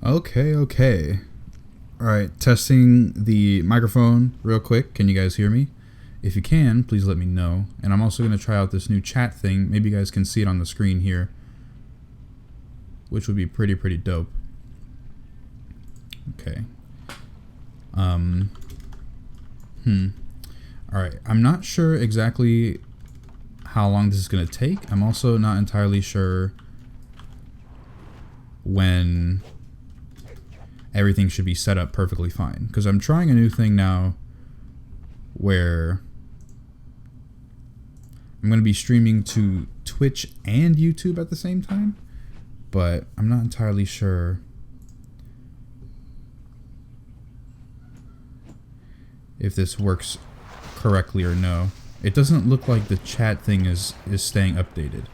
Okay, okay. All right, testing the microphone real quick. Can you guys hear me? If you can, please let me know. And I'm also going to try out this new chat thing. Maybe you guys can see it on the screen here, which would be pretty dope. Okay. All right, I'm not sure exactly how long this is going to take. I'm also not entirely sure when everything should be set up perfectly fine, because I'm trying a new thing now where I'm going to be streaming to Twitch and YouTube at the same time, but I'm not entirely sure if this works correctly or no. It doesn't look like the chat thing is staying updated,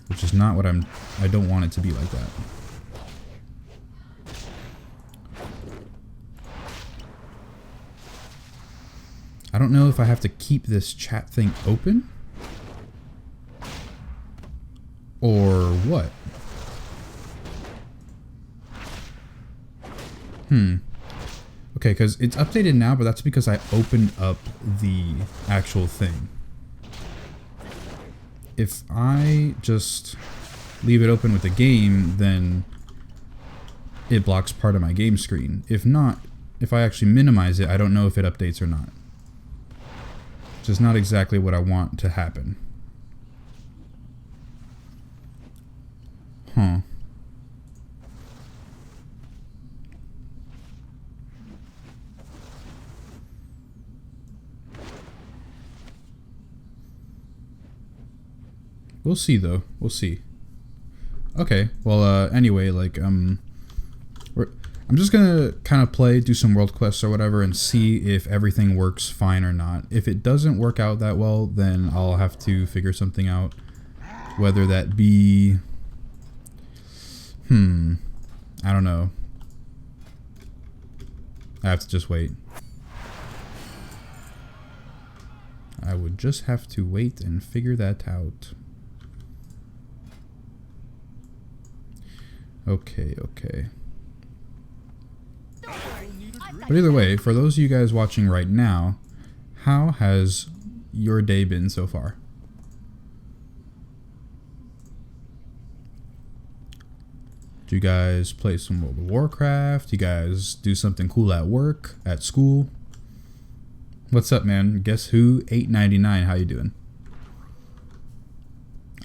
which is not what I don't want it to be like that. I don't know if I have to keep this chat thing open or what. Okay, because it's updated now, but that's because I opened up the actual thing. If I just leave it open with the game, then it blocks part of my game screen. If not, if I actually minimize it, I don't know if it updates or not. Which is not exactly what I want to happen. Huh. We'll see though. We'll see. Okay. Well, anyway, like, I'm just gonna kind of play, do some world quests or whatever, and see if everything works fine or not. If it doesn't work out that well, then I'll have to figure something out. Whether that be... I don't know. I have to just wait. I would just have to wait and figure that out. Okay, okay. But either way, for those of you guys watching right now, how has your day been so far? Do you guys play some World of Warcraft? Do you guys do something cool at work, at school? What's up, man? Guess who? 899. How you doing?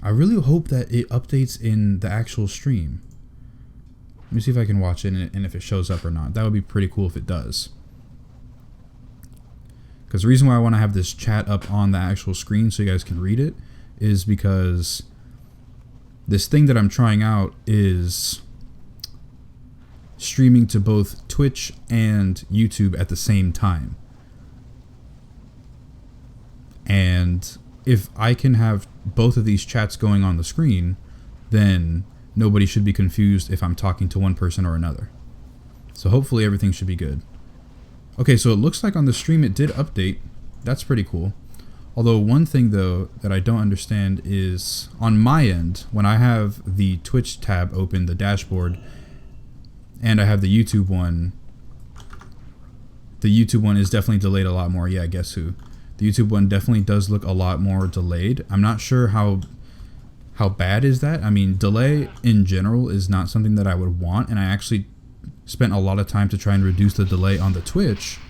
I really hope that it updates in the actual stream. Let me see if I can watch it and if it shows up or not. That would be pretty cool if it does. Because the reason why I want to have this chat up on the actual screen so you guys can read it is because this thing that I'm trying out is streaming to both Twitch and YouTube at the same time. And if I can have both of these chats going on the screen, then nobody should be confused if I'm talking to one person or another. So hopefully everything should be good. Okay, so it looks like on the stream it did update. That's pretty cool. Although one thing though that I don't understand is on my end, when I have the Twitch tab open, the dashboard, and I have the YouTube one is definitely delayed a lot more. Yeah, guess who? The YouTube one definitely does look a lot more delayed. I'm not sure how bad is that? I mean, delay in general is not something that I would want, and I actually spent a lot of time to try and reduce the delay on the Twitch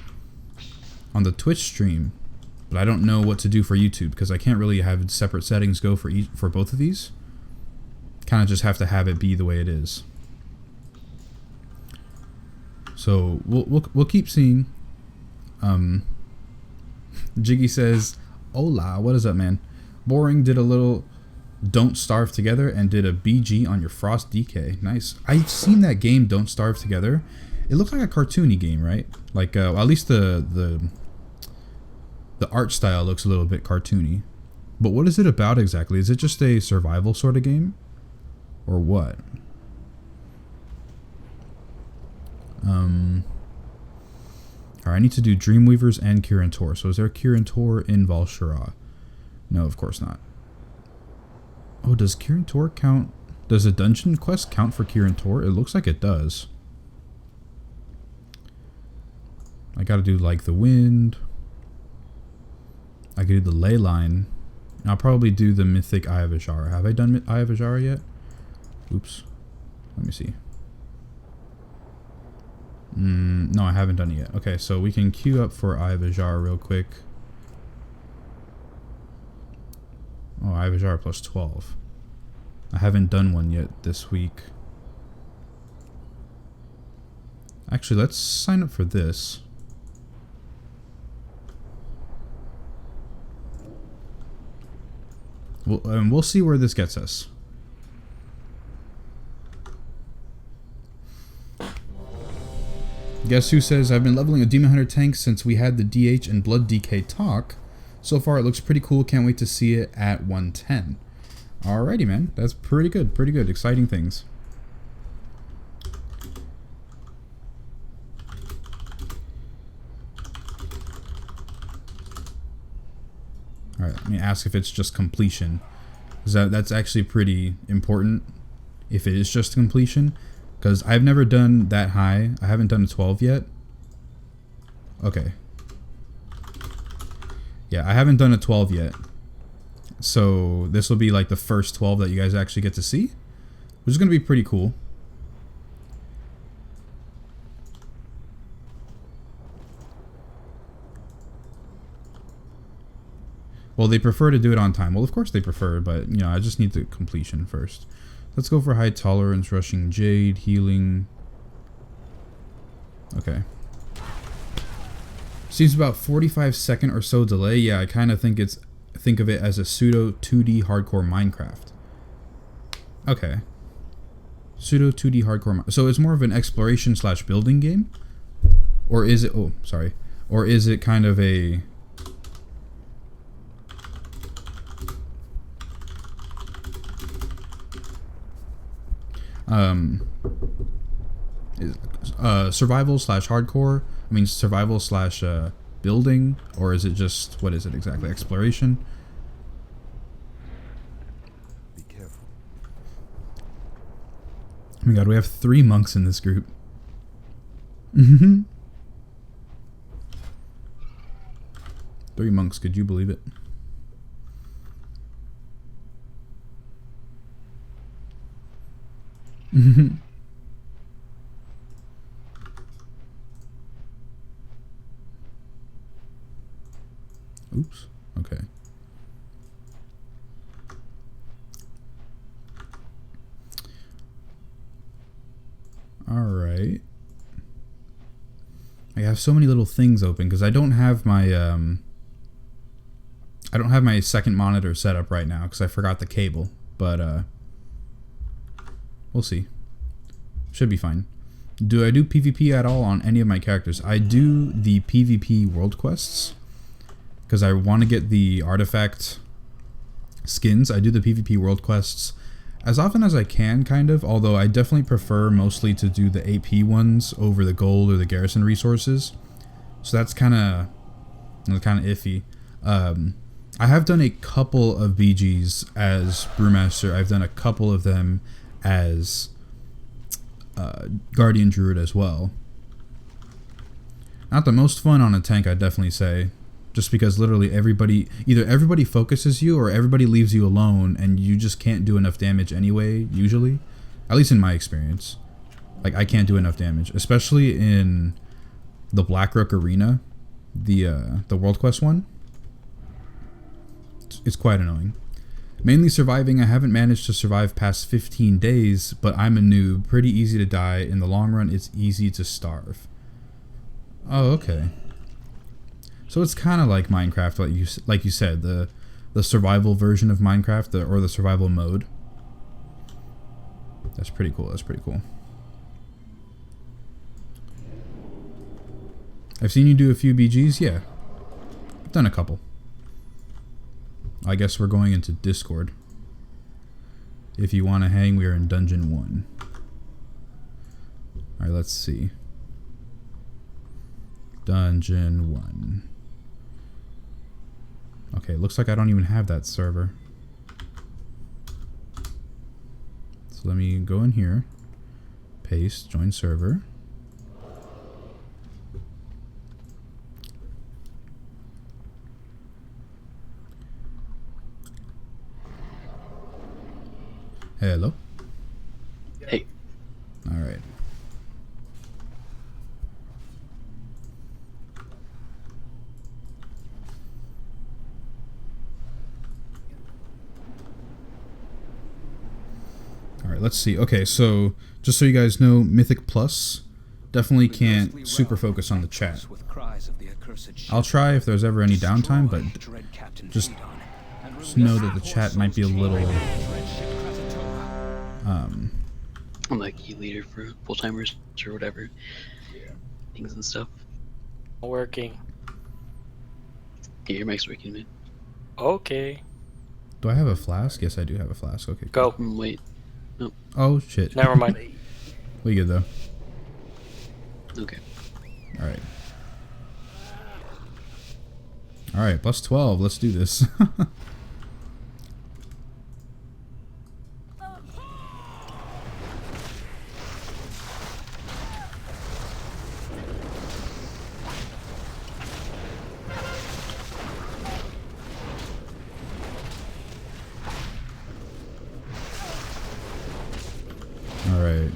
stream, but I don't know what to do for YouTube because I can't really have separate settings go for both of these. Kind of just have to have it be the way it is. So we'll keep seeing. Jiggy says, "Hola, what is up, man? Boring. Did a little Don't Starve Together and did a BG on your Frost DK. Nice. I've seen that game, Don't Starve Together. It looks like a cartoony game, right? Like at least the art style looks a little bit cartoony. But what is it about exactly? Is it just a survival sort of game, or what? Alright, I need to do Dreamweavers and Kirin Tor. So is there Kirin Tor in Val'sharah? No, of course not. Oh, does Keggernaut count? Does a dungeon quest count for Kirin Tor? It looks like it does. I gotta do like the wind. I could do the ley line. And I'll probably do the mythic Eye of Ajara. Have I done Eye of Ajara yet? Oops. Let me see. No, I haven't done it yet. Okay, so we can queue up for Eye of Ajara real quick. Oh, Eye of Ajara plus 12. I haven't done one yet this week. Actually, let's sign up for this. We'll see where this gets us. Guess who says, I've been leveling a Demon Hunter tank since we had the DH and Blood DK talk. So far it looks pretty cool, can't wait to see it at 110. Alrighty man, that's pretty good, exciting things. Alright, let me ask if it's just completion. That's actually pretty important if it is just completion. Because I've never done that high. I haven't done a 12 yet. Okay. Yeah, I haven't done a 12 yet. So this will be like the first 12 that you guys actually get to see. Which is going to be pretty cool. Well, they prefer to do it on time. Well, of course they prefer, but, you know, I just need the completion first. Let's go for high tolerance, rushing jade, healing. Okay. Seems about 45-second or so delay. Yeah, I kind of think of it as a pseudo 2D hardcore Minecraft. Okay. Pseudo 2D hardcore. So it's more of an exploration / building game? Or is it, oh, sorry. Or is it kind of a survival / hardcore? I mean survival / building, or is it just, what is it exactly? Exploration? Be careful. Oh my god, we have 3 monks in this group. Mm-hmm. 3 monks, could you believe it? Mm-hmm. Oops. Okay. All right. I have so many little things open because I don't have my second monitor set up right now because I forgot the cable, but we'll see. Should be fine. Do I do PvP at all on any of my characters? I do the PvP world quests because I want to get the artifact skins. I do the PvP world quests as often as I can, kind of, although I definitely prefer mostly to do the AP ones over the gold or the garrison resources. So that's kind of iffy. I have done a couple of BGs as Brewmaster. I've done a couple of them as Guardian Druid as well. Not the most fun on a tank, I'd definitely say. Just because literally either everybody focuses you or everybody leaves you alone and you just can't do enough damage anyway, usually. At least in my experience. Like, I can't do enough damage. Especially in the Blackrook Arena, the World Quest one. It's quite annoying. Mainly surviving. I haven't managed to survive past 15 days, but I'm a noob. Pretty easy to die. In the long run, it's easy to starve. Oh, okay. So it's kind of like Minecraft, like you said, the survival version of Minecraft, or the survival mode. That's pretty cool. That's pretty cool. I've seen you do a few BGs. Yeah, I've done a couple. I guess we're going into Discord. If you want to hang, we are in Dungeon 1. Alright, let's see. Dungeon 1. Okay, looks like I don't even have that server. So So let me go in here, paste, join server. Hello. Hey. All right. All right, let's see. Okay, so just so you guys know, Mythic Plus definitely can't super focus on the chat. I'll try if there's ever any downtime, but just know that the chat might be a little I'm like key leader for full timers or whatever. Things and stuff. Working. Yeah, your mic's working, man. Okay. Do I have a flask? Yes, I do have a flask. Okay, Go. cool. Wait. Nope. Oh shit. Never mind. We good though. Okay. All right. All right, plus 12. Let's do this. All right.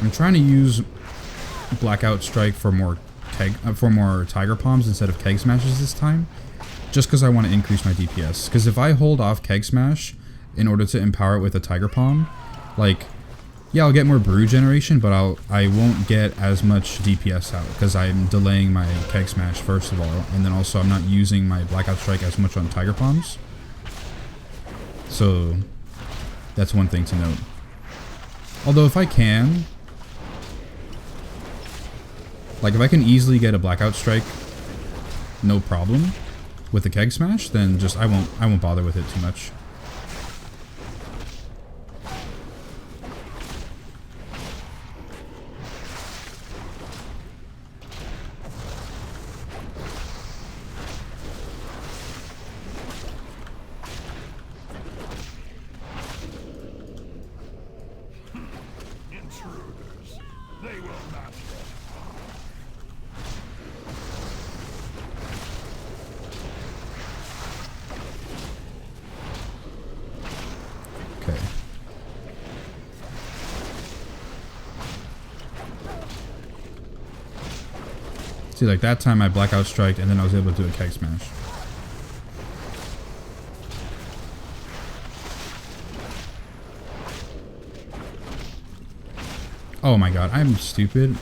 I'm trying to use Blackout Strike for more Tiger Palms instead of Keg Smashes this time, just because I want to increase my DPS. Because if I hold off Keg Smash in order to empower it with a Tiger Palm, like, yeah, I'll get more brew generation, but I won't get as much DPS out because I'm delaying my Keg Smash first of all, and then also I'm not using my Blackout Strike as much on Tiger Palms. So that's one thing to note. Although if I can, like if I can easily get a Blackout Strike, no problem, with the Keg Smash, then just I won't bother with it too much. Okay. See, like that time I Blackout Strike and then I was able to do a Keg Smash. Oh my god, I'm stupid.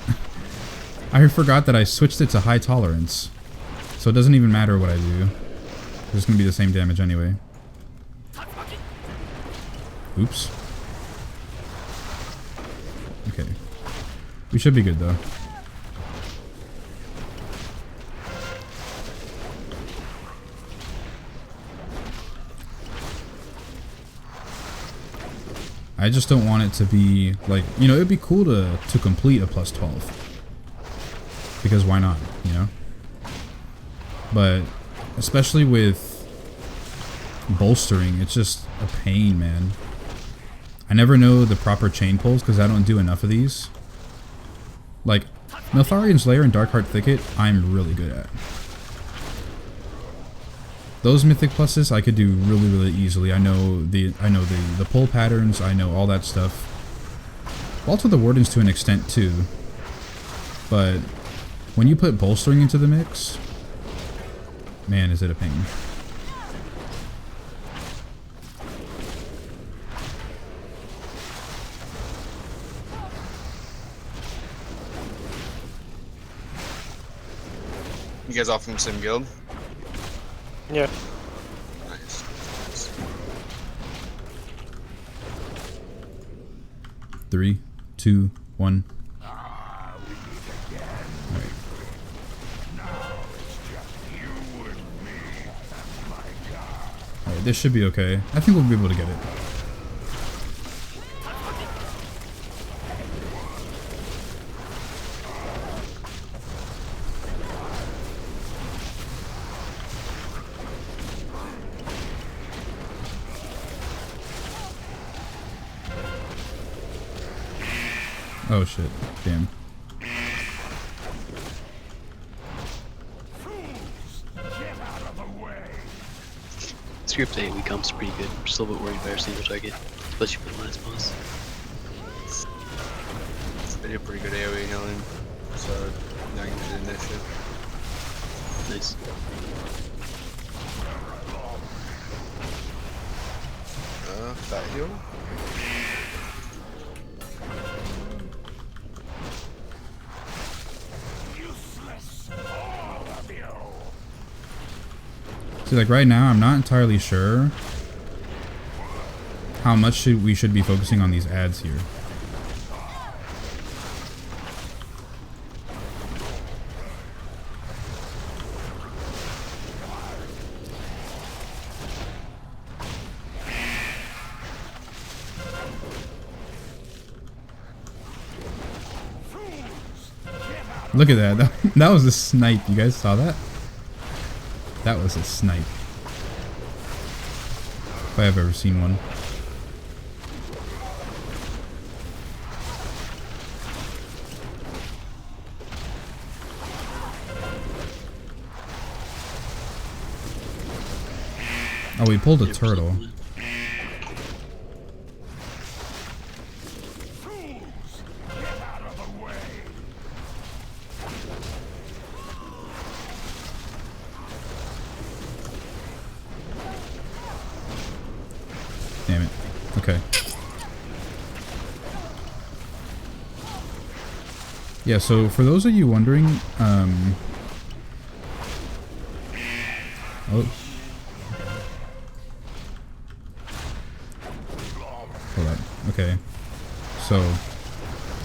I forgot that I switched it to high tolerance. So it doesn't even matter what I do. It's gonna be the same damage anyway. Oops. Okay. We should be good though. I just don't want it to be like, you know, it'd be cool to complete a plus 12. Because why not, you know? But especially with bolstering, it's just a pain, man. I never know the proper chain pulls because I don't do enough of these. Like, Neltharian's Lair and Darkheart Thicket, I'm really good at. Those Mythic Pluses I could do really, really easily. I know the pull patterns, I know all that stuff. Vault of the Wardens to an extent too. But when you put bolstering into the mix, man, is it a pain. You guys all from the same guild? Yeah. Nice. 3, 2, 1. Alright, this should be okay. I think we'll be able to get it. Oh shit. Damn. Script 8 becomes pretty good. I'm just a little bit worried about our single target, especially for the last boss. They did pretty good AoE healing, so now you can do the initiative. Nice. Fat heal. See, like right now, I'm not entirely sure how much we should be focusing on these ads here. Look at that. That was a snipe. You guys saw that? That was a snipe. If I have ever seen one. Oh, we pulled a turtle. Damn it. Okay. Yeah, so for those of you wondering, oh. Hold up. Okay. So,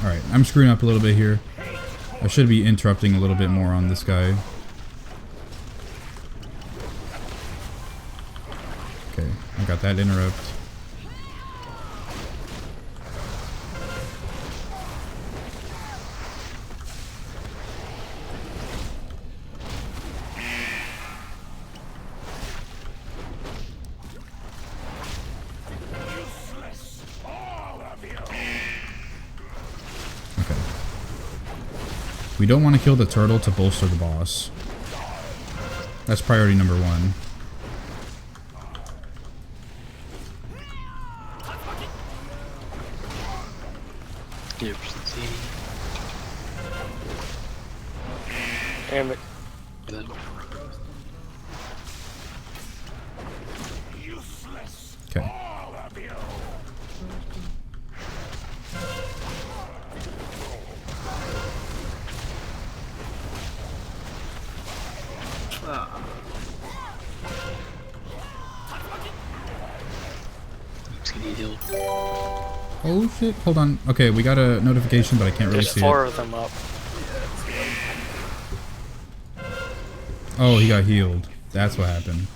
alright, I'm screwing up a little bit here. I should be interrupting a little bit more on this guy. Okay, I got that interrupt. We don't want to kill the turtle to bolster the boss. That's priority number one. Yeah, Damn it. Okay. He's gonna get healed. Oh shit, hold on. Okay, we got a notification, but I can't really There's see 4 it. of them up. Oh, he got healed. That's what happened.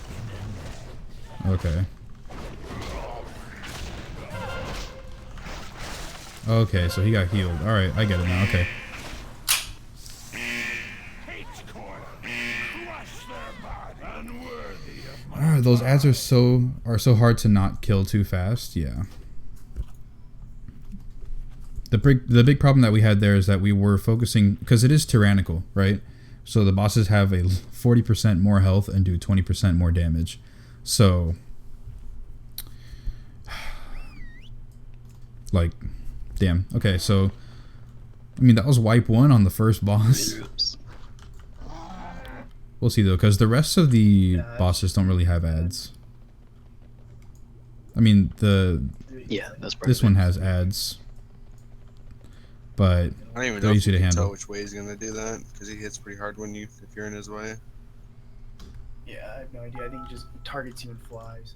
Okay. Okay, so he got healed. Alright, I get it now. Okay. Alright, those ads are so hard to not kill too fast. Yeah. The big problem that we had there is that we were focusing, because it is tyrannical, right? So the bosses have a 40% more health and do 20% more damage. So, like, damn. Okay, so, I mean, that was wipe 1 on the first boss. We'll see, though, because the rest of the bosses don't really have ads. I mean, that's this one has ads. But I don't even know they're if easy you to can handle. tell which way he's gonna do that, because he hits pretty hard when if you're in his way. Yeah, I have no idea. I think he just targets you and flies.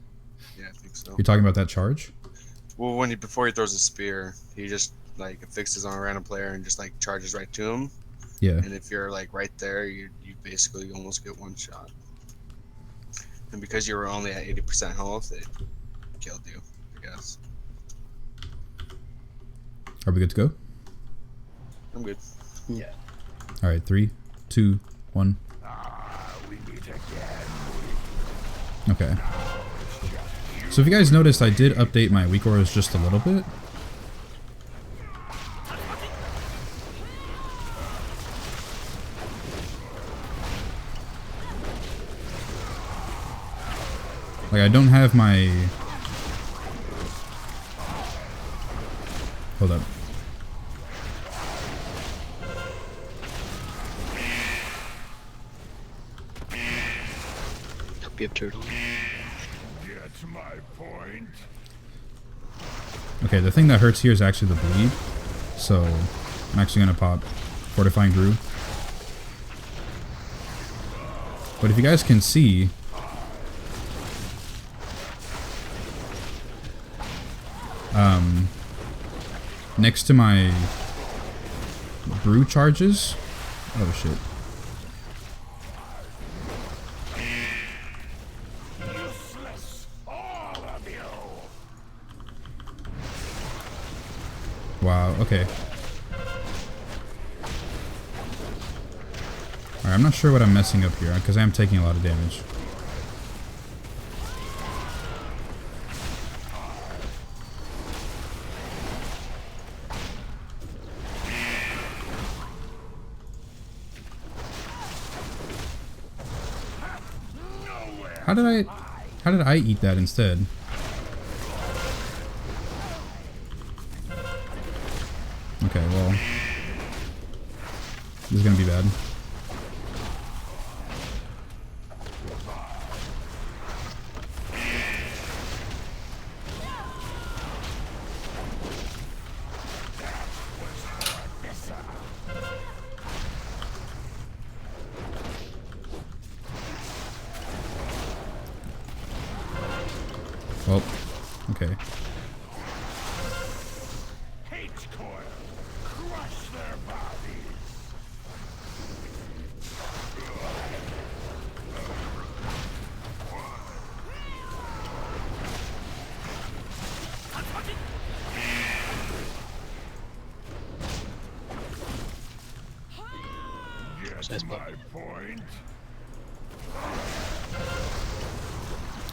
Yeah, I think so. You're talking about that charge? Well, before he throws a spear, he just like fixes on a random player and just like charges right to him. Yeah. And if you're like right there, you basically almost get one shot. And because you were only at 80% health, it killed you, I guess. Are we good to go? I'm good. Yeah. All right, 3, 2, 1. Okay. So if you guys noticed, I did update my weak auras just a little bit. Like, I don't have my... Hold up. Hope you have turtle. Get my point. Okay, the thing that hurts here is actually the bleed. So, I'm actually going to pop Fortifying Brew. But if you guys can see... next to my brew charges... Oh, shit. Useless, all of you. Wow, okay. Alright, I'm not sure what I'm messing up here, because I am taking a lot of damage. How did I eat that instead? Okay, well, this is gonna be bad. Well, okay. Hate coil. Crush their bodies. Nice Get block. my point.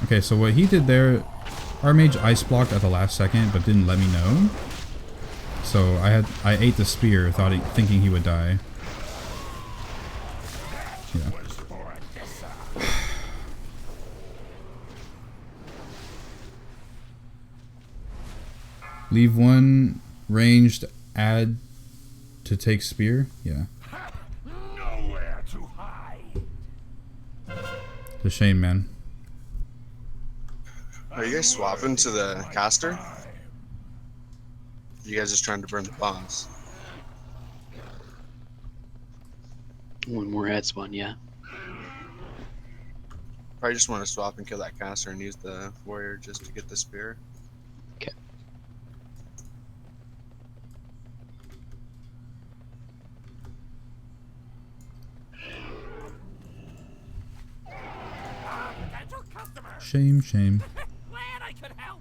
Okay, so what he did there, our mage ice blocked at the last second, but didn't let me know. So I ate the spear, thinking he would die. Yeah. Was for Odessa. Leave one ranged, add to take spear. Yeah, Nowhere to hide. it's a shame, man. Are you guys swapping to the caster? You guys just trying to burn the boss? One more head spawn, yeah. Probably just want to swap and kill that caster and use the warrior just to get the spear. Okay. Potential customer. Shame, shame. Glad I could help.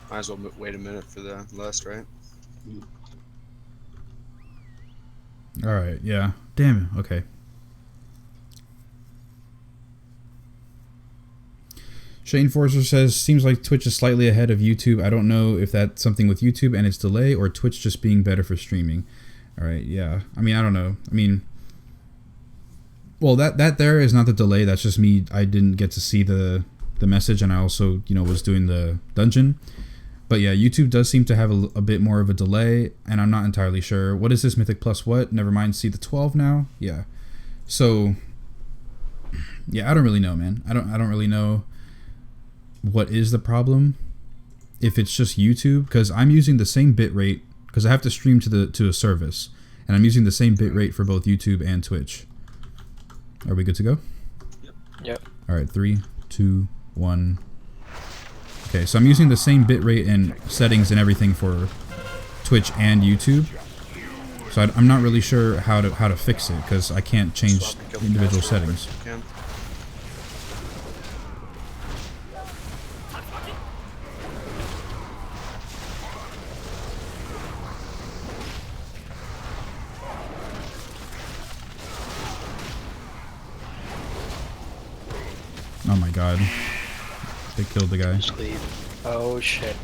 Might as well wait a minute for the lust, right? Alright, yeah. Damn it, okay. Shane Forcer says, seems like Twitch is slightly ahead of YouTube. I don't know if that's something with YouTube and its delay or Twitch just being better for streaming. Alright, yeah. I mean, I don't know. I mean, well, that there is not the delay. That's just me. I didn't get to see the message, and I also, you know, was doing the dungeon. But yeah, YouTube does seem to have a bit more of a delay, and I'm not entirely sure. What is this Mythic plus what? Never mind, see the 12 now? Yeah. So, yeah, I don't really know, man. I don't really know what is the problem. If it's just YouTube, because I'm using the same bitrate, because I have to stream to a service, and I'm using the same bitrate for both YouTube and Twitch. Are we good to go? Yep. All right, 3, 2, 1. Okay, so I'm using the same bitrate and settings and everything for Twitch and YouTube. So I'm not really sure how to fix it because I can't change Swap and kill the individual caster settings. if you can. Oh my god. They killed the guy. Just leave. Oh shit.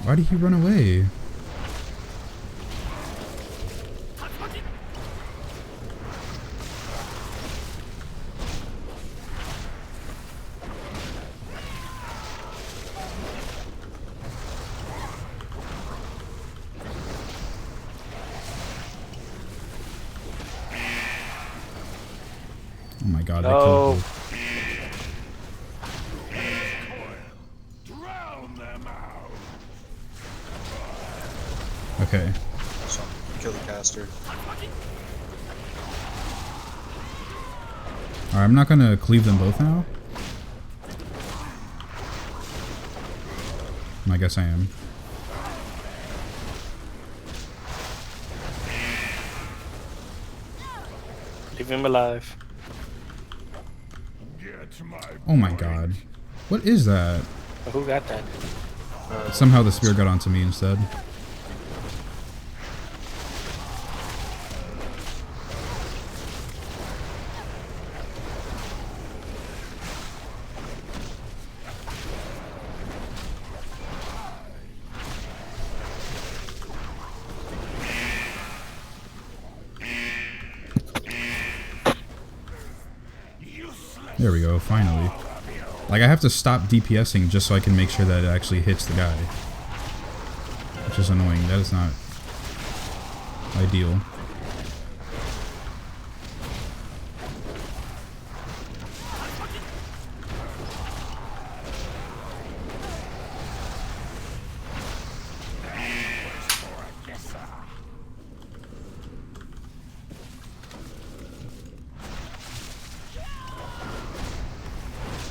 Why did he run away? Oh my god, I No. killed him. Drown them out. Okay. So, kill the caster. Alright, I'm not gonna cleave them both now. I guess I am. Leave him alive. Get my Oh my point. god. What is that? Who got that? Somehow the spear got onto me instead. There we go, finally. Like, I have to stop DPSing just so I can make sure that it actually hits the guy. Which is annoying. That is not ideal.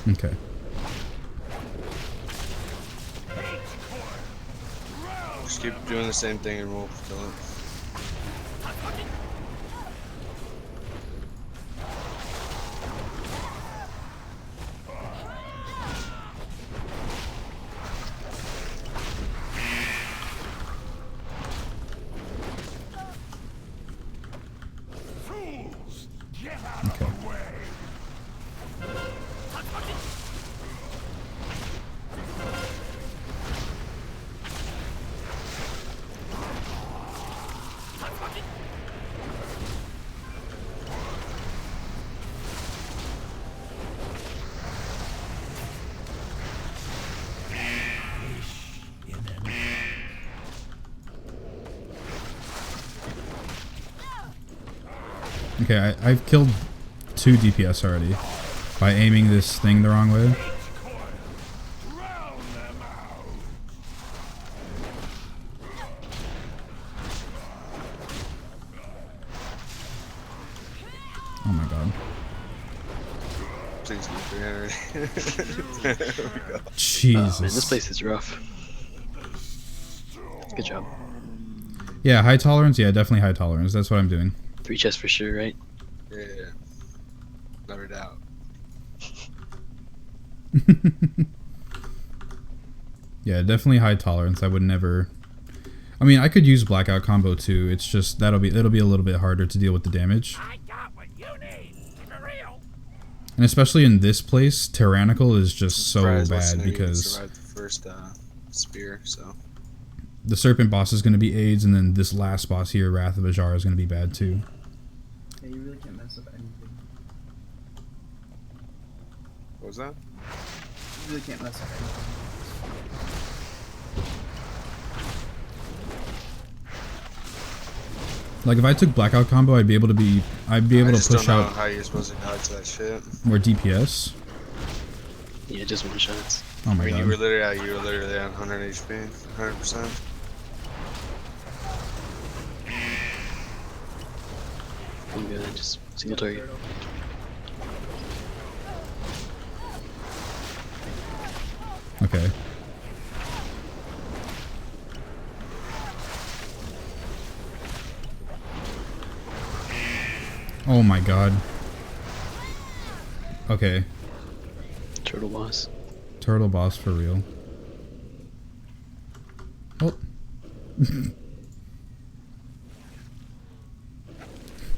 Okay. Just keep doing the same thing and we'll kill it. Fools, get out Okay. of the way. Okay, I've killed 2 DPS already by aiming this thing the wrong way. Drown them out. Oh my god. Please get 300. There we go. Jesus. Oh man, this place is rough. Good job. Yeah, high tolerance? Yeah, definitely high tolerance. That's what I'm doing. 3 chests for sure, right? Yeah. Never doubt. Yeah, definitely high tolerance. I would never... I mean, I could use blackout combo too. It's just it'll be a little bit harder to deal with the damage. I got what you need. For real. And especially in this place, tyrannical is just so Surprised bad Weston even because survived the first spear, so. the serpent boss is going to be AIDS, and then this last boss here, Wrath of Ajar, is going to be bad too. Yeah, you really can't mess up anything. What was that? You really can't mess up anything. Like if I took blackout combo, I'd be able to I push just don't know out how you're supposed to dodge that shit. more DPS. Yeah, just one shots. Oh I my mean, god. you were literally on 100 HP, 100%. I'm good, just single target. Okay. Oh my god. Okay. Turtle boss. Turtle boss for real. Oh.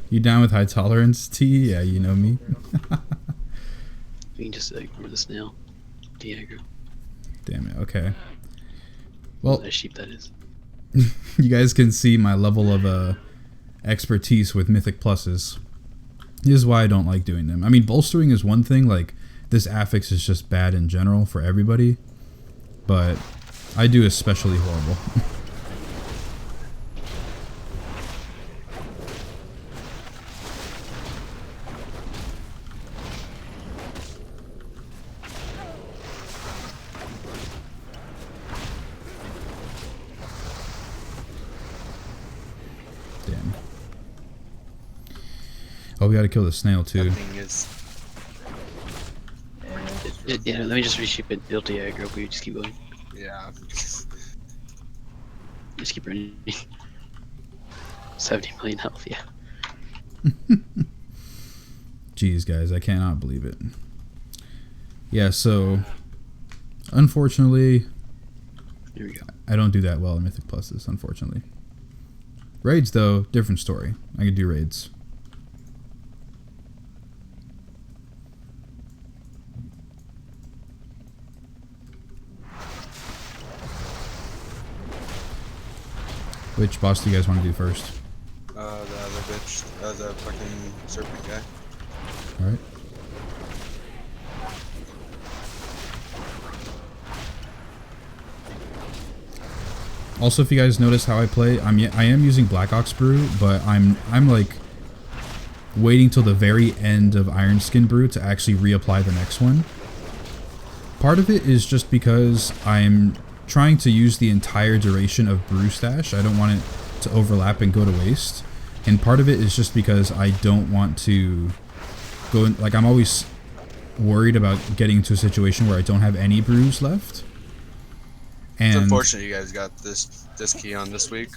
You down with high tolerance, T? Yeah, you know me. You can just ignore the snail. Diagram. Damn it, okay. Well, That sheep, that is. you guys can see my level of expertise with Mythic Pluses. This is why I don't like doing them. I mean, bolstering is one thing. Like, this affix is just bad in general for everybody. But I do especially horrible. Damn. Oh, we gotta kill the snail too. That thing is. Yeah, let me just resheep it. It'll do aggro, but you just keep going. Yeah. Just keep running. 70 million health, yeah. Jeez, guys, I cannot believe it. Yeah, so unfortunately, Here we go. I don't do that well in Mythic Pluses, unfortunately. Raids, though, different story. I can do raids. Which boss do you guys want to do first? The other bitch. The fucking serpent guy. Alright. Also, if you guys notice how I play, I am using Black Ox Brew, but I'm like waiting till the very end of Iron Skin Brew to actually reapply the next one. Part of it is just because I'm trying to use the entire duration of Brew Stash. I don't want it to overlap and go to waste. And part of it is just because I don't want to go in, like, I'm always worried about getting into a situation where I don't have any brews left. It's And unfortunate you guys got this key on this week.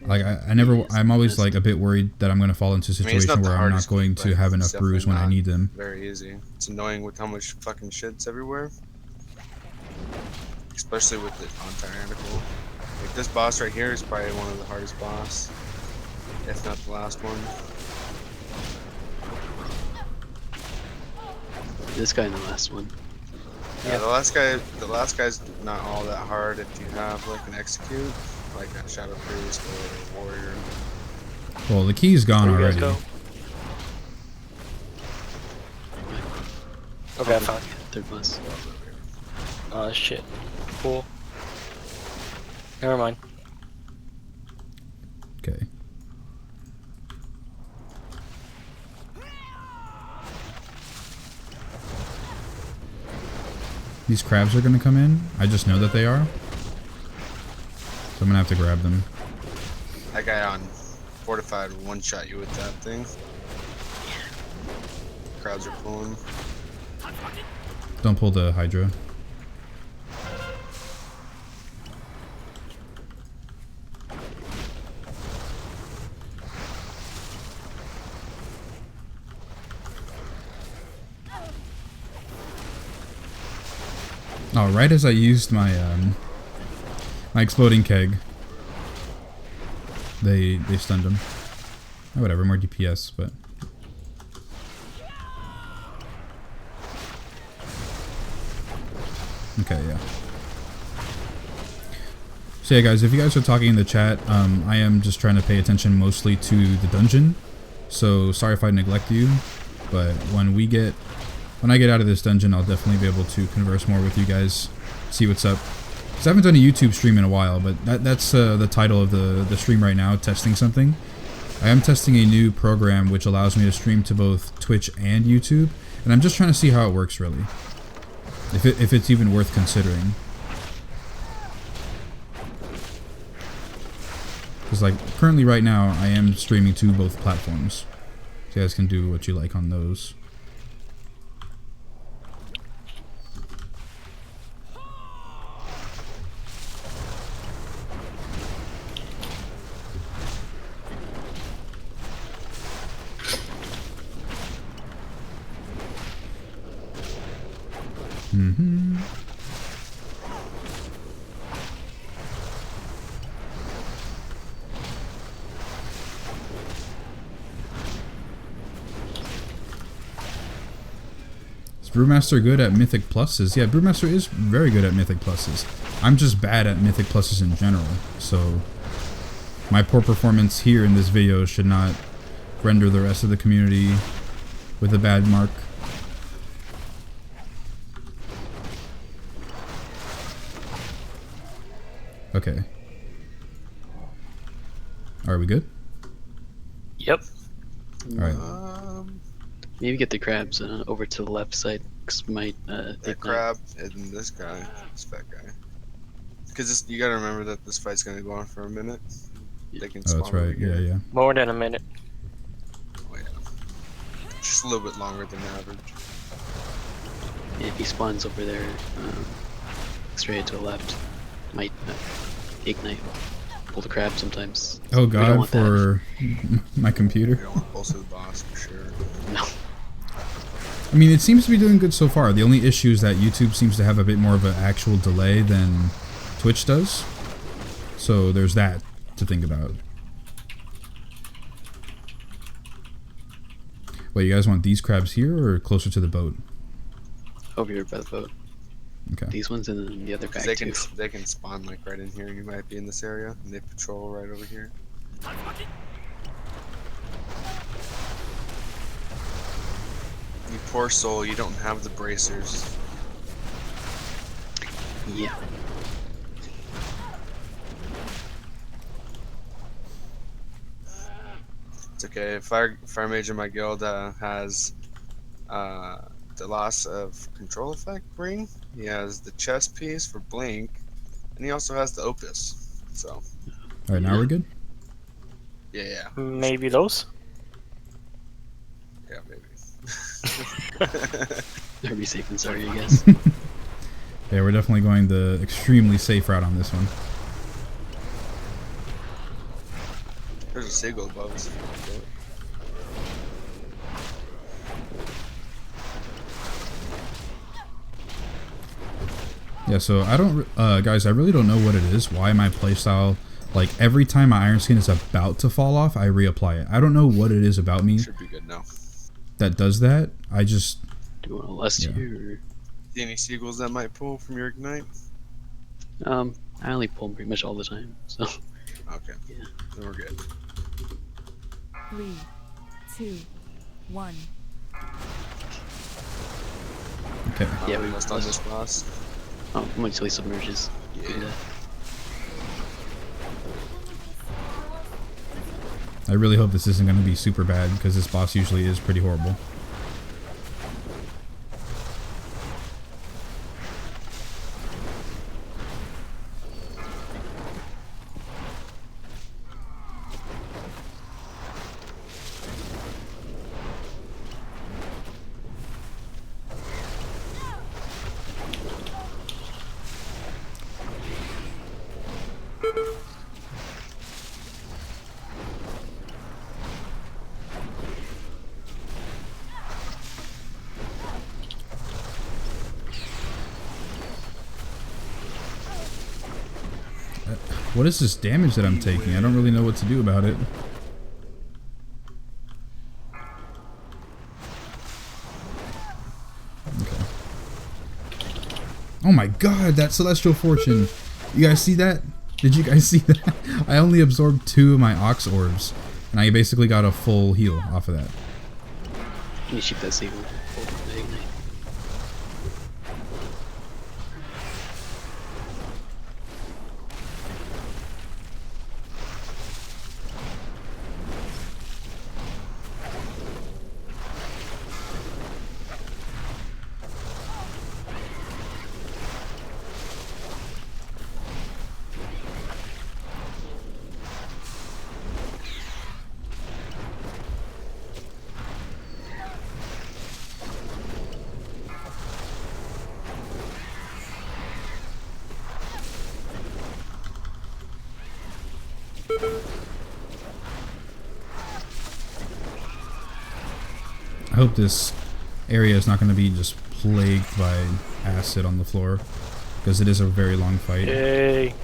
like I'm always like a bit worried that I'm going to fall into a I mean, it's situation not the where I'm not hardest going key, to but have it's enough brews when I definitely need them. not very easy. It's annoying with how much fucking shit's everywhere. Especially with the on-tyrannical. Like, this boss right here is probably one of the hardest boss. If not the last one. This guy in the last one. Yeah, the last guy's not all that hard if you have like an execute, like a Shadow Priest or a warrior. Well, the key's gone Where you guys already. go? Okay, I found Third boss. it. Shit. Cool. Never mind. Okay. These crabs are going to come in. I just know that they are. So I'm going to have to grab them. That guy on Fortified one-shot you with that thing. Crowds are pulling. Don't pull the Hydra. Oh, right as I used my my exploding keg, they stunned him. Oh, whatever, more DPS, but okay, yeah. So yeah, guys, if you guys are talking in the chat, I am just trying to pay attention mostly to the dungeon. So sorry if I neglect you, but when I get out of this dungeon, I'll definitely be able to converse more with you guys, see what's up. Because I haven't done a YouTube stream in a while, but that's the title of the stream right now, testing something. I am testing a new program which allows me to stream to both Twitch and YouTube, and I'm just trying to see how it works, really. If it's even worth considering. Because, like, currently right now, I am streaming to both platforms. So you guys can do what you like on those. Mm-hmm. This Brewmaster good at Mythic Pluses? Yeah, Brewmaster is very good at Mythic Pluses. I'm just bad at Mythic Pluses in general, so my poor performance here in this video should not render the rest of the community with a bad mark. Okay. Are we good? Yep. Alright. Maybe get the crabs over to the left side. 'Cause we might That take crab and this guy, this fat guy. Because you gotta remember that this fight's gonna go on for a minute. They can Oh, spawn that's right. over Yeah, here. yeah. More than a minute. Oh, yeah. Just a little bit longer than average. If he spawns over there, straight to the left, might ignite. Pull the crab sometimes. Oh We don't god, want that. for my We computer. don't want pulse to the boss for sure. No. I mean, it seems to be doing good so far. The only issue is that YouTube seems to have a bit more of an actual delay than Twitch does. So there's that to think about. Wait, you guys want these crabs here or closer to the boat? Over here by the boat. Okay. These ones and then the other back They too. can spawn like right in here. You might be in this area, and they patrol right over here. You poor soul, you don't have the bracers. Yeah. It's okay. Fire mage in my guild has the loss of control effect ring. He has the chest piece for blink, and he also has the opus. So Alright, now we're good? yeah, Maybe those? yeah, maybe. Better be safe than sorry, I guess. Yeah, we're definitely going the extremely safe route on this one. There's a seagull above us. Yeah, so I don't, guys, I really don't know what it is, why my playstyle, like, every time my iron skin is about to fall off, I reapply it. I don't know what it is about me Should be good now. that does that. I just, Do you want to lust Yeah. you See any seagulls that might pull from your ignite? or I only pull them pretty much all the time, so Okay. Yeah. Then we're good. 3, 2, 1. okay. Yeah, we must on this boss. oh I'm until he submerges. Yeah. Do that. I really hope this isn't going to be super bad, because this boss usually is pretty horrible. What is this damage that I'm taking? I don't really know what to do about it. Okay. Oh my god, that Celestial Fortune! You guys see that? Did you guys see that? I only absorbed 2 of my Ox Orbs, and I basically got a full heal off of that. Can you shoot that seagull? Hold the ignite. I hope this area is not going to be just plagued by acid on the floor, because it is a very long fight. Yay.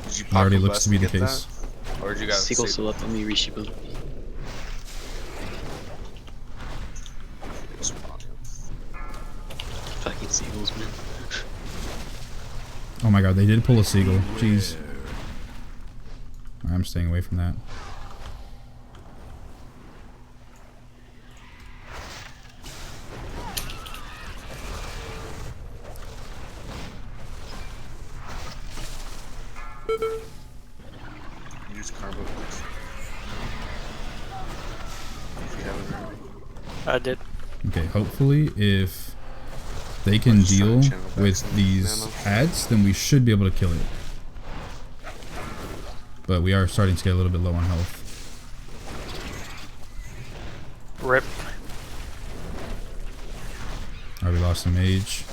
Did you Already pop a looks bus to be to the get case. that? Or did you got Seagull's still up. Let me reshoot him. seagulls, man. Oh my god, they did pull a seagull. Jeez. I'm staying away from that. Use carbo books. If you haven't already. I did. Okay, hopefully if they can Just trying deal to channel back with some these ammo. ads, then we should be able to kill it. But we are starting to get a little bit low on health. Rip. Alright, we lost a mage.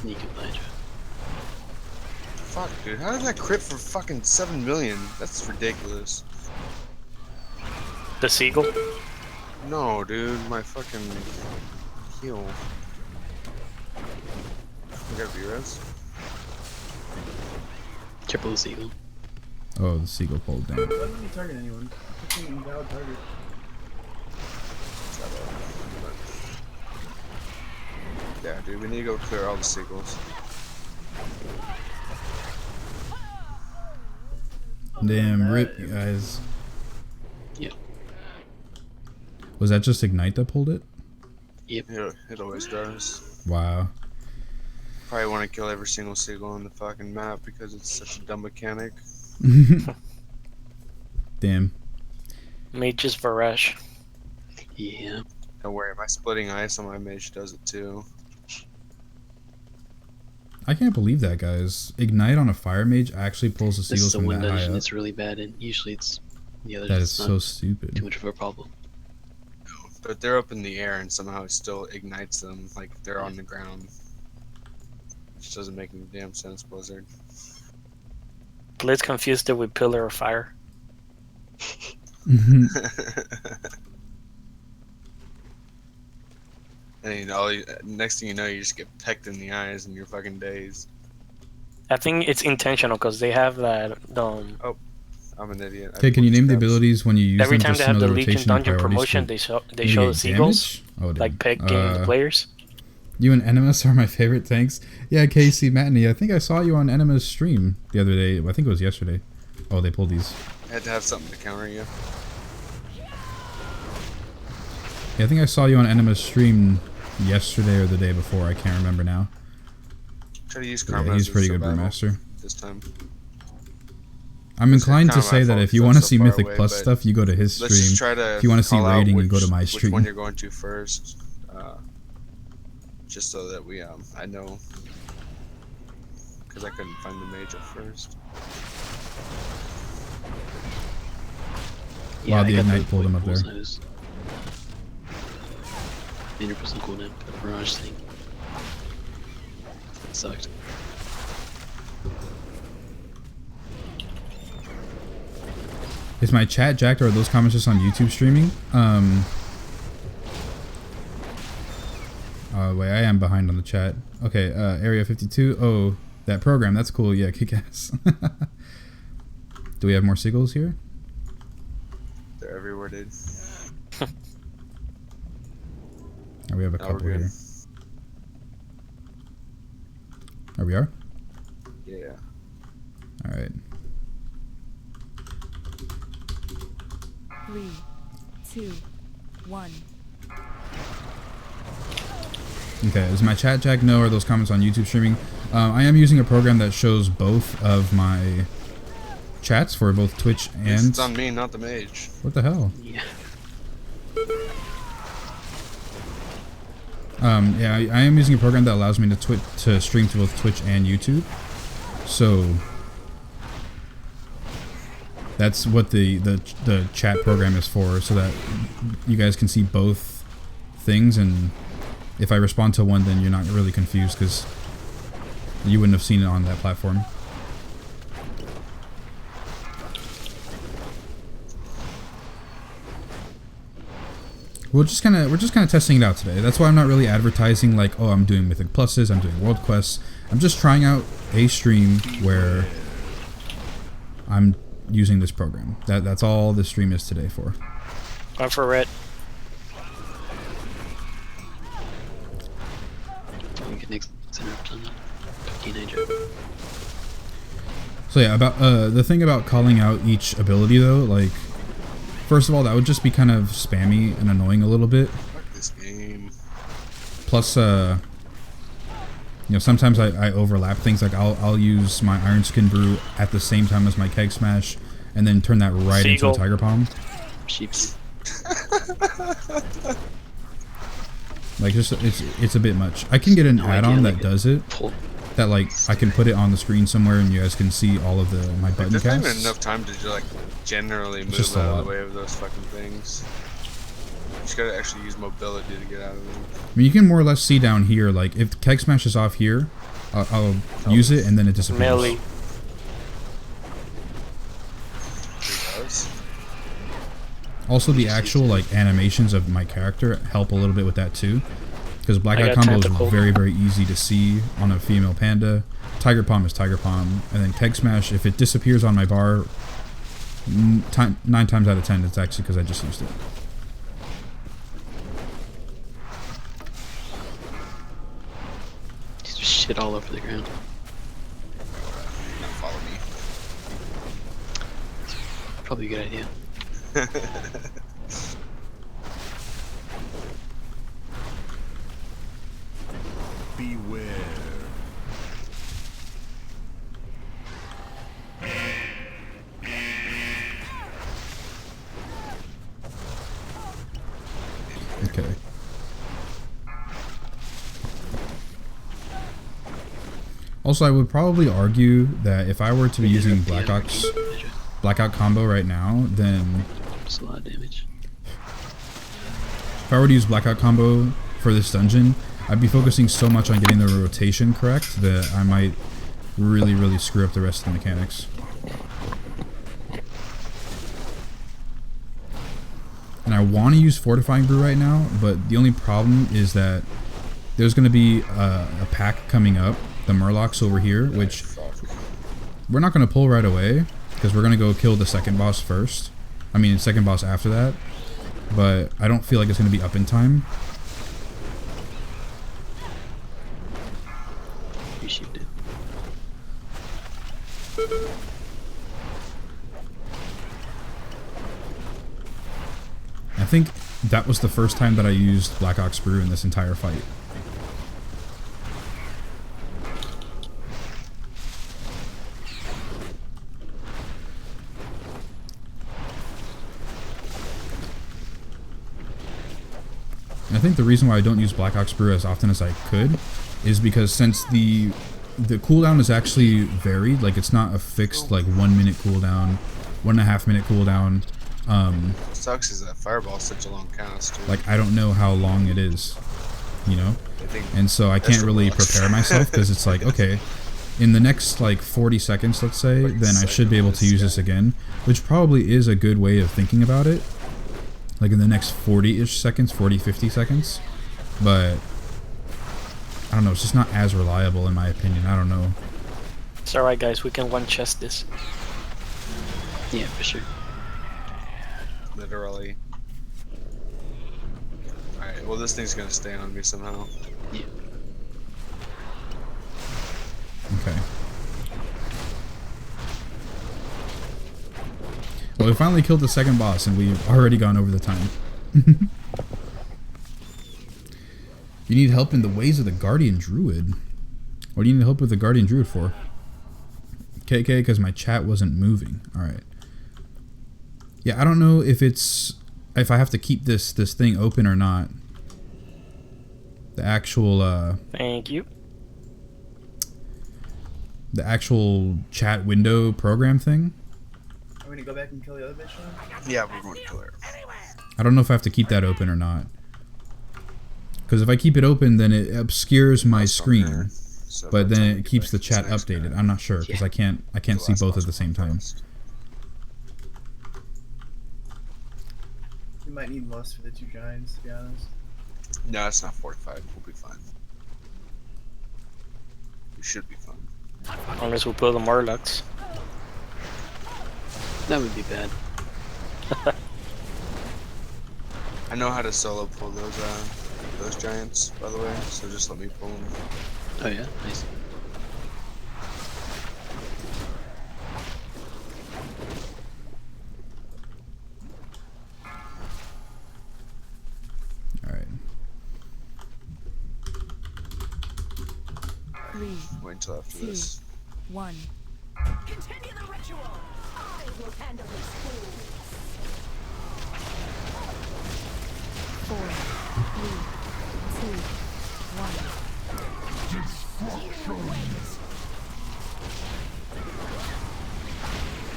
You can find her. Fuck, dude. How did that crit for fucking 7 million? That's ridiculous. The seagull. No, dude. My fucking heal. We got V-res. Triple the seagull. Oh, the seagull pulled down. Why didn't you target anyone? Fucking invalid target. Yeah, dude. We need to go clear all the seagulls. Damn, rip, you guys. Yep. Was that just Ignite that pulled it? Yep. It always does. Wow. Probably want to kill every single seagull on the fucking map because it's such a dumb mechanic. Damn. Mage's Varesh. Yeah. Don't worry, my splitting ice on my mage does it too. I can't believe that, guys. Ignite on a fire mage actually pulls the This is seagulls the from one that high dungeon up. that's really bad, and usually it's the others. That is it's so not stupid. too much of a problem. But they're up in the air and somehow it still ignites them like they're on the ground. Which doesn't make any damn sense, Blizzard. Blitz confused it with Pillar of Fire. And you know, next thing you know, you just get pecked in the eyes and you're fucking dazed. I think it's intentional because they have that. I'm an idiot. Okay, can you name the abilities when you use Every them time just they to know have the the Legion rotation and Dungeon priorities promotion, for they show mitigate the seagulls, damage? Oh, damn. like pecking the players. You and Enemas are my favorite, thanks. Yeah, KC Matney, I think I saw you on Enemas stream the other day. I think it was yesterday. Oh, they pulled these. I had to have something to counter you. Yeah, I think I saw you on Enemas stream yesterday or the day before. I can't remember now. Try to use But Karma yeah, he's as pretty a good survival brewmaster. this time. I'm It's inclined to kinda say my that fault if you because want I'm to so see far Mythic away, Plus but stuff, you go to his Let's just stream. try to If you want to see call out rating, you which, go to my which stream. one you're going to first. Just so that we I know. Because I couldn't find the mage at first. Wow, the I got Ignite pulled him up pulls there. and I was 100% cooldown for the barrage thing. That sucked. Is my chat jacked or are those comments just on YouTube streaming? Wait, I am behind on the chat. Okay, Area 52. Oh, that program. That's cool. Yeah, kick ass. Do we have more seagulls here? They're everywhere, dude. Oh, we have a Now couple we're good. here. There we are. Yeah. All right. 3, 2, 1. Okay, is my chat jack? No, are those comments on YouTube streaming? I am using a program that shows both of my chats for both Twitch and... It's on me, not the mage. What the hell? Yeah. Yeah, I am using a program that allows me to stream to both Twitch and YouTube. So that's what the chat program is for, so that you guys can see both things, and if I respond to one, then you're not really confused because you wouldn't have seen it on that platform. We're just kind of testing it out today. That's why I'm not really advertising like, oh, I'm doing Mythic Pluses, I'm doing World Quests. I'm just trying out a stream where I'm using this program. That's all this stream is today for. Going for red. Okay. get next interrupt on teenage joke. So yeah, about the thing about calling out each ability though, like, first of all, that would just be kind of spammy and annoying a little bit. Fuck this game. Plus, you know, sometimes I overlap things. Like I'll use my Iron Skin Brew at the same time as my Keg Smash, and then turn that right Seagull. into a Tiger Palm. Sheeps. Like, just it's a bit much. I can get an No add-on idea, that like, does it. Pull. That, like, I can put it on the screen somewhere and you guys can see all of my button There's not even casts. enough time to just, like, generally move just a out of lot. the way of those fucking things. You just gotta actually use mobility to get out of them. I mean, you can more or less see down here, like, if Keg Smash is off here, I'll use it and then it disappears. Melee. It does. Also, the actual, like, animations of my character help a little bit with that, too. Because Blackout got Combo tentacle. is very, very easy to see on a female panda. Tiger Palm is Tiger Palm. And then Keg Smash, if it disappears on my bar, 9 times out of 10, it's actually because I just used it. Just shit all over the ground. Now follow me. Probably a good idea. Beware. Okay. Also, I would probably argue that if I were to be using Blackout Combo right now, then Just a lot of damage. if I were to use Blackout Combo for this dungeon, I'd be focusing so much on getting the rotation correct that I might really, really screw up the rest of the mechanics. And I want to use Fortifying Brew right now, but the only problem is that there's going to be a pack coming up, the Murlocs over here, which we're not going to pull right away, because we're going to go kill the second boss first. I mean, second boss after that, but I don't feel like it's going to be up in time. You sheeped it. I think that was the first time that I used Black Ox Brew in this entire fight. And I think the reason why I don't use Black Ox Brew as often as I could is because since the cooldown is actually varied, like it's not a fixed like 1 minute cooldown, 1.5 minute cooldown. Sucks is that fireball's such a long cast, dude. Like I don't know how long it is, you know, I think and so I can't really prepare myself because it's like, okay, in the next like 40 seconds, let's say, then I should be able to use this again, which probably is a good way of thinking about it. Like in the next 40-ish seconds, 40, 50 seconds, but I don't know, it's just not as reliable in my opinion. I don't know. It's alright, guys. We can one chest this. Yeah, for sure. literally. Alright, well this thing's gonna stay on me somehow. Yeah. Okay. Well, we finally killed the second boss, and we've already gone over the time. You need help in the ways of the Guardian Druid. What do you need help with the Guardian Druid for? KK, because my chat wasn't moving. Alright. Yeah, I don't know if I have to keep this thing open or not. The actual, Thank you. the actual chat window program thing. I'm gonna go back and kill the other bitch now. Yeah, we're going to kill her. I don't know if I have to keep that open or not. Because if I keep it open, then it obscures my screen, So but that's then all it keeps the next chat guy. updated. I'm not sure because I can't The see last both boss at the same time. first. We might need lust for the two giants, to be honest. No, it's not fortified. We'll be fine. We should be fine. Unless we pull the Murlocs. That would be bad. I know how to solo pull those those giants, by the way. So just let me pull them. Oh yeah, nice. All right. 3, Wait until after 2, this. 1. Continue the ritual. I will handle these fools. 4, 3, 2, 1.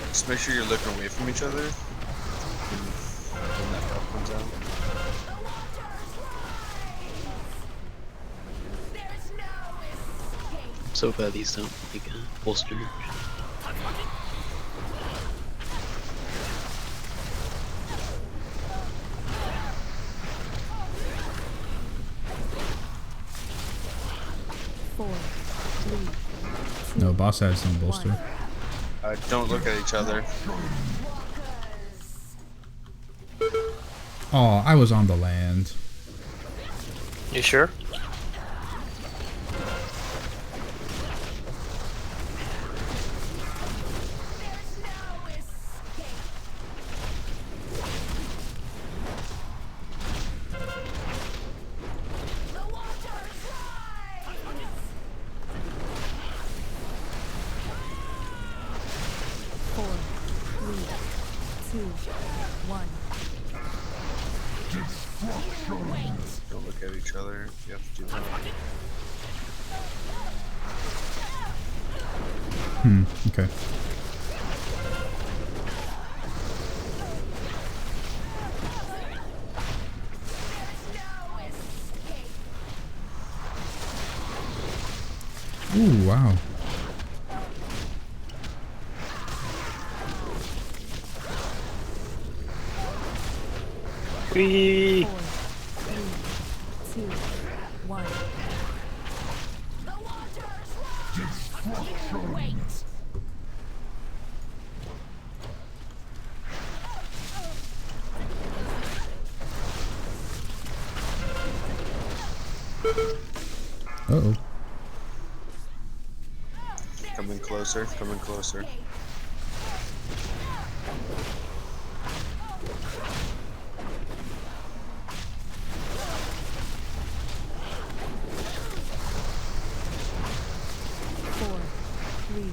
Just make sure you're looking away from each other when that puff comes out. There's no escape. I'm so glad these don't like bolster. Four, 3, No, boss has some bolster. Don't look at each other. Oh, I was on the land. You sure? There's no escape. The waters rise. 4, 3, 2, 1. Don't look at each other. You have to do that. Okay. Ooh, wow. Whee! 4, 3, 2, 1. The waters rise. Wait. Uh-oh. Coming closer, coming closer. Four, 3, 2,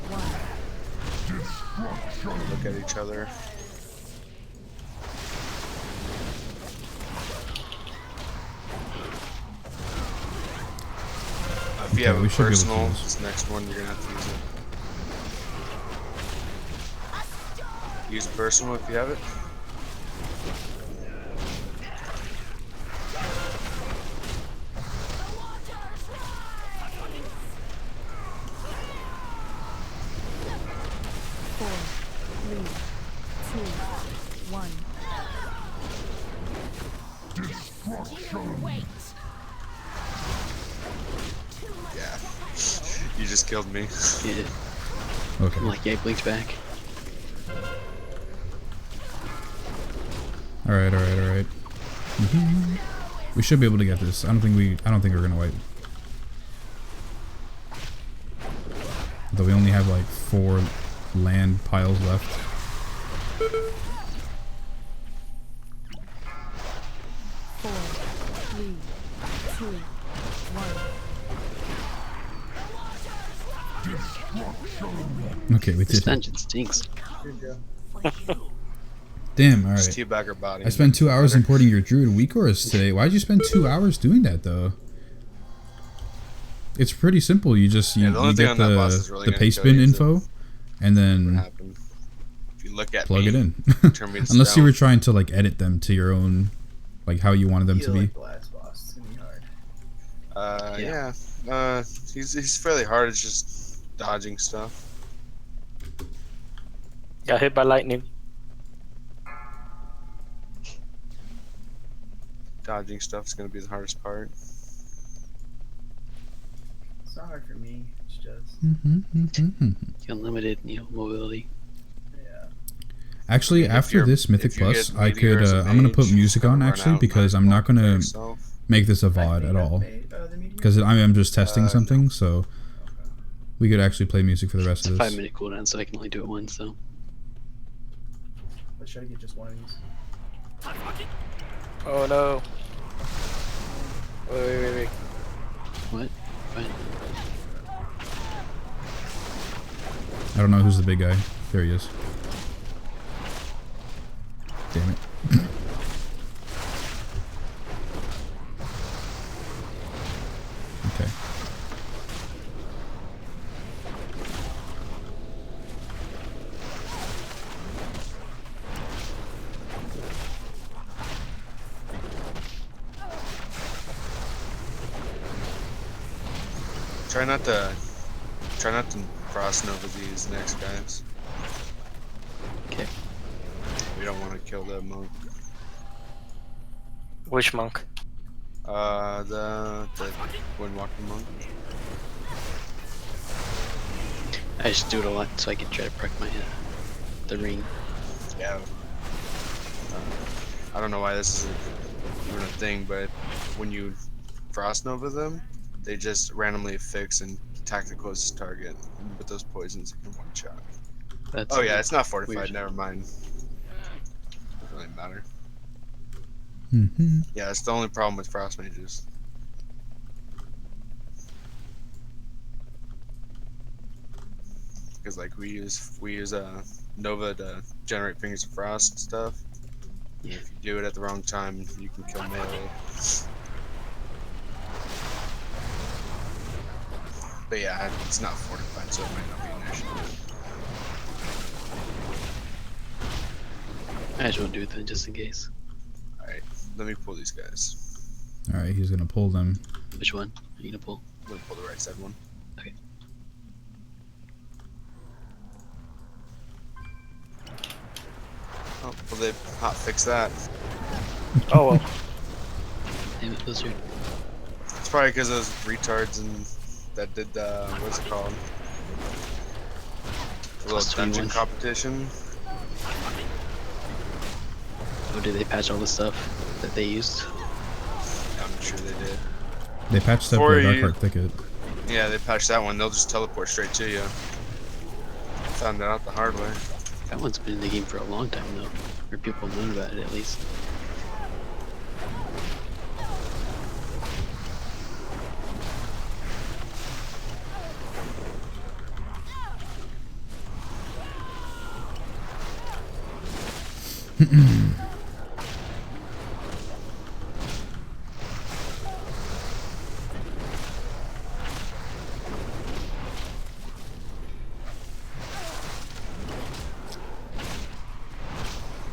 1. Look at each other. If you Okay, have we a should be able to personal, use. this next one you're gonna have to use it. Use personal if you have it. Four, 3, 2, 1. Wait. Yeah. You just killed me. Yeah, Okay. I'm like, yeah, blinked back. Alright, alright, alright. We should be able to get this. I don't think we're gonna wipe. Though we only have like 4 land piles left. 4, 3, 2, 1. Okay, we This did it. dungeon stinks. Damn, Just alright. teabag her body. I spent 2 hours importing your druid weakors today. Why'd you spend 2 hours doing that though? It's pretty simple. You just Yeah, the only you thing get on that boss is really the gonna paste kill bin you is info and What then happened? If you look at plug me, it in. turn me to Unless you stone. were trying to like edit them to your own, like how you wanted them to be. Like the last boss, it's gonna be hard. Yeah. He's fairly hard. It's just dodging stuff. Got hit by lightning. Dodging stuff is gonna be the hardest part. It's not hard for me. It's just Unlimited, mobility. yeah. Actually, If after you're- this Mythic if you Plus, get I could. meteors of I'm gonna put age, music gotta on run actually out, because not I'm not walk by gonna yourself. make this a VOD Activate at all. the meteor? Because I'm just testing No. something, so Okay. we could actually play music for the rest It's a of this. 5-minute cooldown, so I can only do it once. So Let's try to get just one of these. Oh no. Wait. what? Fine. I don't know who's the big guy. There he is. Damn it. Okay. Try not to frost nova these next guys. Okay. We don't want to kill the monk. Which monk? The Windwalker monk. I just do it a lot so I can try to proc my the ring. Yeah. I don't know why this is even a thing, but when you frost nova them, they just randomly fix and attack the closest target with those poisons in one shot. That's Oh yeah, it's not fortified. weird. Never mind. Doesn't really matter. Mm-hmm. Yeah, it's the only problem with frost mages. Because like we use Nova to generate fingers of frost and stuff. And if you do it at the wrong time, you can kill melee. But yeah, it's not fortified, so it might not be an issue. I just won't do it then, just in case. Alright, let me pull these guys. All right, he's gonna pull them. Which one are you gonna pull? I'm gonna pull the right side one. Okay. Oh, well they hot fix that. Oh well. Damn it, those are It's probably because those retards and that did what's it called? The little Plus dungeon 21. competition. Oh, did they patch all the stuff that they used? I'm sure they did. They patched up Before the Dark you- Heart Thicket. Yeah, they patched that one. They'll just teleport straight to you. Found that out the hard way. That one's been in the game for a long time though, or people have known about it at least.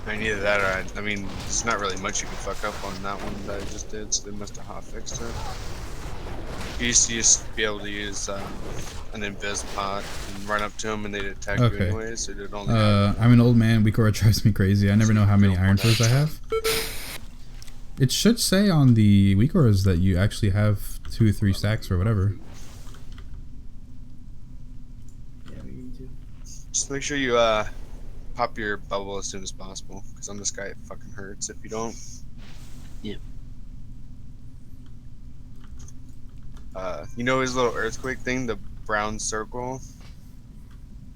I mean, either that or I mean, there's not really much you can fuck up on that one that I just did, so they must have hot fixed it. You used to be able to use an invis pot and run up to them and they'd attack you Okay. anyway, so it only I'm an old man. Weekora drives me crazy. I never know how many Iron Furs I have. It should say on the Weekoras that you actually have 2 or 3 stacks or whatever. Yeah, we need to. just make sure you pop your bubble as soon as possible, because on this guy it fucking hurts if you don't. Yeah. You know his little earthquake thing, the brown circle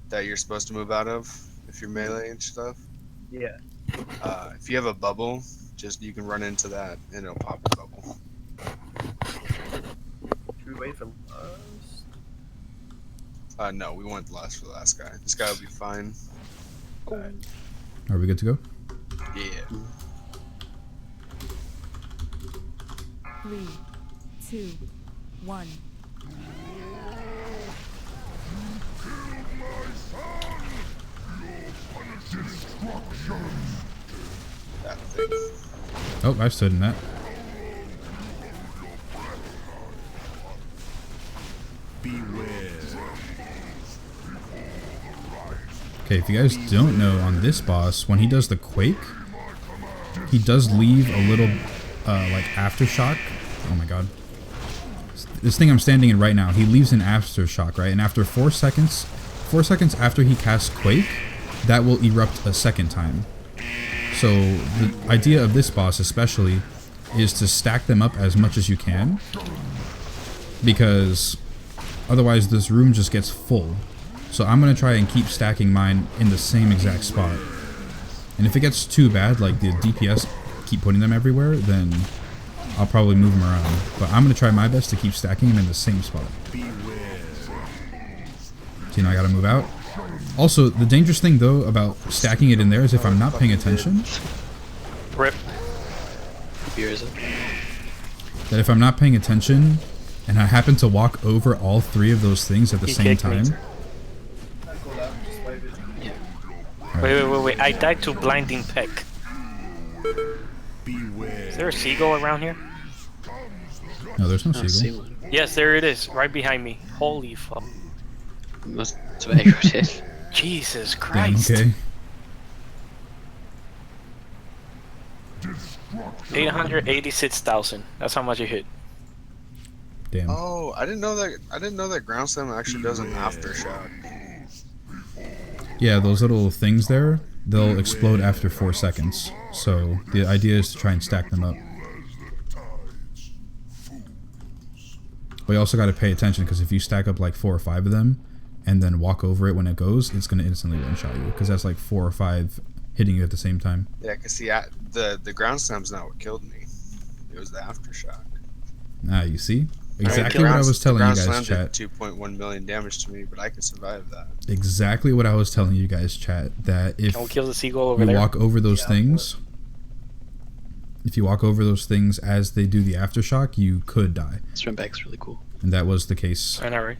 that you're supposed to move out of if you're melee and stuff? Yeah. If you have a bubble, just you can run into that and it'll pop the bubble. Should we wait for last? No, we want the last for the last guy. This guy will be fine. Alright. Are we good to go? Yeah. 3, 2, 1. That thing. Oh, I stood in that. Beware. Okay, if you guys don't know, on this boss, when he does the quake, he does leave a little, like, aftershock. Oh my god. This thing I'm standing in right now, he leaves an aftershock, right? And after 4 seconds after he casts quake, that will erupt a second time. So the idea of this boss especially is to stack them up as much as you can, because otherwise this room just gets full. So I'm going to try and keep stacking mine in the same exact spot. And if it gets too bad, like the DPS keep putting them everywhere, then I'll probably move them around. But I'm going to try my best to keep stacking them in the same spot. So, now I got to move out. Also, the dangerous thing though about stacking it in there is if I'm not paying attention. Rip. Beer is it? That if I'm not paying attention and I happen to walk over all 3 of those things at the same time. Wait. I died to blinding peck. Is there a seagull around here? No, there's no I don't see seagull. one. Yes, there it is, right behind me. Holy fuck. Must have aggroed it. Jesus Damn, Christ. okay. 886,000. That's how much it hit. Damn. Oh, I didn't know that ground slam actually does an aftershock. Yeah, those little things there, they'll explode after 4 seconds. So the idea is to try and stack them up. But you also got to pay attention, because if you stack up like 4 or 5 of them and then walk over it when it goes, it's going to instantly one-shot you, because that's like 4 or 5 hitting you at the same time. Yeah, cause see, the ground slam's not what killed me. It was the aftershock. Ah, you see? Exactly what I was telling you guys, chat. 2.1 million damage to me, but I could survive that. Exactly what I was telling you guys, chat. That if Can we kill the seagull over you there? walk over those things, if you walk over those things as they do the aftershock, you could die. This run back's really cool. And that was the case. I know, right?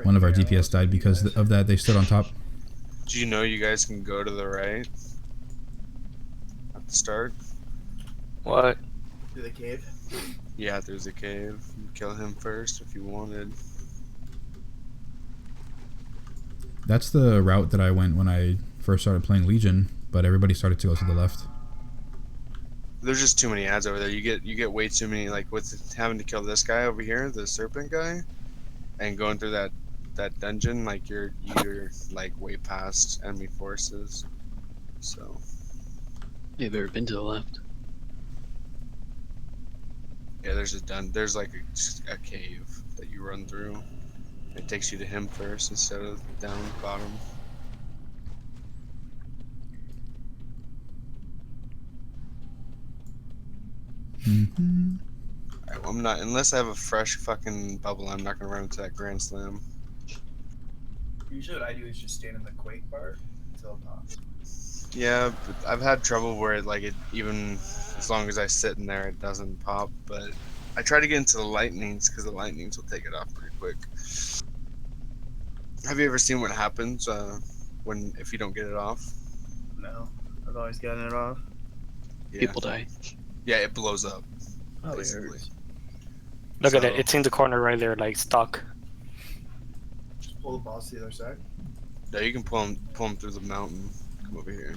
One of our DPS died because of that. They stood on top. Do you know you guys can go to the right at the start? What? Through the cave. Yeah, there's a cave. You kill him first if you wanted. That's the route that I went when I first started playing Legion, but everybody started to go to the left. There's just too many ads over there. You get way too many, like with having to kill this guy over here, the serpent guy, and going through that dungeon, like you're like way past enemy forces. So You've ever been to the left? yeah, there's like a cave that you run through. It takes you to him first instead of down the bottom. Mm-hmm. Alright, well, I'm not, unless I have a fresh fucking bubble, I'm not gonna run into that Grand Slam. Usually what I do is just stand in the quake part until it pops. Yeah, but I've had trouble where it even as long as I sit in there, it doesn't pop. But I try to get into the lightnings because the lightnings will take it off pretty quick. Have you ever seen what happens if you don't get it off? No, I've always gotten it off. Yeah. People die. Yeah, it blows up. Oh, Basically. Look at So- it. It's in the corner right there, like stuck. Just pull the boss to the other side. No, you can pull him through the mountain. Come over here.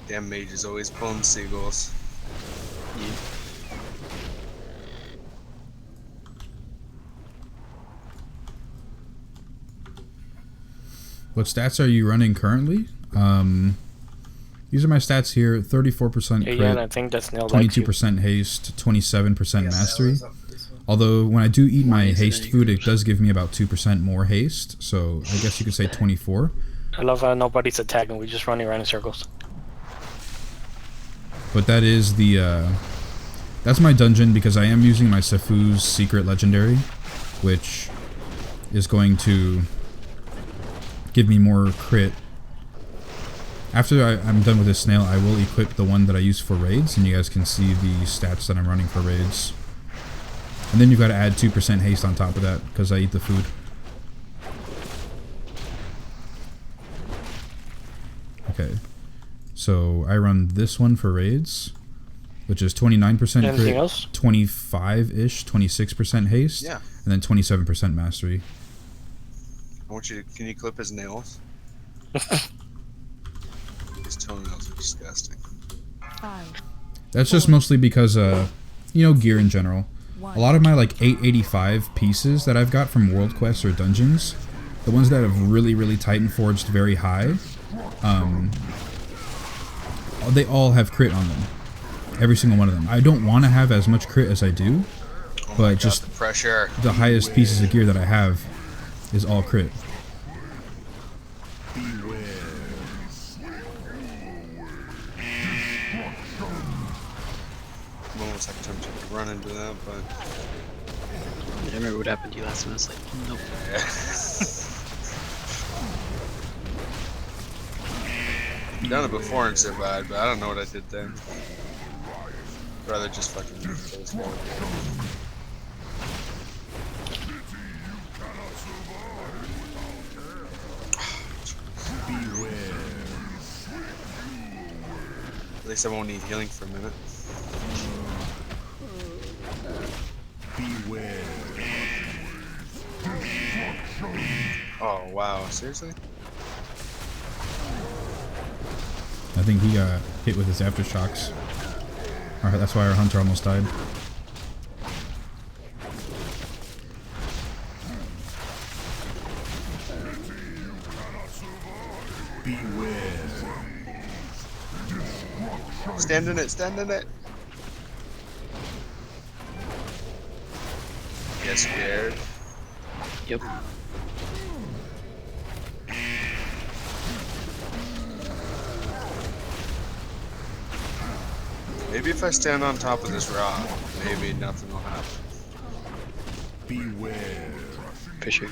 Damn mage is always pulling seagulls. Yeah. What stats are you running currently? These are my stats here: 34% Yeah, crit, I think that's nailed. Like 22% haste, 27% Yes, mastery. that was up for this one. Although when I do eat my Nice, haste very food, good. it does give me about 2% more haste. So I guess you could say 24. I love how nobody's attacking. We're just running around in circles. But that is the that's my dungeon, because I am using my Sefu's secret legendary, which is going to give me more crit. After I'm done with this snail, I will equip the one that I use for raids, and you guys can see the stats that I'm running for raids. And then you've got to add 2% haste on top of that, because I eat the food. Okay. So I run this one for raids, which is 29% Anything crit, else? 25-ish, 26% haste, Yeah. and then 27% mastery. I want you to. Can you clip his nails? toenails are disgusting. 5, That's just mostly because, gear in general. A lot of my, like, 885 pieces that I've got from World Quests or Dungeons, the ones that have really, really Titan forged very high, they all have crit on them. Every single one of them. I don't want to have as much crit as I do, but just the pressure. The highest pieces of gear that I have is all crit. I'm almost like tempted to run into that, but I remember what happened to you last time. I was like, nope. I've done it before and survived, but I don't know what I did then. I'd rather just fucking close forward. At least I won't need healing for a minute. Beware. Oh wow, seriously? I think he got hit with his aftershocks. Alright, that's why our hunter almost died. Beware. Stand in it, stand in it! Get scared. Yep. Maybe if I stand on top of this rock, maybe nothing will happen. Beware. For sure.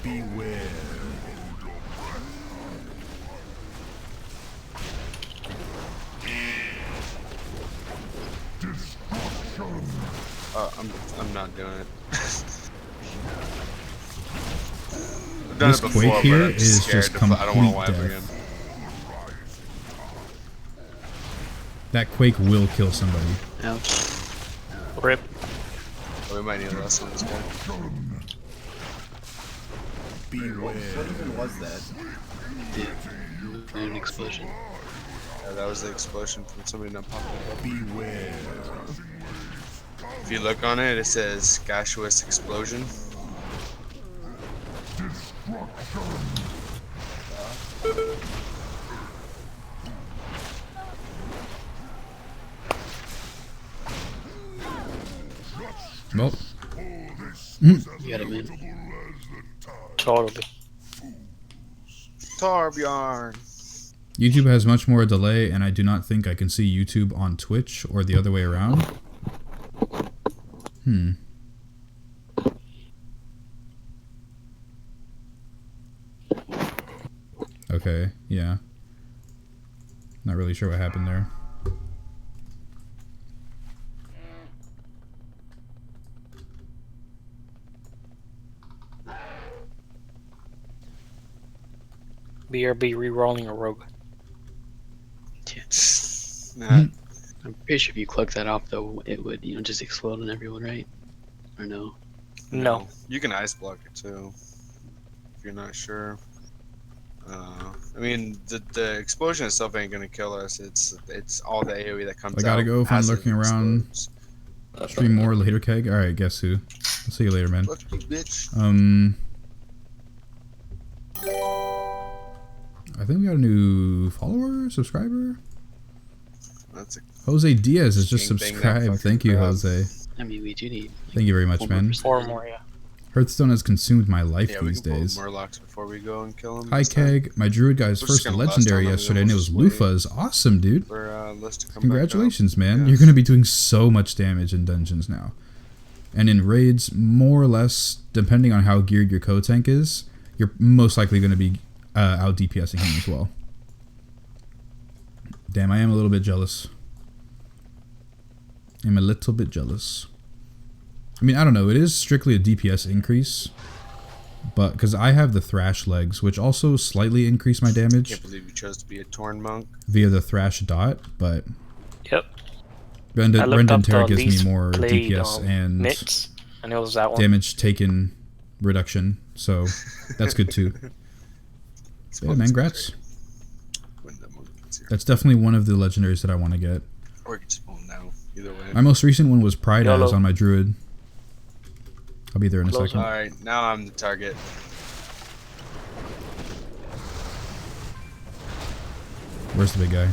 Beware. I'm not doing it. I've done This it before, quake but here I'm is scared just to I don't want to complete wipe death. again. That quake will kill somebody. Ouch. Rip. Oh, we might need less on this guy. Beware. What even was that? An explosion. Yeah, that was the explosion from somebody not popping up. Beware. If you look on it, it says gaseous explosion. Well, You got it, man. Totally. Torbjorn. YouTube has much more delay, and I do not think I can see YouTube on Twitch or the other way around. Okay, yeah. Not really sure what happened there. BRB re-rolling a rogue. Yeah. Nah, I'm pretty sure if you cluck that off, though, it would, just explode on everyone, right? Or no? No. you can ice block it too, if you're not sure. I mean, the explosion itself ain't gonna kill us. It's all the AoE that comes out. I gotta go if I'm as it looking around. explodes. Stream more later, Keg. Alright, guess who? I'll see you later, man. Fuck you, bitch. I think we got a new follower, subscriber. That's a Jose Diaz has just Gang bang that subscribed. fucking Thank you, crowd. Jose. I mean, we do need. Thank you very much, one more man. person. 4 more, yeah. Hearthstone has consumed my life yeah. We these can pull days. Murlocs before we go and kill him. Hi, this time. Keg. My druid guy's We're just first gonna lust legendary on them, yesterday, then and it we'll was just wait. Lufa's. Awesome, dude. For List to come Congratulations, back up. man. Yeah. You're going to be doing so much damage in dungeons now. And in raids, more or less, depending on how geared your co-tank is, you're most likely going to be out DPSing him as well. Damn, I am a little bit jealous. I'm a little bit jealous. I mean, I don't know. It is strictly a DPS increase. But, because I have the Thrash legs, which also slightly increase my damage Can't believe you chose to be a Torn monk. via the Thrash dot, but Yep. Brendan I looked up Terra the gives least me more played DPS and mix, and it was that one. damage taken reduction, so that's good too. Yeah, man, grats. When the monk gets here. That's definitely one of the legendaries that I want to get. Or you can spawn now. Either way. My most recent one was Pride YOLO. As on my druid. I'll be there in a Close second. Alright, now I'm the target. Where's the big guy?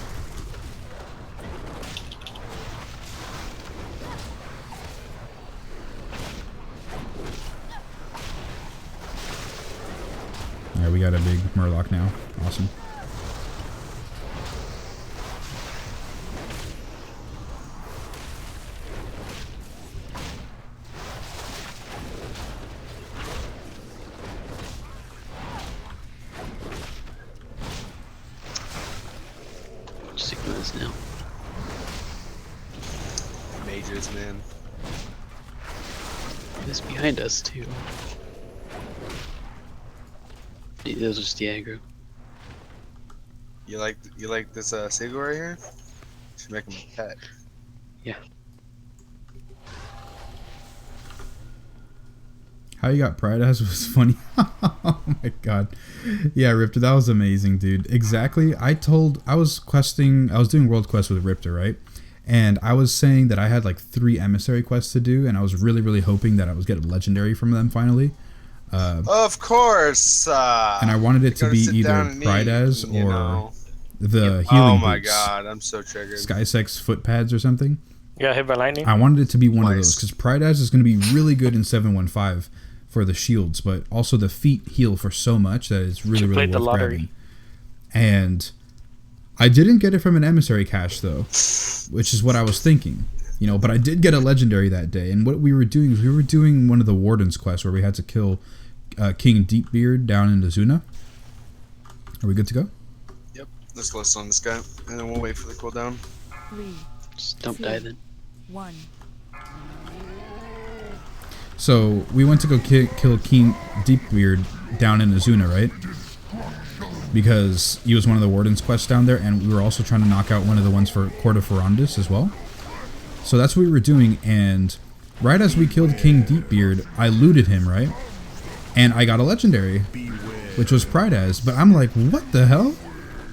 Yeah, we got a big Murloc now. Awesome. Sigmas now. Mages, man. It's behind us too. Those are just the aggro. You like this Seagull right here? Should make him a pet. Yeah. How you got Pride As was funny. Oh my god. Yeah, Riptor, that was amazing, dude. Exactly. I was doing world quests with Riptor, right? And I was saying that I had like 3 emissary quests to do, and I was really, really hoping that I was getting legendary from them finally. Of course. And I wanted it to gotta be sit down either and Pride eat, As you or know. the healing Oh my boots. god, I'm so triggered. Skysex foot pads or something. You got hit by lightning? I wanted it to be one of Nice. those because Pride As is going to be really good in 715 for the shields, but also the feet heal for so much that it's really, You really played the worth lottery. grabbing. And I didn't get it from an emissary cache though, which is what I was thinking. You know, but I did get a legendary that day, and what we were doing is we were doing one of the Warden's quests where we had to kill King Deepbeard down in Azuna. Are we good to go? Yep, let's list on this guy, and then we'll wait for the cooldown. 3, Just don't die then. 1. So we went to go kill King Deepbeard down in Azuna, right? Because he was one of the Warden's quests down there, and we were also trying to knock out one of the ones for Court of Ferondis as well. So that's what we were doing, and right as we killed King Deepbeard, I looted him, right? And I got a legendary, which was Pride As, but I'm like, what the hell?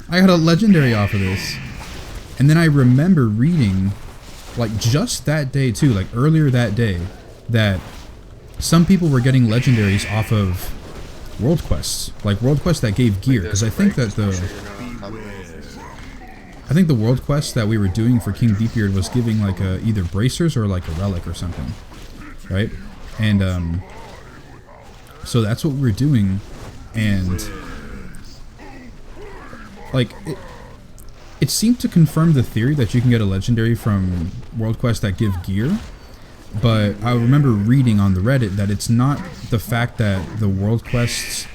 I got a legendary off of this. And then I remember reading, like just that day too, like earlier that day, that some people were getting legendaries off of world quests, like world quests that gave gear, because I think that the world quest that we were doing for King Deepbeard was giving like either bracers or like a relic or something, right? And so that's what we were doing, and like it seemed to confirm the theory that you can get a legendary from world quests that give gear. But I remember reading on the Reddit that it's not the fact that the world quests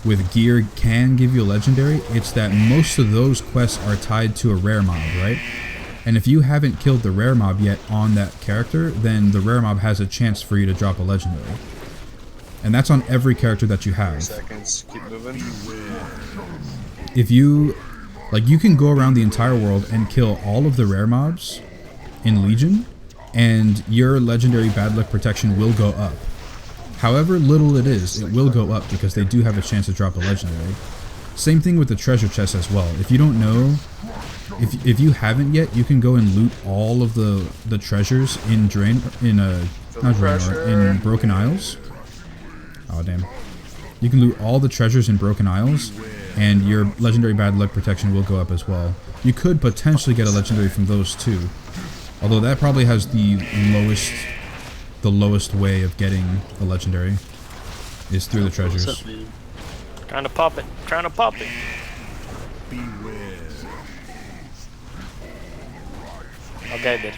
with gear can give you a legendary, it's that most of those quests are tied to a rare mob, right? And if you haven't killed the rare mob yet on that character, then the rare mob has a chance for you to drop a legendary. And that's on every character that you have. Seconds, keep moving. If you, like, you can go around the entire world and kill all of the rare mobs in Legion, and your legendary bad luck protection will go up. However little it is, it will go up because they do have a chance to drop a legendary. Same thing with the treasure chest as well. If you don't know, if you haven't yet, you can go and loot all of the treasures in in Broken Isles. Oh damn! You can loot all the treasures in Broken Isles, and your legendary bad luck protection will go up as well. You could potentially get a legendary from those too. Although that probably has the lowest way of getting a legendary is through the treasures. What's up, man? Trying to pop it. Trying to pop it. Okay, I did.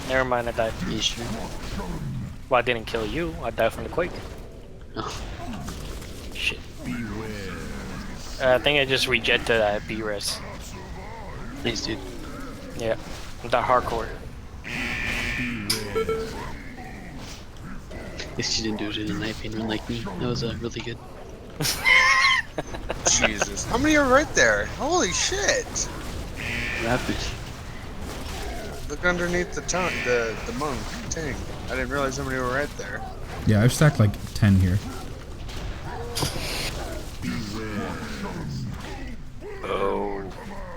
Never mind, I died. You sure? Well, I didn't kill you. I died from the quake. Oh, Shit. I think I just rejected that B-res. nice, dude. Yeah. I'm that hardcore. At least you didn't do it in a night pain run like me. That was really good. Jesus. How many are right there? Holy shit! Rapid. Look underneath the monk tank. I didn't realize how many were right there. Yeah, I've stacked like 10 here.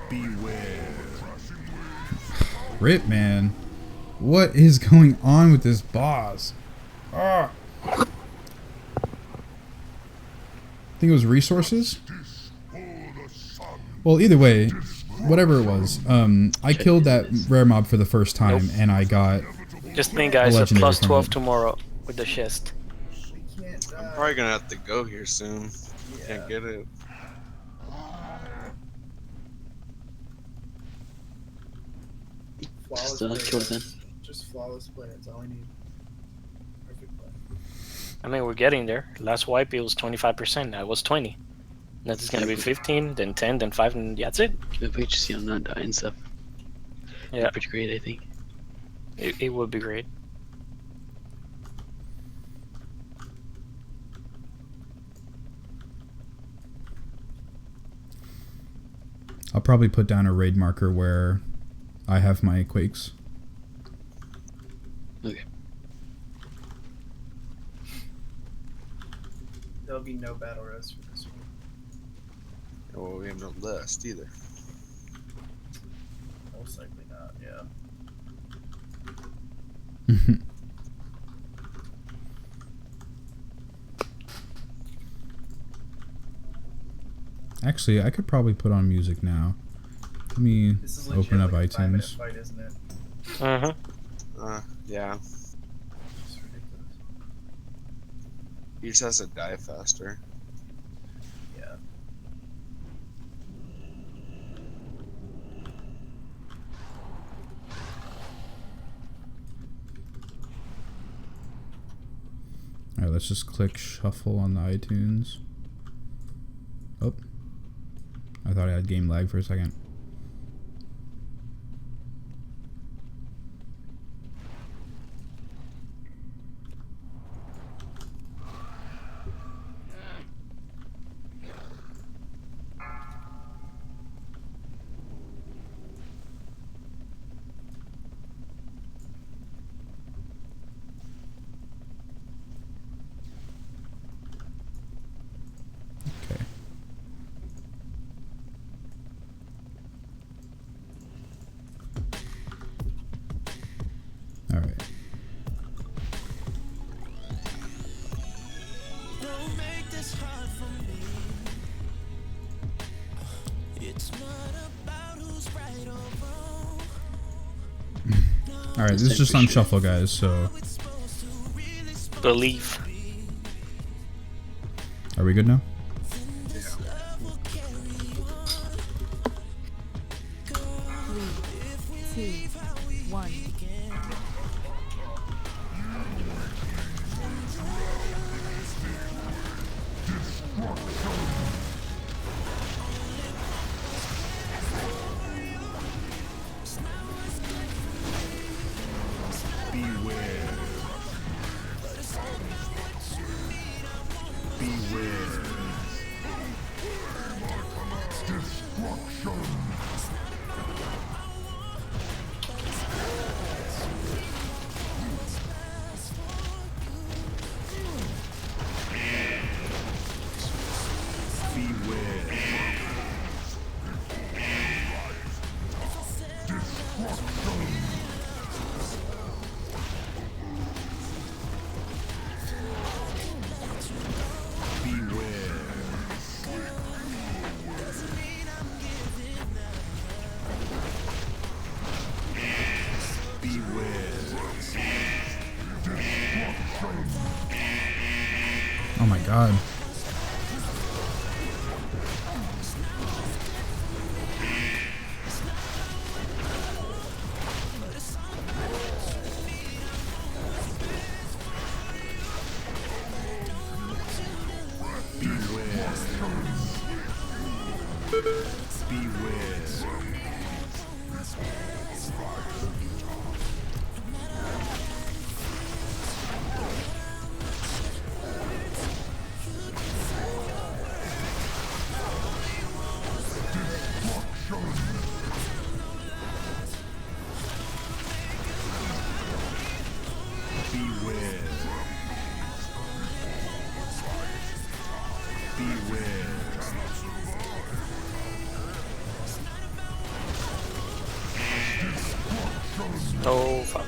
Beware. Rip, man. What is going on with this boss? Ah. I think it was resources. Well, either way, whatever it was, I killed that rare mob for the first time, Nope. and I got Just think, guys, a legendary plus from 12 it. tomorrow with the chest. We can't die. I'm probably gonna have to go here soon. Yeah. Can't get it. Flawless Just play, kill it then. guys. Just flawless play. That's all I need. Perfect play. I mean, we're getting there. Last wipe, it was 25%. Now it was 20. Next is gonna be 15, then 10, then 5, and that's it. If we just not die and stuff. Yeah, Pretty great, I think. it would be great. I'll probably put down a raid marker where I have my quakes. Okay. There'll be no battle rest for this one. Well, we have no list either. Most likely not. Yeah. Actually, I could probably put on music now. Let me This is legit open up like a 5-minute iTunes. fight, isn't it? Yeah. It's ridiculous. He just has to die faster. Yeah. Alright, let's just click shuffle on the iTunes. Oh. I thought I had game lag for a second. Okay. All right. Don't make this hard for me. It's not about who's right or wrong. All right, this is just on shuffle, guys. So, It's supposed to really Believe. are we good now? this love will carry on. 3, 2, 1. Beware. Beware. Beware. Beware. Beware. Oh my god. Beware. Beware. Beware. Beware. Oh fuck.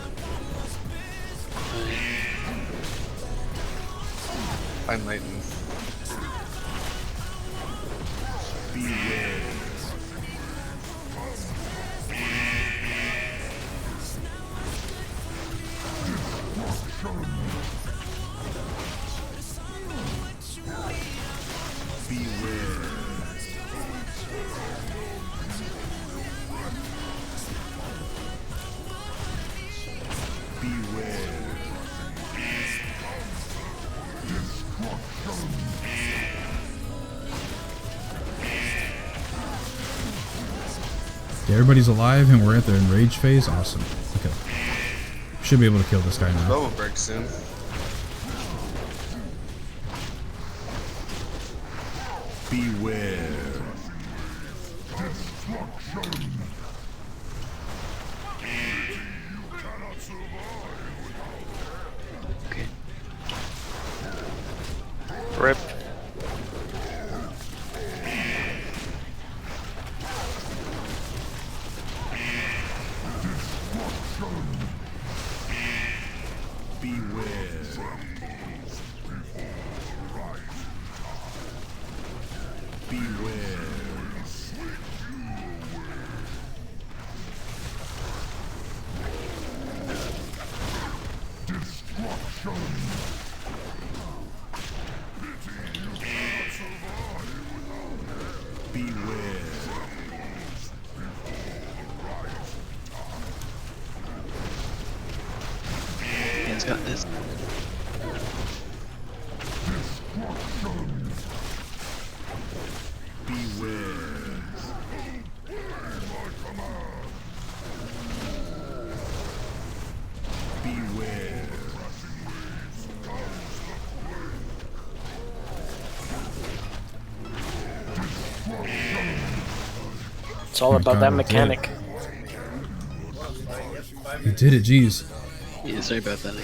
Find lightning. Beware. Beware. Beware. Okay, everybody's alive and we're at the enrage phase. Awesome. Okay. Should be able to kill this guy now. Bow will break soon. Beware. Okay. Rip. Beware. Beware. Beware. Dan's got this. Beware. Beware. It's all Oh my about God, that we did it. mechanic. You did it, jeez. Yeah, sorry about that.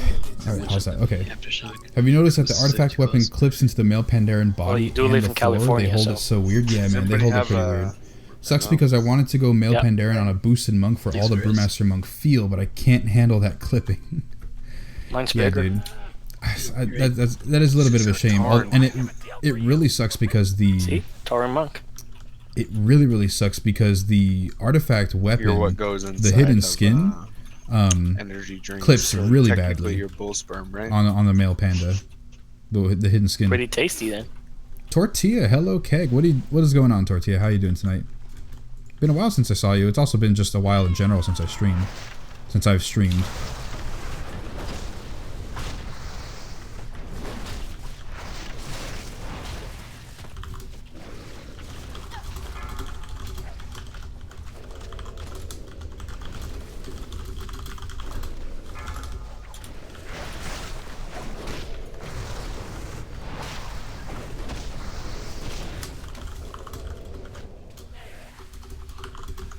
Alright, how's that? Okay. Aftershock. Have you noticed that the Was artifact too weapon close. clips into the male Pandaren body you do and live the in floor? California, They hold so- it so weird. Yeah, Does man, they everybody hold it have, pretty weird. Sucks because I wanted to go male Yep. Pandaren on a boosted monk for all the Experience. Brewmaster monk feel, but I can't handle that clipping. Mine's Yeah, bigger. dude. That is a little bit of a shame, and it really sucks because See? Tauren Monk. it really sucks because the artifact You're weapon, what goes inside the hidden of, skin, energy drinks. clips so really technically badly your bull sperm, right? on the male panda, the hidden skin. Pretty tasty then. Tortilla, hello Keg. What is going on, Tortilla? How you doing tonight? Been a while since I saw you. It's also been just a while in general since I've streamed.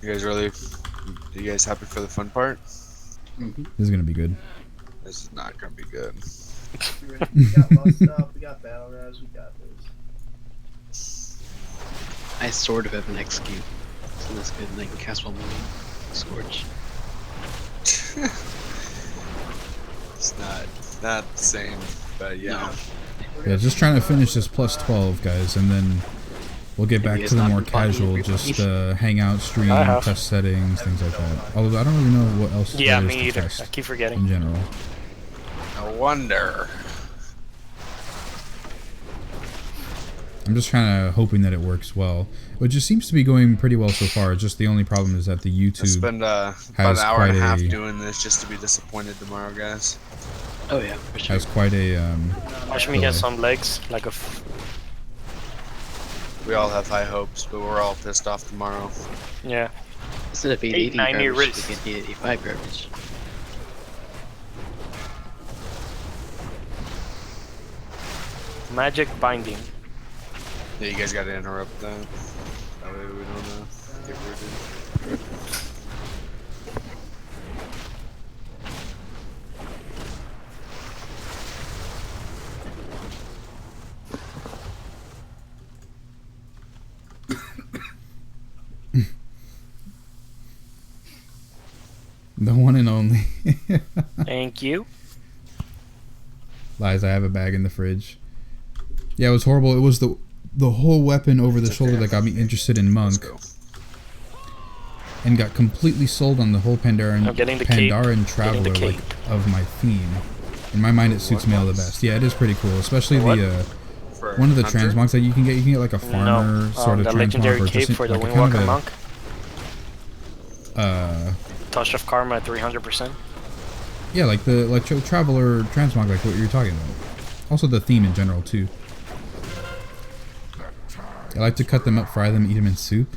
You guys really? You guys happy for the fun part? This is gonna be good. This is not gonna be good. We got bust up, we got battle res, we got this. I sort of have an execute, so that's good. And I can cast one more Scorch. It's not the same, but yeah. Yeah, just trying to finish this plus 12, guys, and then we'll get back Maybe to it's the not more been fun, casual, everybody. just hangout, stream, I have. test settings, things like that. Although I don't really know what else Yeah, there is me to either. test I keep in forgetting. general. No wonder. I'm just kind of hoping that it works well, which just seems to be going pretty well so far. Just the only problem is that the I YouTube spend about has an hour and a quite half a- doing this just to be disappointed tomorrow, guys. Oh yeah, for sure. has quite a Watch me delay. get some legs, like a. We all have high hopes, but we're all pissed off tomorrow. Yeah. Instead of 880 890 garbage, wrist. we get 885 garbage. Magic binding. Yeah, you guys gotta interrupt that. That way we don't get rooted. The one and only. Thank you. Lies, I have a bag in the fridge. Yeah, it was horrible. It was the whole weapon over the shoulder that got me interested in Monk. And got completely sold on the whole I'm getting the cape. Traveler Getting the like, of my theme. In my mind, it suits male the best. Yeah, it is pretty cool, especially the one of the transmogs that you can get. You can get like a farmer sort of the transmog, legendary or cape just for the like Wingwalker monk. Uh, Touch of Karma at 300%. yeah, like the traveler transmog, like what you're talking about. Also the theme in general too. I like to cut them up, fry them, eat them in soup.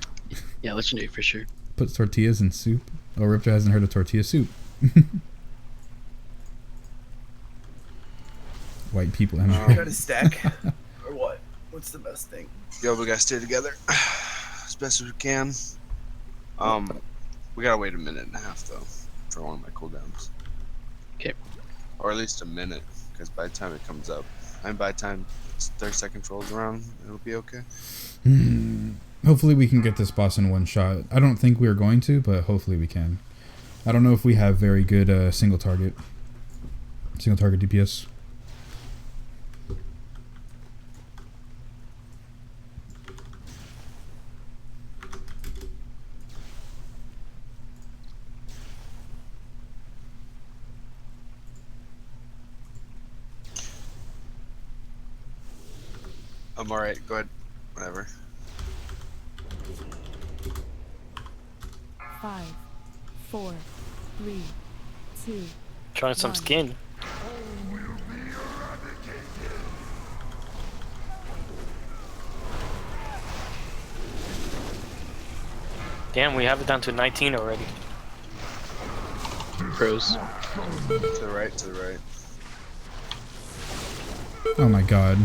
Yeah, legendary for sure. Put tortillas in soup. Oh, Ripta hasn't heard of tortilla soup. White people. Got a stack? Or what? What's the best thing? Yo, we gotta stay together as best as we can. We gotta wait a minute and a half though for one of my cooldowns. Okay. Or at least a minute, because by the time it comes up, and by the time 30 seconds rolls around, it'll be okay. Hopefully we can get this boss in one shot. I don't think we're going to, but hopefully we can. I don't know if we have very good single target DPS. I'm alright, go ahead. Whatever. 5, 4, 3, 2. Trying some 1. skin. Damn, we have it down to 19 already. Pros. To the right, to the right. Oh my god.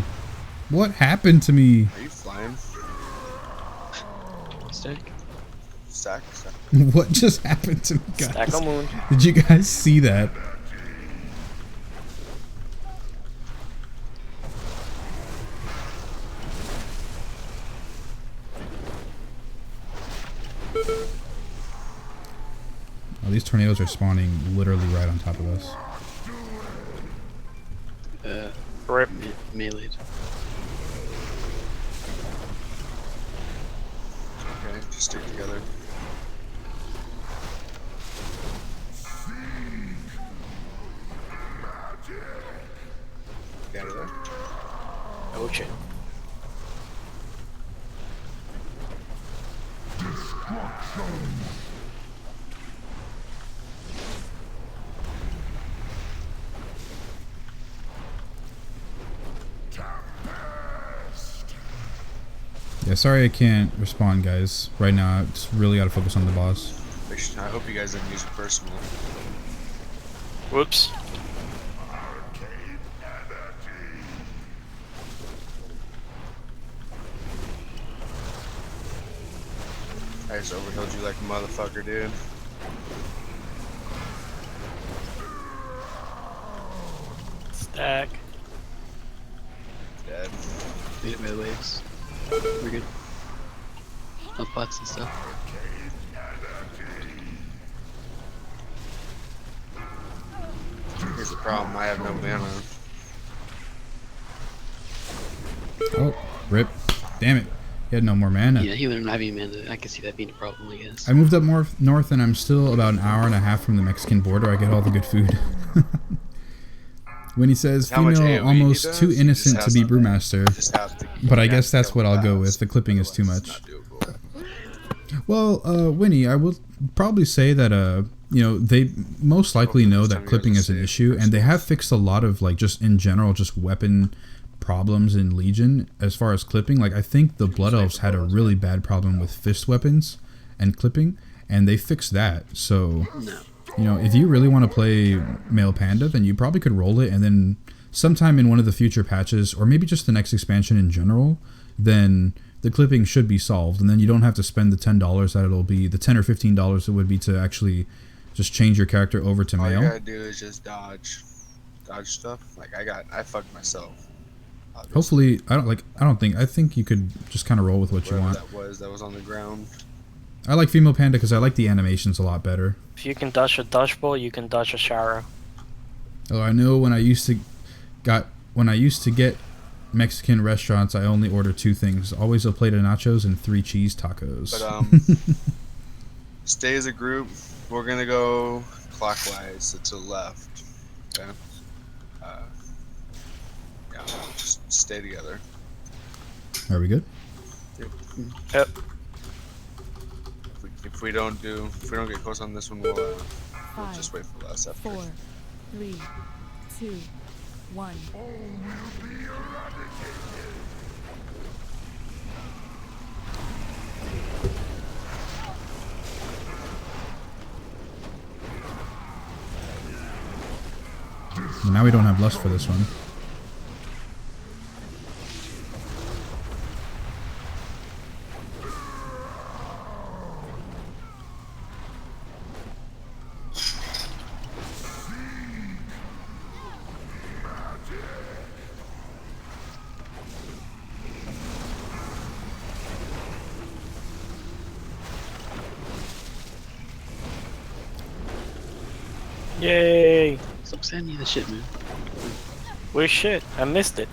What happened to me? Are you flying? Stack. Stack? Stack. What just happened to me, guys? Stack a moon. Did you guys see that? Oh, these tornadoes are spawning literally right on top of us. Rip. Melee. Okay, just stick together. Get out of there. Oh shit. Yeah, sorry I can't respond, guys. Right now, I just really gotta focus on the boss. I hope you guys didn't use it personally. Whoops. I just overhealed you like a motherfucker, dude. Stack. Dead. Made it by the waves. We're good. Health pots and stuff. Here's the problem, I have no mana. Oh, rip. Damn it. He had no more mana. Yeah, he wouldn't have any mana. I can see that being a problem, I guess. I moved up more north and I'm still about an hour and a half from the Mexican border. I get all the good food. When he says How much female AoE almost he does? too He innocent just to be has to- brewmaster, Just have to, but I you guess have to that's kill what I'll go fast, with. The clipping is too otherwise much. it's not doable. Well, Winnie, I will probably say that you know, they most likely Hopefully know this that time you clipping guys is an will issue, save and they have fixed a lot of like just in general just weapon problems in Legion as far as clipping. Like I think the Blood Elves had a really bad problem with fist weapons and clipping, and they fixed that. So No. you know, if you really want to play Male Panda, then you probably could roll it, and then sometime in one of the future patches, or maybe just the next expansion in general, then the clipping should be solved, and then you don't have to spend the $10 that it'll be, the $10 or $15 it would be to actually just change your character over to All you male. gotta do is just dodge stuff. Like I fucked myself. Hopefully, I think you could just kind of roll with what you Whatever want. that was on the ground. I like female panda because I like the animations a lot better. If you can dodge a dodgeball, you can dodge a shower. Oh, I know when I used to get Mexican restaurants, I only order 2 things: always a plate of nachos and 3 cheese tacos. But stay as a group. We're gonna go clockwise to the left. Okay. Yeah, just stay together. Are we good? Yep. If we don't get close on this one, we'll just wait for the last after. 4, 3, 2, 1. Well, now we don't have lust for this one. Yay! Stop sending you the shit, man. Where's shit? I missed it.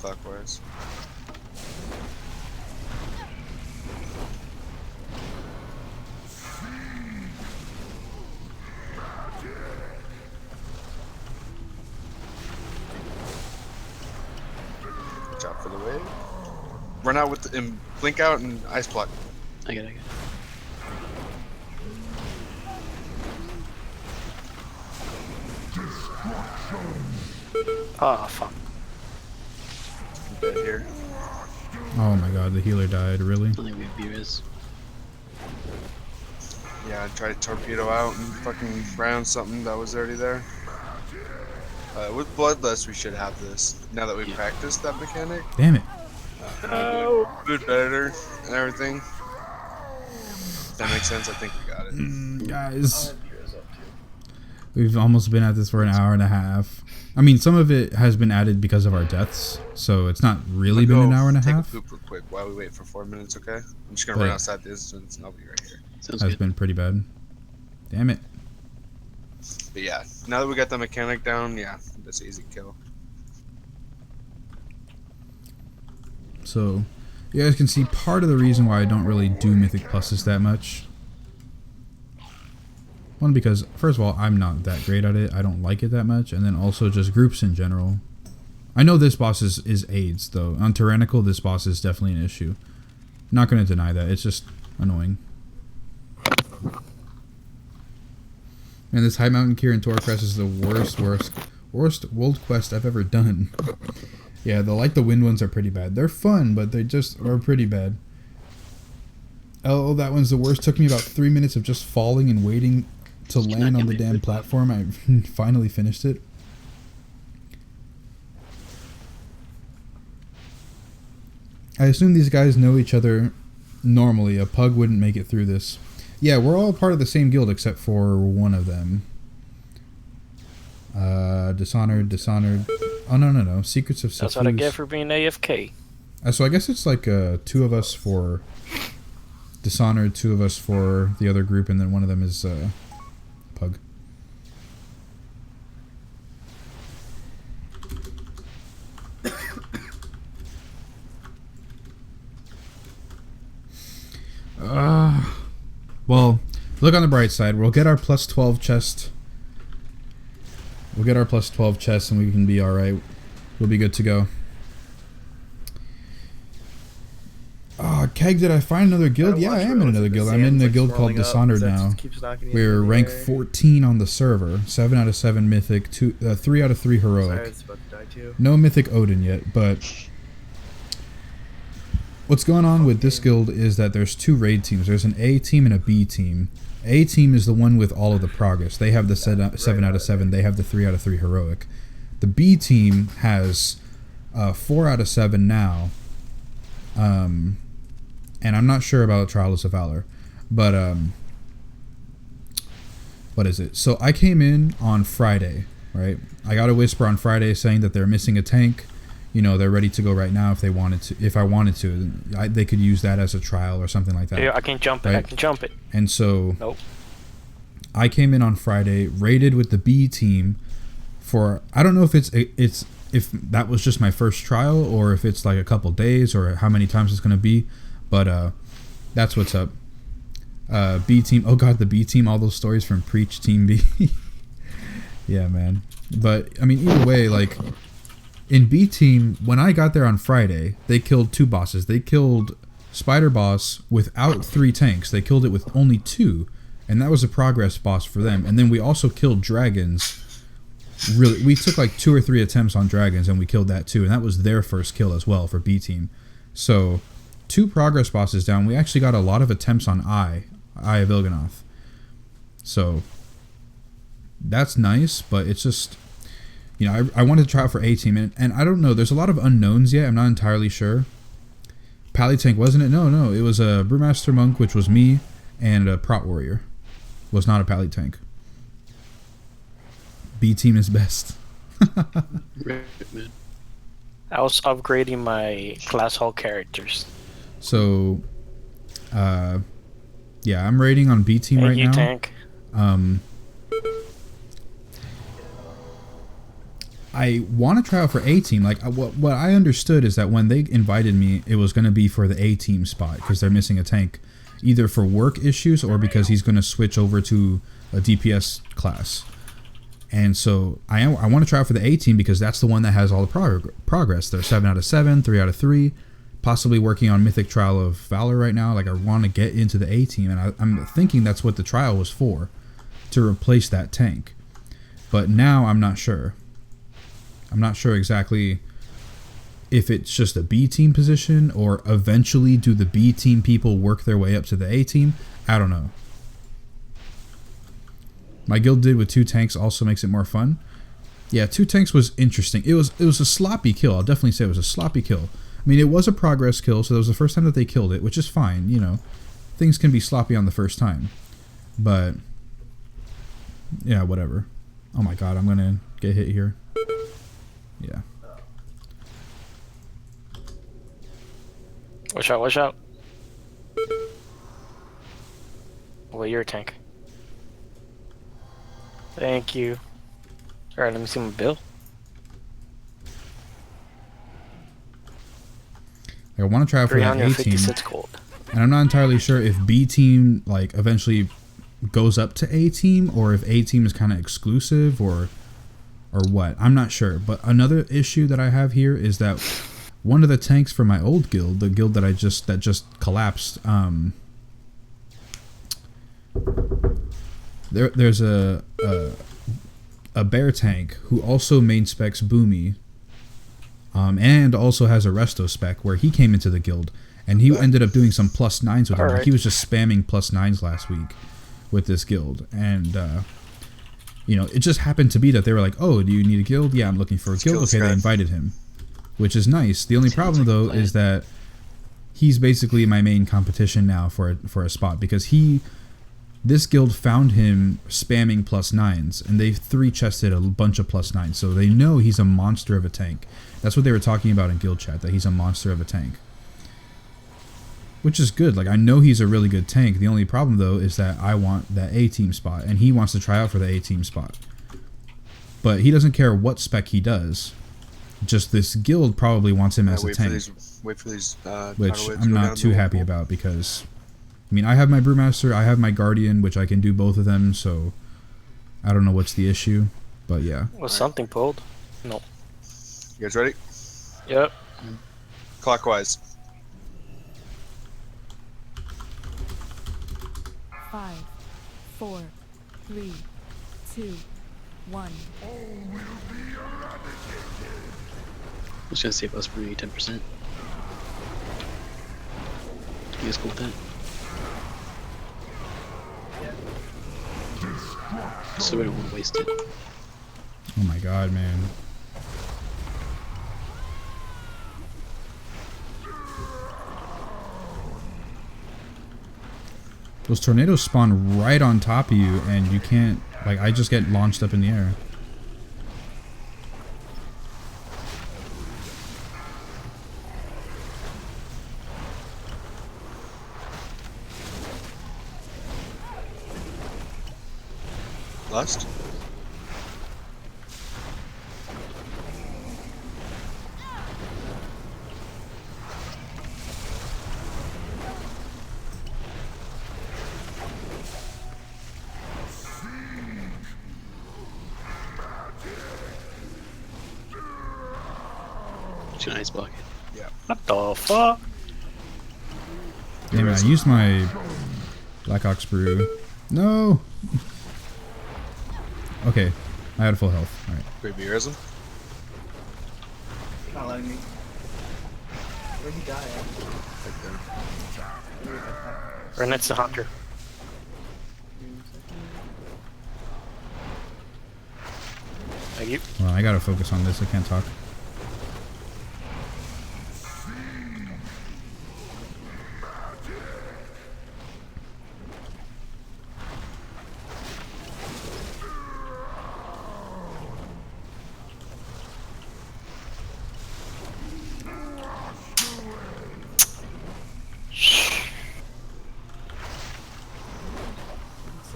Clockwise. Watch out for the wave. Run out with and blink out and ice block. I get it. Oh, fuck. Dead here. Oh my god, the healer died, really? I think we have B-Res. Yeah, I tried to torpedo out and fucking round something that was already there. With Bloodlust, we should have this. Now that we've practiced that mechanic. Damn it. Good better and everything. If that makes sense, I think we got it. Guys, we've almost been at this for an hour and a half. I mean, some of it has been added because of our deaths, so it's not really been an hour and a half. Take a poop real quick while we wait for 4 minutes, okay? I'm just gonna run outside the instance and I'll be right here. Sounds That's good. been pretty bad. Damn it. But yeah, now that we got the mechanic down, yeah, that's an easy kill. So, you guys can see part of the reason why I don't really do Mythic Pluses that much. One, because, first of all, I'm not that great at it. I don't like it that much. And then also just groups in general. I know this boss is AIDS, though. On Tyrannical, this boss is definitely an issue. Not going to deny that. It's just annoying. Man, this High Mountain Kirin Torcrest is the worst world quest I've ever done. Yeah, the Like the Wind ones are pretty bad. They're fun, but they just are pretty bad. Oh, that one's the worst. Took me about 3 minutes of just falling and waiting to land on the damn platform. I finally finished it. I assume these guys know each other normally. A pug wouldn't make it through this. Yeah, we're all part of the same guild except for one of them. Dishonored. Oh, no. Secrets of Sisyphus. That's what I get for being AFK. So I guess it's like 2 of us for Dishonored, 2 of us for the other group, and then one of them is Pug. Well, look on the bright side. We'll get our plus 12 chest. We'll get our plus 12 chest and we can be alright. We'll be good to go. heck did I find another guild? Yeah, I am in another guild. I'm in a guild called Dishonored now. We're rank 14 on the server. 7 out of 7 mythic, 3 out of 3 heroic. No mythic Odin yet, but what's going on with this guild is that there's 2 raid teams. There's an A team and a B team. A team is the one with all of the progress. They have the 7 out of 7. They have the 3 out of 3 heroic. The B team has 4 out of 7 now. And I'm not sure about Trials of Valor, but what is it? So I came in on Friday, right? I got a whisper on Friday saying that they're missing a tank. You know, they're ready to go right now if they wanted to. If I wanted to, they could use that as a trial or something like that. Yeah, I can jump it. Right? I can jump it. And so Nope. I came in on Friday, raided with the B team for, I don't know if if that was just my first trial or if it's like a couple days or how many times it's going to be, but that's what's up. B team, oh god, the B team, all those stories from Preach Team B. Yeah, man. But I mean, either way, like in B team, when I got there on Friday, they killed 2 bosses. They killed Spider Boss without 3 tanks. They killed it with only 2, and that was a progress boss for them. And then we also killed dragons. Really, we took like 2 or 3 attempts on dragons, and we killed that too, and that was their first kill as well for B team. So 2 progress bosses down. We actually got a lot of attempts on Eye of Il'gynoth. So that's nice, but it's just, you know, I wanted to try out for A team, and I don't know. There's a lot of unknowns yet. I'm not entirely sure. Pally tank, wasn't it? No, it was a Brewmaster Monk, which was me, and a Prot Warrior. Was not a Pally tank. B team is best. Right, man. I was upgrading my class hall characters. So, yeah, I'm rating on B team Thank right you, now. tank. I want to try out for A team. Like what I understood is that when they invited me, it was going to be for the A team spot because they're missing a tank, either for work issues or because he's going to switch over to a DPS class. And so I want to try out for the A team because that's the one that has all the progress. They're 7 out of 7, 3 out of 3, possibly working on Mythic Trial of Valor right now. Like I want to get into the A team, and I'm thinking that's what the trial was for, to replace that tank. But now I'm not sure. I'm not sure exactly if it's just a B team position or eventually do the B team people work their way up to the A team. I don't know. My guild did with 2 tanks also makes it more fun. Yeah, 2 tanks was interesting. It was a sloppy kill. I'll definitely say it was a sloppy kill. I mean, it was a progress kill, so that was the first time that they killed it, which is fine. You know, things can be sloppy on the first time. But yeah, whatever. Oh my god, I'm gonna get hit here. Yeah. Watch out, watch out. Well, you're a tank. Thank you. Alright, let me see my bill. I want to try out for that A team. 356 gold. And I'm not entirely sure if B team like eventually goes up to A team or if A team is kind of exclusive or what. I'm not sure. But another issue that I have here is that one of the tanks for my old guild, the guild that just collapsed, there's a bear tank who also main specs Boomy, and also has a resto spec where he came into the guild and he ended up doing some +9s with him. Like he was just spamming +9s last week with this guild, and you know, it just happened to be that they were like, oh, do you need a guild? Yeah, I'm looking for a guild. Okay, they invited him, which is nice. The only problem though is that he's basically my main competition now for a spot because this guild found him spamming +9s, and they 3-chested a bunch of +9s, so they know he's a monster of a tank. That's what they were talking about in guild chat, that he's a monster of a tank, which is good. Like I know he's a really good tank. The only problem though is that I want that A team spot, and he wants to try out for the A team spot, but he doesn't care what spec he does. Just this guild probably wants him as a tank, which I'm not too happy about because, I mean, I have my Brewmaster, I have my Guardian, which I can do both of them, so I don't know what's the issue, but yeah. Was something pulled? No. You guys ready? Yep. Clockwise. 5, 4, 3, 2, 1. It's gonna save us for maybe 10%. You guys cool with that? So we don't want to waste it. Oh my god, man. Those tornadoes spawn right on top of you, and you can't, like, I just get launched up in the air. Lust? Two nice bucket. Yeah. What the fuck? Damn it, I used my Black Ox Brew. No! Okay, I had full health. Alright. Babyism? Not letting me. Where'd he die at? Right there. Renette's the hunter. Thank you. Well, I gotta focus on this, I can't talk.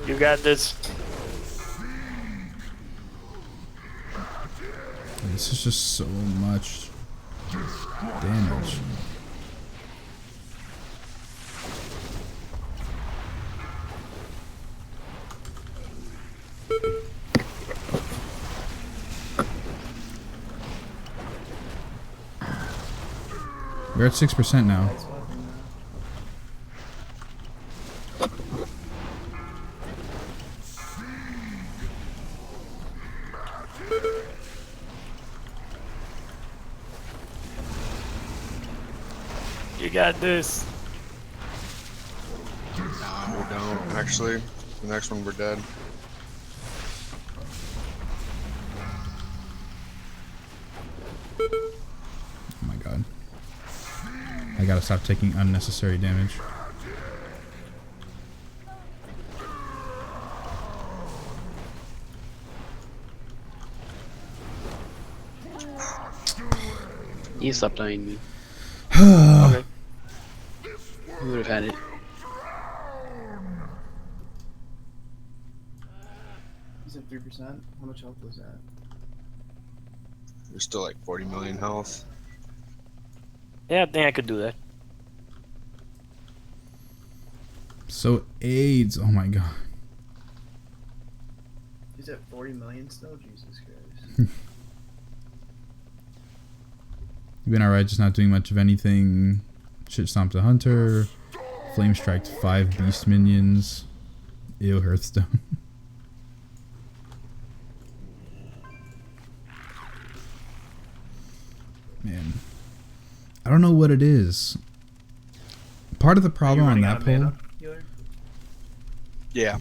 You got this. This is just so much damage. We're at 6% now. You got this. Nah, we don't. Actually, the next one we're dead. Oh my god. I gotta stop taking unnecessary damage. You stopped dying, man. Okay. We would have had it. He's at 3%. How much health was that? We're still like 40 million health. Yeah, I think I could do that. So AIDS, oh my god. He's at 40 million still? Jesus Christ. You've been alright, just not doing much of anything. Shit stomped a hunter. Flame striked 5 beast minions. Ew, Hearthstone. Man. I don't know what it is. Part of the problem on that poll. Yeah.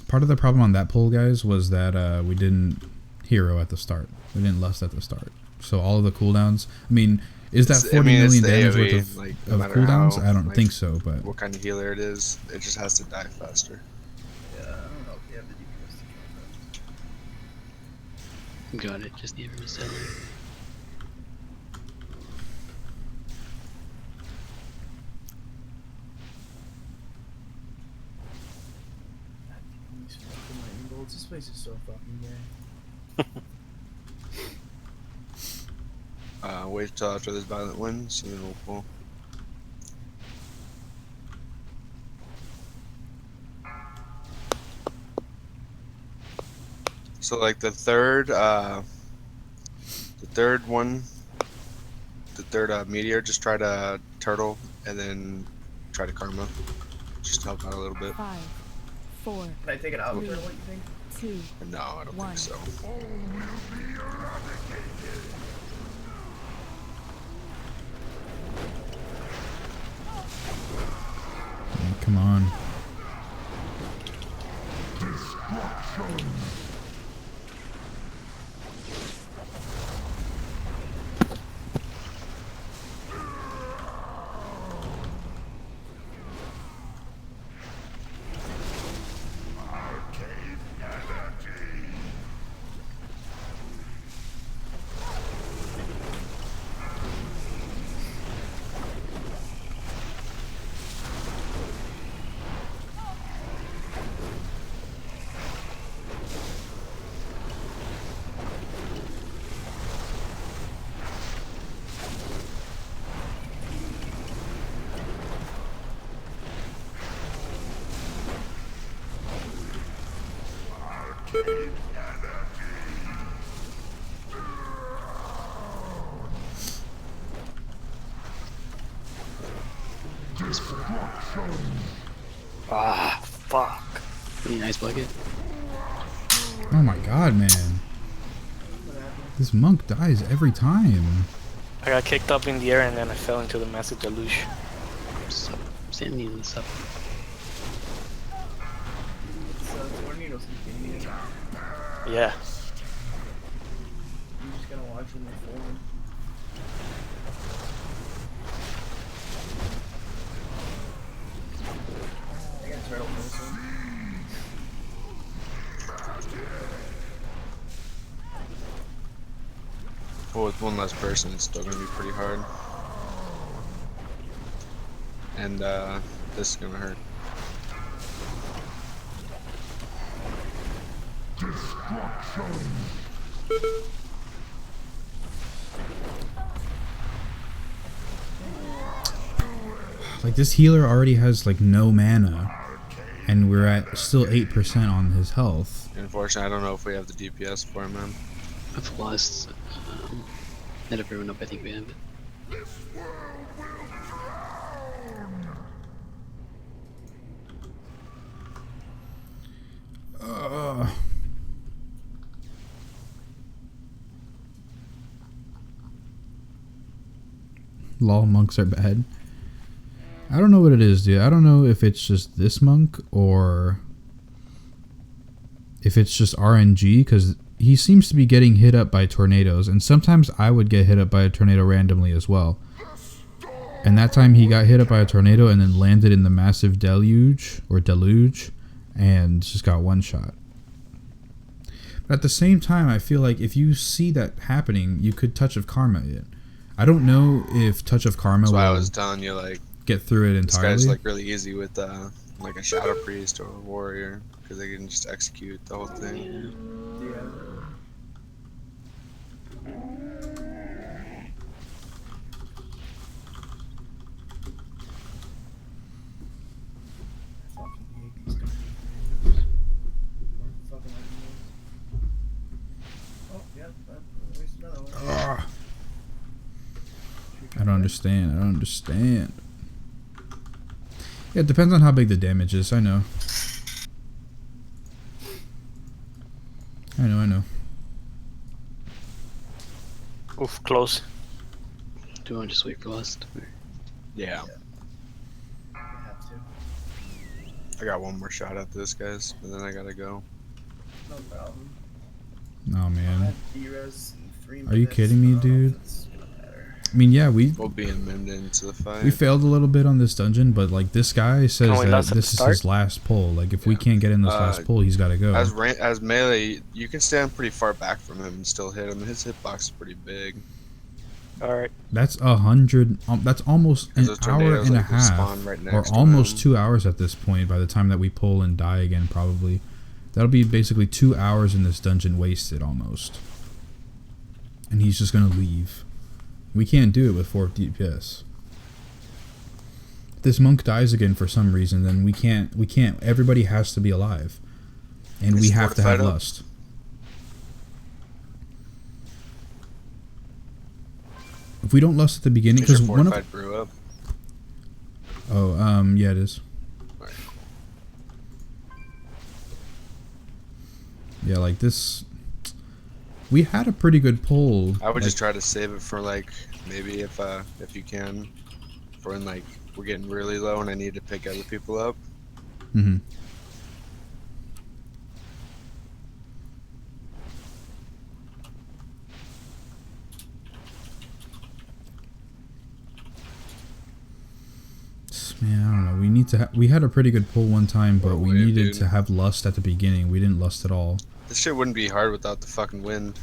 Part of the problem on that poll, guys, was that we didn't hero at the start. We didn't lust at the start. So all of the cooldowns. I mean, is that 40 million damage AoE, worth like, of no matter cooldowns? how, I don't like, think so, but what kind of healer it is, it just has to die faster. Yeah, I don't know if you have the DPS to kill that. Got it. Just need to sell it. These fucking lightning bolts. This place is so fucking gay. Wait till after this violent wins, and then we'll pull. So like the third meteor, just try to turtle and then try to karma, just to help out a little bit. 5, 4, Can I take it out? What do you think? 2, No, I don't One. think so. Come on. Ah, fuck. Any ice bucket? Oh my god, man. This monk dies every time. I got kicked up in the air and then I fell into the massive deluge. Sup? Sandy and stuff. Tornadoes in the game. Yeah. You just gotta watch when they form. I got turtle for this one. Well, with one less person, it's still gonna be pretty hard. And this is gonna hurt. Like, this healer already has like no mana, and we're at still 8% on his health. Unfortunately, I don't know if we have the DPS for him, man. I've lost not everyone up. I think we have it. Lol, monks are bad. I don't know what it is, dude. I don't know if it's just this monk or if it's just RNG, because he seems to be getting hit up by tornadoes, and sometimes I would get hit up by a tornado randomly as well. And that time he got hit up by a tornado and then landed in the massive deluge and just got one shot. But at the same time, I feel like if you see that happening, you could Touch of Karma it. I don't know if Touch of Karma That's why I will was telling you, like, get through it this entirely. guy's like really easy with like a Shadow Priest or a Warrior, because they can just execute the whole thing. Yeah. Yeah. I fucking hate these tornadoes. Or fucking lightning bolts. Oh, yep, there's another one. Ugh. I don't understand. I don't understand. Yeah, it depends on how big the damage is. I know. I know. Oof, close. Do you want to just wait for last? Or... Yeah. You have to. I got one more shot at this, guys, but then I gotta go. No problem. Oh, I man. have D-res in 3 minutes. Are you kidding me, I don't know dude? if it's gonna matter. I mean, yeah, we We'll be amended into the fight. failed a little bit on this dungeon, but like this guy says Can we that last at this the is his start? last pull. Like if we can't get in this last pull, he's got to go. As melee, you can stand pretty far back from him and still hit him. His hitbox is pretty big. Alright. That's 100. That's almost an Those hour tornadoes, and a like, half, respawn right or next to almost him. 2 hours at this point. By the time that we pull and die again, probably that'll be basically 2 hours in this dungeon wasted almost. And he's just gonna leave. We can't do it with 4 DPS. If this monk dies again for some reason, then we can't. Everybody has to be alive, and we Is have to have fortified up? lust. If we don't lust at the beginning, Is your because one of fortified brew up? yeah, it is. Alright. Yeah, like this. We had a pretty good pull. I would like, just try to save it for like maybe if you can, for when like we're getting really low and I need to pick other people up. Mm-hmm. Man, I don't know. We need to. We had a pretty good pull one time, but we wave, needed dude. to have lust at the beginning. We didn't lust at all. This shit wouldn't be hard without the fucking wind.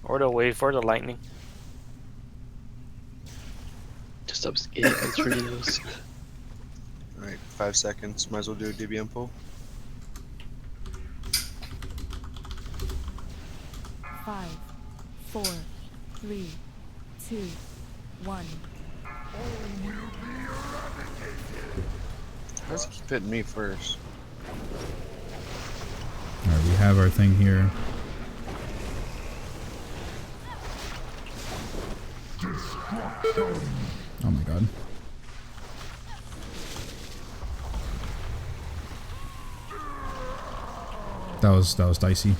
Or the wave or the lightning. Just up tornadoes. Alright, 5 seconds. Might as well do a DBM pull. 5, 4, 3, 2, 1. How does it keep hitting me first? Alright, we have our thing here. Oh my god. That was dicey.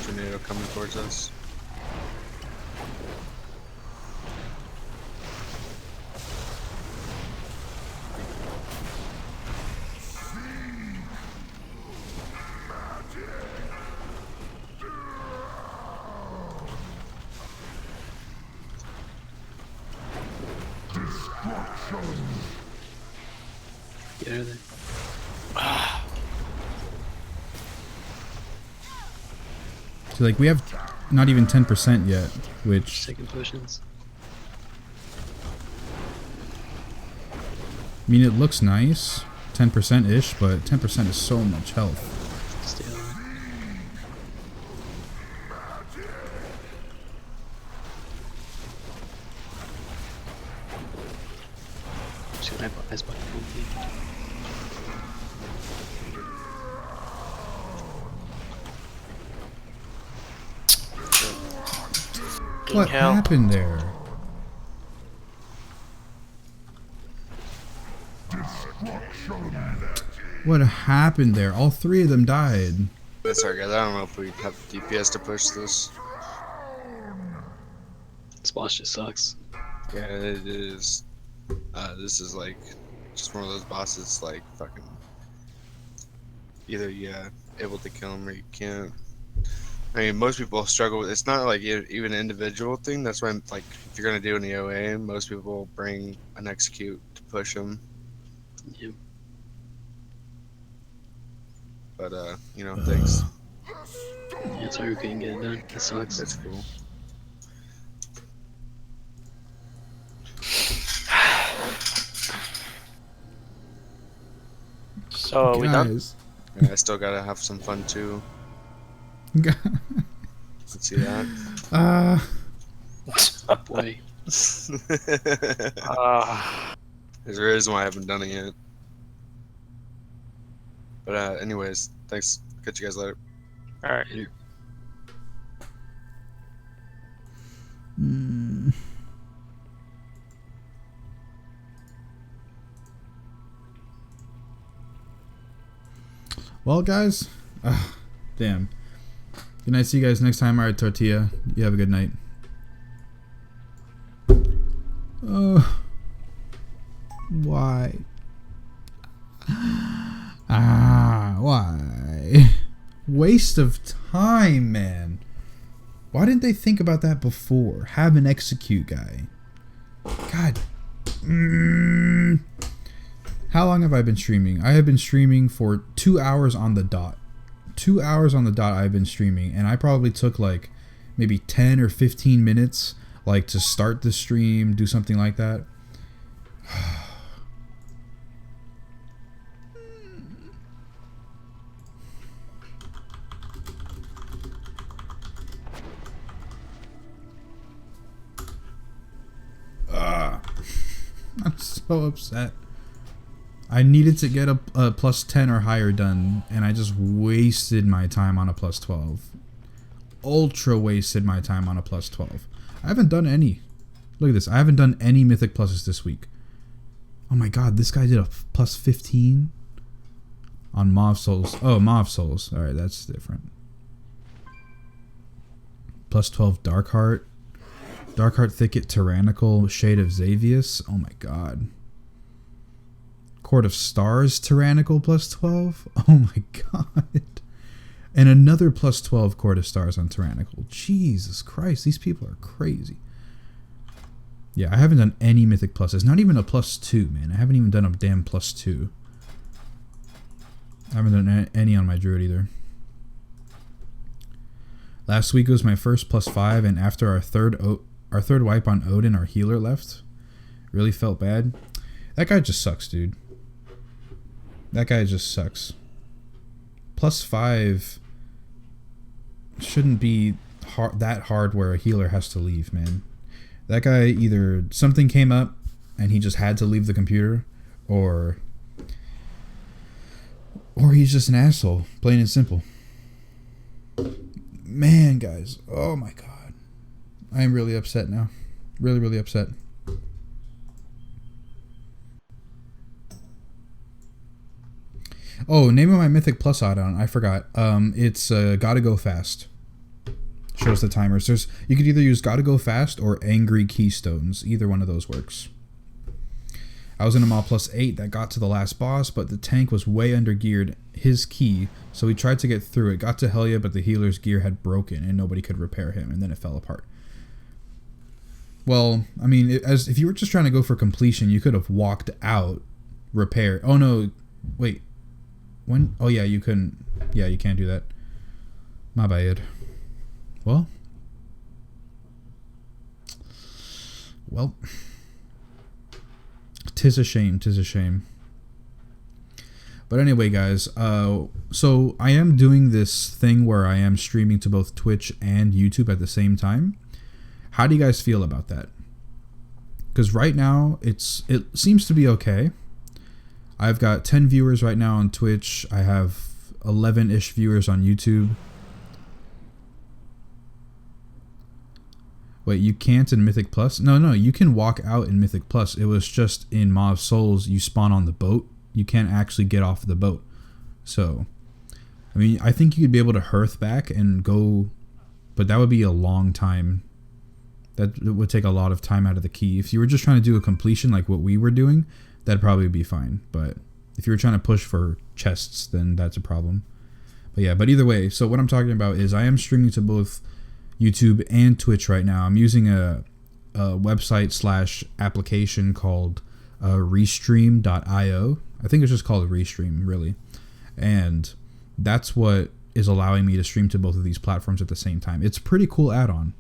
Tornado coming towards us. Get out of there. So like we have not even 10% yet, which Second potions. I mean it looks nice, 10% ish, but 10% is so much health. Stay on. Just gonna ice bucket one thing. What hell. happened there? What happened there? All three of them died. That's alright, guys. I don't know if we have DPS to push this. This boss just sucks. Yeah, it is. This is like just one of those bosses, like fucking. Either able to kill him or you can't. I mean, most people struggle with. It's not like even an individual thing. That's why, like, if you're gonna do an EOA, most people bring an execute to push him. Yeah. But thanks. Yeah, sorry we couldn't get it done. That sucks. That's cool. So we done? Guys. Yeah, I still gotta have some fun too. Let's see that. Boy. There's a reason why I haven't done it yet. But anyways, thanks. Catch you guys later. All right. Well, guys, damn. Good night. See you guys next time. All right, Tortilla. You have a good night. Why? Why? Waste of time, man. Why didn't they think about that before? Have an execute guy. God. How long have I been streaming? I have been streaming for 2 hours on the dot. 2 hours on the dot I've been streaming, and I probably took like maybe 10 or 15 minutes like to start the stream, do something like that. I'm so upset. I needed to get a plus 10 or higher done, and I just wasted my time on a plus 12. Ultra wasted my time on a plus 12. I haven't done any. Look at this. I haven't done any mythic pluses this week. Oh my god, this guy did a plus 15 on Mauve Souls. Oh, Mauve Souls. Alright, that's different. Plus 12 Darkheart. Darkheart Thicket Tyrannical Shade of Xavius. Oh my god. Court of Stars Tyrannical plus 12. Oh my god. And another plus 12 Court of Stars on Tyrannical. Jesus Christ, these people are crazy. Yeah, I haven't done any mythic pluses. Not even a plus 2, man. I haven't even done a damn plus 2. I haven't done any on my druid either. Last week was my first plus 5, and after our third wipe on Odin, our healer left. Really felt bad. That guy just sucks, dude. That guy just sucks. Plus 5 shouldn't be that hard where a healer has to leave, man. That guy, either something came up and he just had to leave the computer, or he's just an asshole, plain and simple. Man, guys. Oh my god. I am really upset now. Really, really upset. Oh, name of my Mythic Plus add-on. I forgot. It's Gotta Go Fast. Shows the timers. You could either use Gotta Go Fast or Angry Keystones. Either one of those works. I was in a Maw plus 8 that got to the last boss, but the tank was way under geared his key, so we tried to get through it. Got to Helya, but the healer's gear had broken and nobody could repair him, and then it fell apart. Well, I mean, if you were just trying to go for completion, you could have walked out, repaired. Oh no, wait. When? Oh yeah, you couldn't. Yeah, you can't do that. My bad. Well. Tis a shame, tis a shame. But anyway, guys, so I am doing this thing where I am streaming to both Twitch and YouTube at the same time. How do you guys feel about that? Because right now, it seems to be okay. I've got 10 viewers right now on Twitch. I have 11-ish viewers on YouTube. Wait, you can't in Mythic Plus? No, you can walk out in Mythic Plus. It was just in Maw of Souls, you spawn on the boat. You can't actually get off the boat. So, I mean, I think you could be able to hearth back and go, but that would be a long time. That would take a lot of time out of the key. If you were just trying to do a completion like what we were doing, that'd probably be fine. But if you were trying to push for chests, then that's a problem. But yeah, but either way, so what I'm talking about is I am streaming to both YouTube and Twitch right now. I'm using a website / application called Restream.io. I think it's just called Restream, really. And that's what is allowing me to stream to both of these platforms at the same time. It's a pretty cool add-on.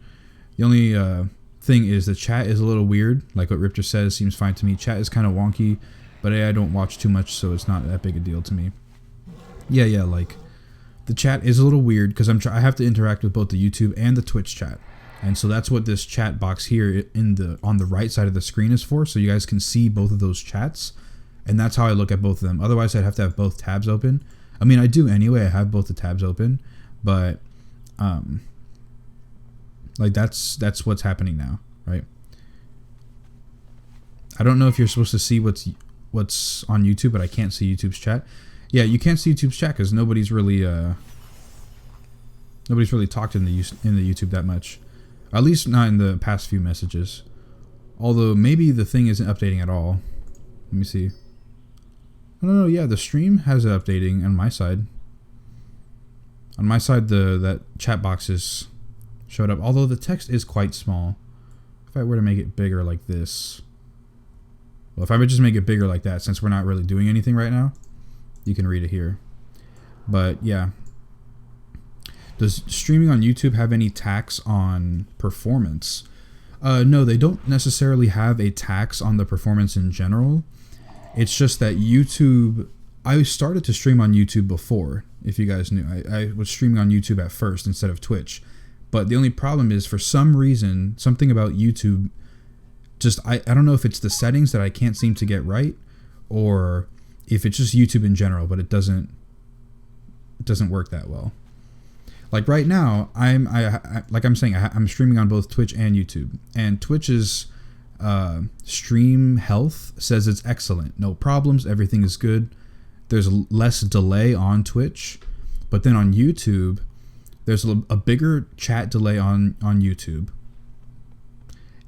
The only thing is the chat is a little weird. Like what Riptor says, seems fine to me. Chat is kind of wonky, but I don't watch too much, so it's not that big a deal to me. Yeah, like the chat is a little weird because I have to interact with both the YouTube and the Twitch chat. And so that's what this chat box here on the right side of the screen is for, so you guys can see both of those chats. And that's how I look at both of them. Otherwise, I'd have to have both tabs open. I mean, I do anyway. I have both the tabs open, but like that's what's happening now, right? I don't know if you're supposed to see what's on YouTube, but I can't see YouTube's chat. Yeah, you can't see YouTube's chat because nobody's really talked in the YouTube that much. At least not in the past few messages. Although maybe the thing isn't updating at all. Let me see. No, yeah, the stream has it updating on my side. On my side, that chat boxes showed up. Although the text is quite small. If I were to make it bigger like this. Well, if I would just make it bigger like that, since we're not really doing anything right now, you can read it here. But yeah. Does streaming on YouTube have any tax on performance? No, they don't necessarily have a tax on the performance in general. It's just that YouTube... I started to stream on YouTube before, if you guys knew. I was streaming on YouTube at first instead of Twitch. But the only problem is, for some reason, something about YouTube just I don't know if it's the settings that I can't seem to get right, or if it's just YouTube in general, but it doesn't work that well. Like right now, I'm streaming on both Twitch and YouTube, and Twitch's stream health says it's excellent, no problems, everything is good. There's less delay on Twitch, but then on YouTube, there's a bigger chat delay on YouTube.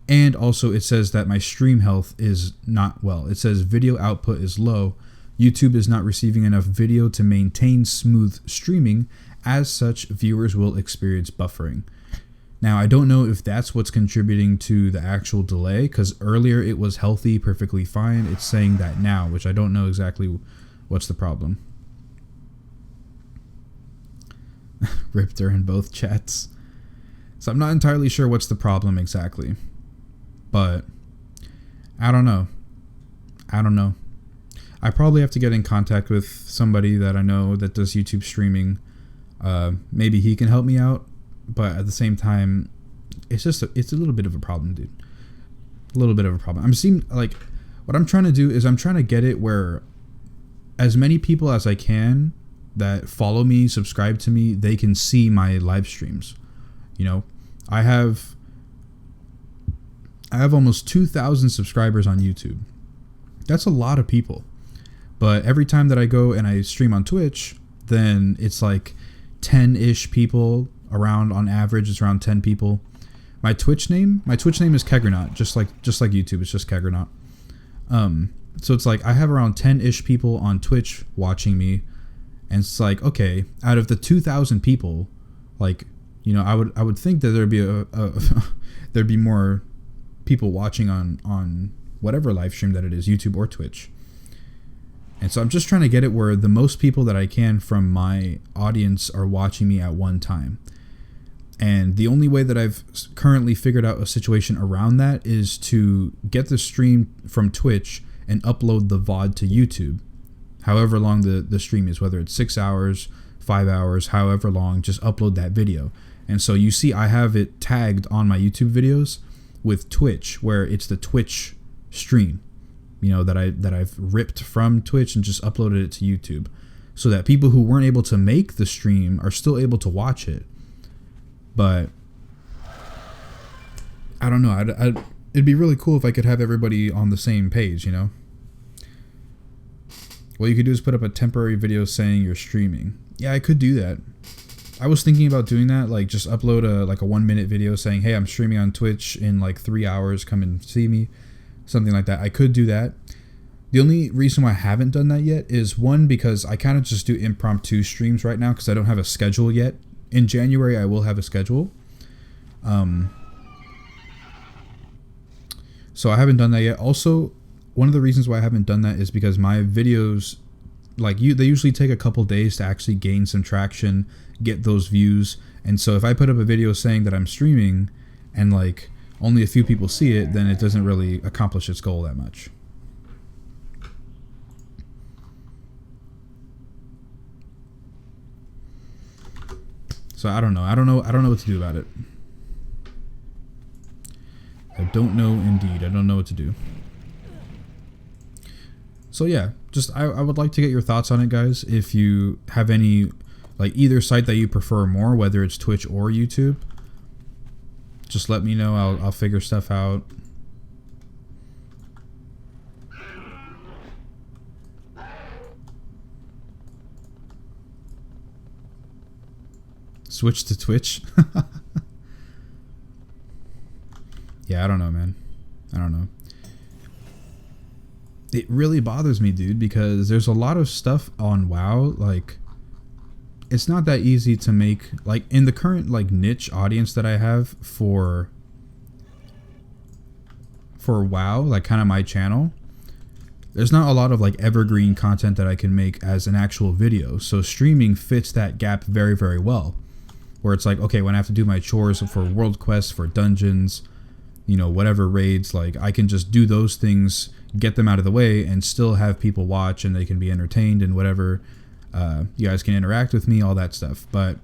And also it says that my stream health is not well. It says video output is low. YouTube is not receiving enough video to maintain smooth streaming. As such, viewers will experience buffering. Now, I don't know if that's what's contributing to the actual delay, because earlier it was healthy, perfectly fine. It's saying that now, which I don't know exactly what's the problem. Ripped her in both chats. So I'm not entirely sure what's the problem exactly. But I don't know. I probably have to get in contact with somebody that I know that does YouTube streaming. Maybe he can help me out. But at the same time, it's a little bit of a problem, dude. A little bit of a problem. What I'm trying to do is I'm trying to get it where as many people as I can that follow me, subscribe to me, they can see my live streams. You know, I have almost 2,000 subscribers on YouTube. That's a lot of people. But every time that I go and I stream on Twitch, then it's like 10-ish people around. On average, it's around 10 people. My Twitch name is Keggernaut, just like YouTube. It's just Keggernaut. So it's like I have around 10-ish people on Twitch watching me, and it's like, okay, out of the 2,000 people, like, you know, I would think that there'd be there'd be more people watching on whatever live stream that it is, YouTube or Twitch. And so I'm just trying to get it where the most people that I can from my audience are watching me at one time. And the only way that I've currently figured out a situation around that is to get the stream from Twitch and upload the VOD to YouTube. However long the stream is, whether it's 6 hours, 5 hours, however long, just upload that video. And so you see I have it tagged on my YouTube videos with Twitch, where it's the Twitch stream, you know, that I've ripped from Twitch and just uploaded it to YouTube, so that people who weren't able to make the stream are still able to watch it. But I don't know. It'd be really cool if I could have everybody on the same page, you know? What you could do is put up a temporary video saying you're streaming. Yeah, I could do that. I was thinking about doing that, like just upload a 1-minute video saying, hey, I'm streaming on Twitch in like 3 hours, come and see me. Something like that. I could do that. The only reason why I haven't done that yet is, one, because I kind of just do impromptu streams right now because I don't have a schedule yet. In January, I will have a schedule. So I haven't done that yet. Also, one of the reasons why I haven't done that is because my videos, they usually take a couple days to actually gain some traction, get those views. And so if I put up a video saying that I'm streaming and like only a few people see it, then it doesn't really accomplish its goal that much. So I don't know what to do about it. I don't know, indeed. I don't know what to do. So yeah, just I would like to get your thoughts on it, guys. If you have any, like, either site that you prefer more, whether it's Twitch or YouTube, just let me know. I'll figure stuff out. Switch to Twitch. Yeah, I don't know, man. I don't know. It really bothers me, dude, because there's a lot of stuff on WoW, like, it's not that easy to make, like, in the current, like, niche audience that I have for WoW, like, kind of my channel, there's not a lot of, like, evergreen content that I can make as an actual video. So streaming fits that gap very, very well, where it's like, okay, when I have to do my chores for world quests, for dungeons, you know, whatever raids, like, I can just do those things, get them out of the way, and still have people watch, and they can be entertained, and whatever. You guys can interact with me, all that stuff. But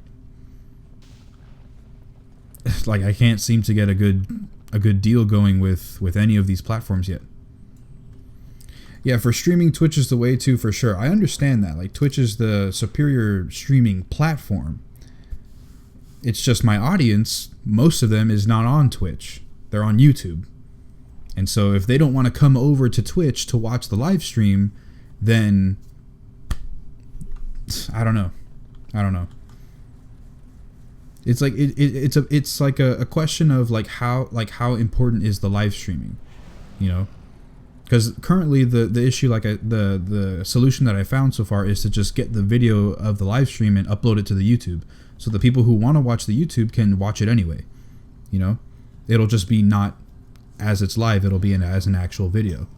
like, I can't seem to get a good a good deal going with any of these platforms yet. Yeah, for streaming, Twitch is the way to, for sure. I understand that. Like, Twitch is the superior streaming platform. It's just my audience, most of them is not on Twitch. They're on YouTube. And so if they don't want to come over to Twitch to watch the live stream, then I don't know. It's like it's like a question of like how important is the live streaming, you know? Because currently the issue, like the solution that I found so far is to just get the video of the live stream and upload it to the YouTube, so the people who want to watch the YouTube can watch it anyway. You know, it'll just be not as it's live; it'll be as an actual video.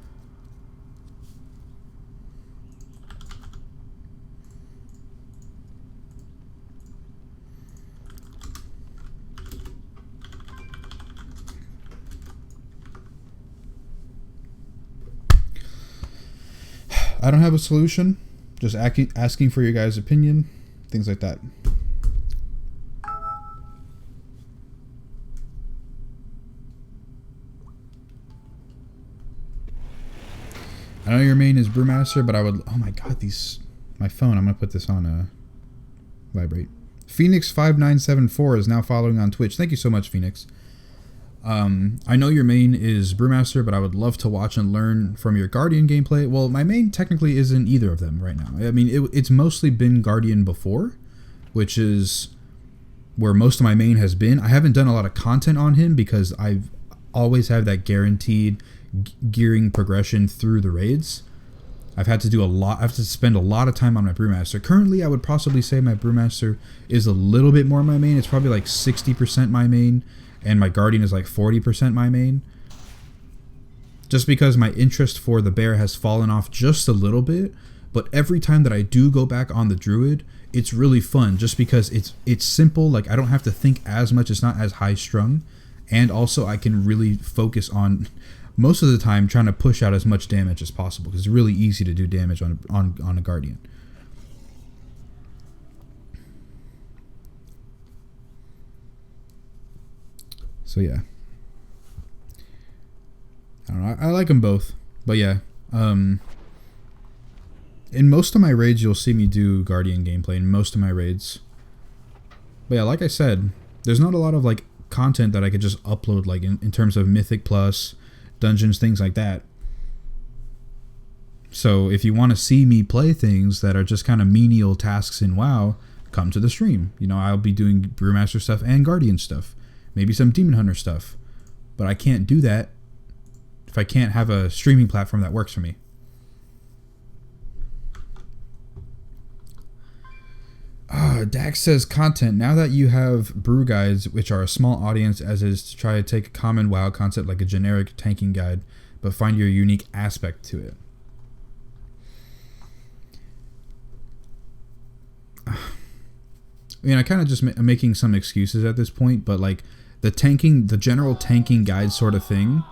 I don't have a solution, just asking for your guys' opinion, things like that. I know your main is Brewmaster, but I would... Oh my god, my phone, I'm going to put this on vibrate. Phoenix5974 is now following on Twitch. Thank you so much, Phoenix. I know your main is Brewmaster, but I would love to watch and learn from your Guardian gameplay. Well, my main technically isn't either of them right now. I mean, it's mostly been Guardian before, which is where most of my main has been. I haven't done a lot of content on him because I've always had that guaranteed gearing progression through the raids. I've had to do a lot. I have to spend a lot of time on my Brewmaster. Currently, I would possibly say my Brewmaster is a little bit more my main. It's probably like 60% my main. And my Guardian is like 40% my main. Just because my interest for the bear has fallen off just a little bit. But every time that I do go back on the Druid, it's really fun. Just because it's simple. Like, I don't have to think as much. It's not as high strung. And also I can really focus on, most of the time, trying to push out as much damage as possible. Because it's really easy to do damage on a Guardian. So yeah, I don't know. I like them both, but yeah. In most of my raids, you'll see me do Guardian gameplay in most of my raids. But yeah, like I said, there's not a lot of like content that I could just upload, like in terms of Mythic Plus, dungeons, things like that. So if you want to see me play things that are just kind of menial tasks in WoW, come to the stream. You know, I'll be doing Brewmaster stuff and Guardian stuff. Maybe some Demon Hunter stuff. But I can't do that if I can't have a streaming platform that works for me. Dax says content. Now that you have brew guides, which are a small audience as is to try to take a common WoW concept like a generic tanking guide, but find your unique aspect to it. I mean, I kind of just am making some excuses at this point, but like the general tanking guide sort of thing,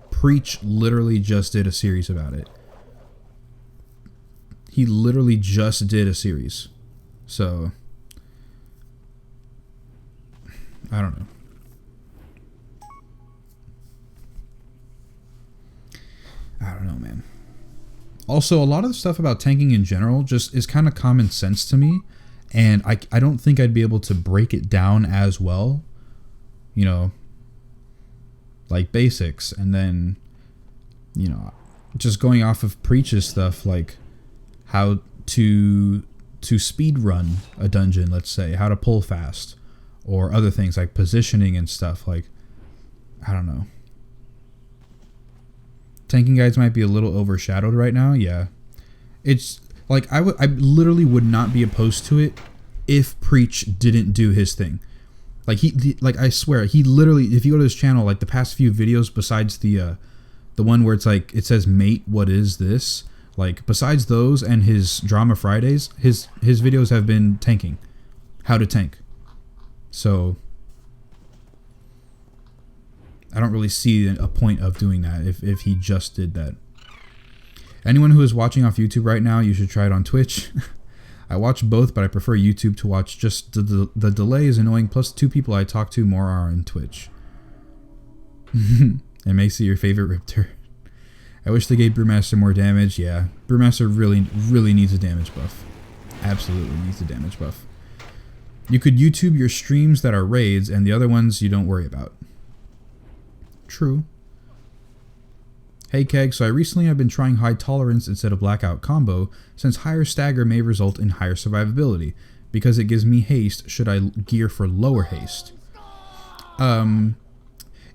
Preach literally just did a series about it. He literally just did a series. So, I don't know. I don't know, man. Also, a lot of the stuff about tanking in general just is kind of common sense to me. And I don't think I'd be able to break it down as well. You know, like basics. And then, you know, just going off of Preach's stuff, like how to speed run a dungeon, let's say. How to pull fast. Or other things like positioning and stuff. Like, I don't know. Tanking guides might be a little overshadowed right now. Yeah, it's like I literally would not be opposed to it if Preach didn't do his thing. Like like I swear he literally, if you go to his channel, like the past few videos besides the one where it's like it says mate, what is this? Like besides those and his Drama Fridays, his videos have been tanking, how to tank. So I don't really see a point of doing that if he just did that. Anyone who is watching off YouTube right now, you should try it on Twitch. I watch both, but I prefer YouTube to watch. Just the delay is annoying. Plus, 2 people I talk to more are on Twitch. And Macy, your favorite Riptor. I wish they gave Brewmaster more damage. Yeah, Brewmaster really needs a damage buff. Absolutely needs a damage buff. You could YouTube your streams that are raids, and the other ones you don't worry about. True. Hey Keg, so I recently have been trying high tolerance instead of blackout combo, since higher stagger may result in higher survivability. Because it gives me haste, should I gear for lower haste?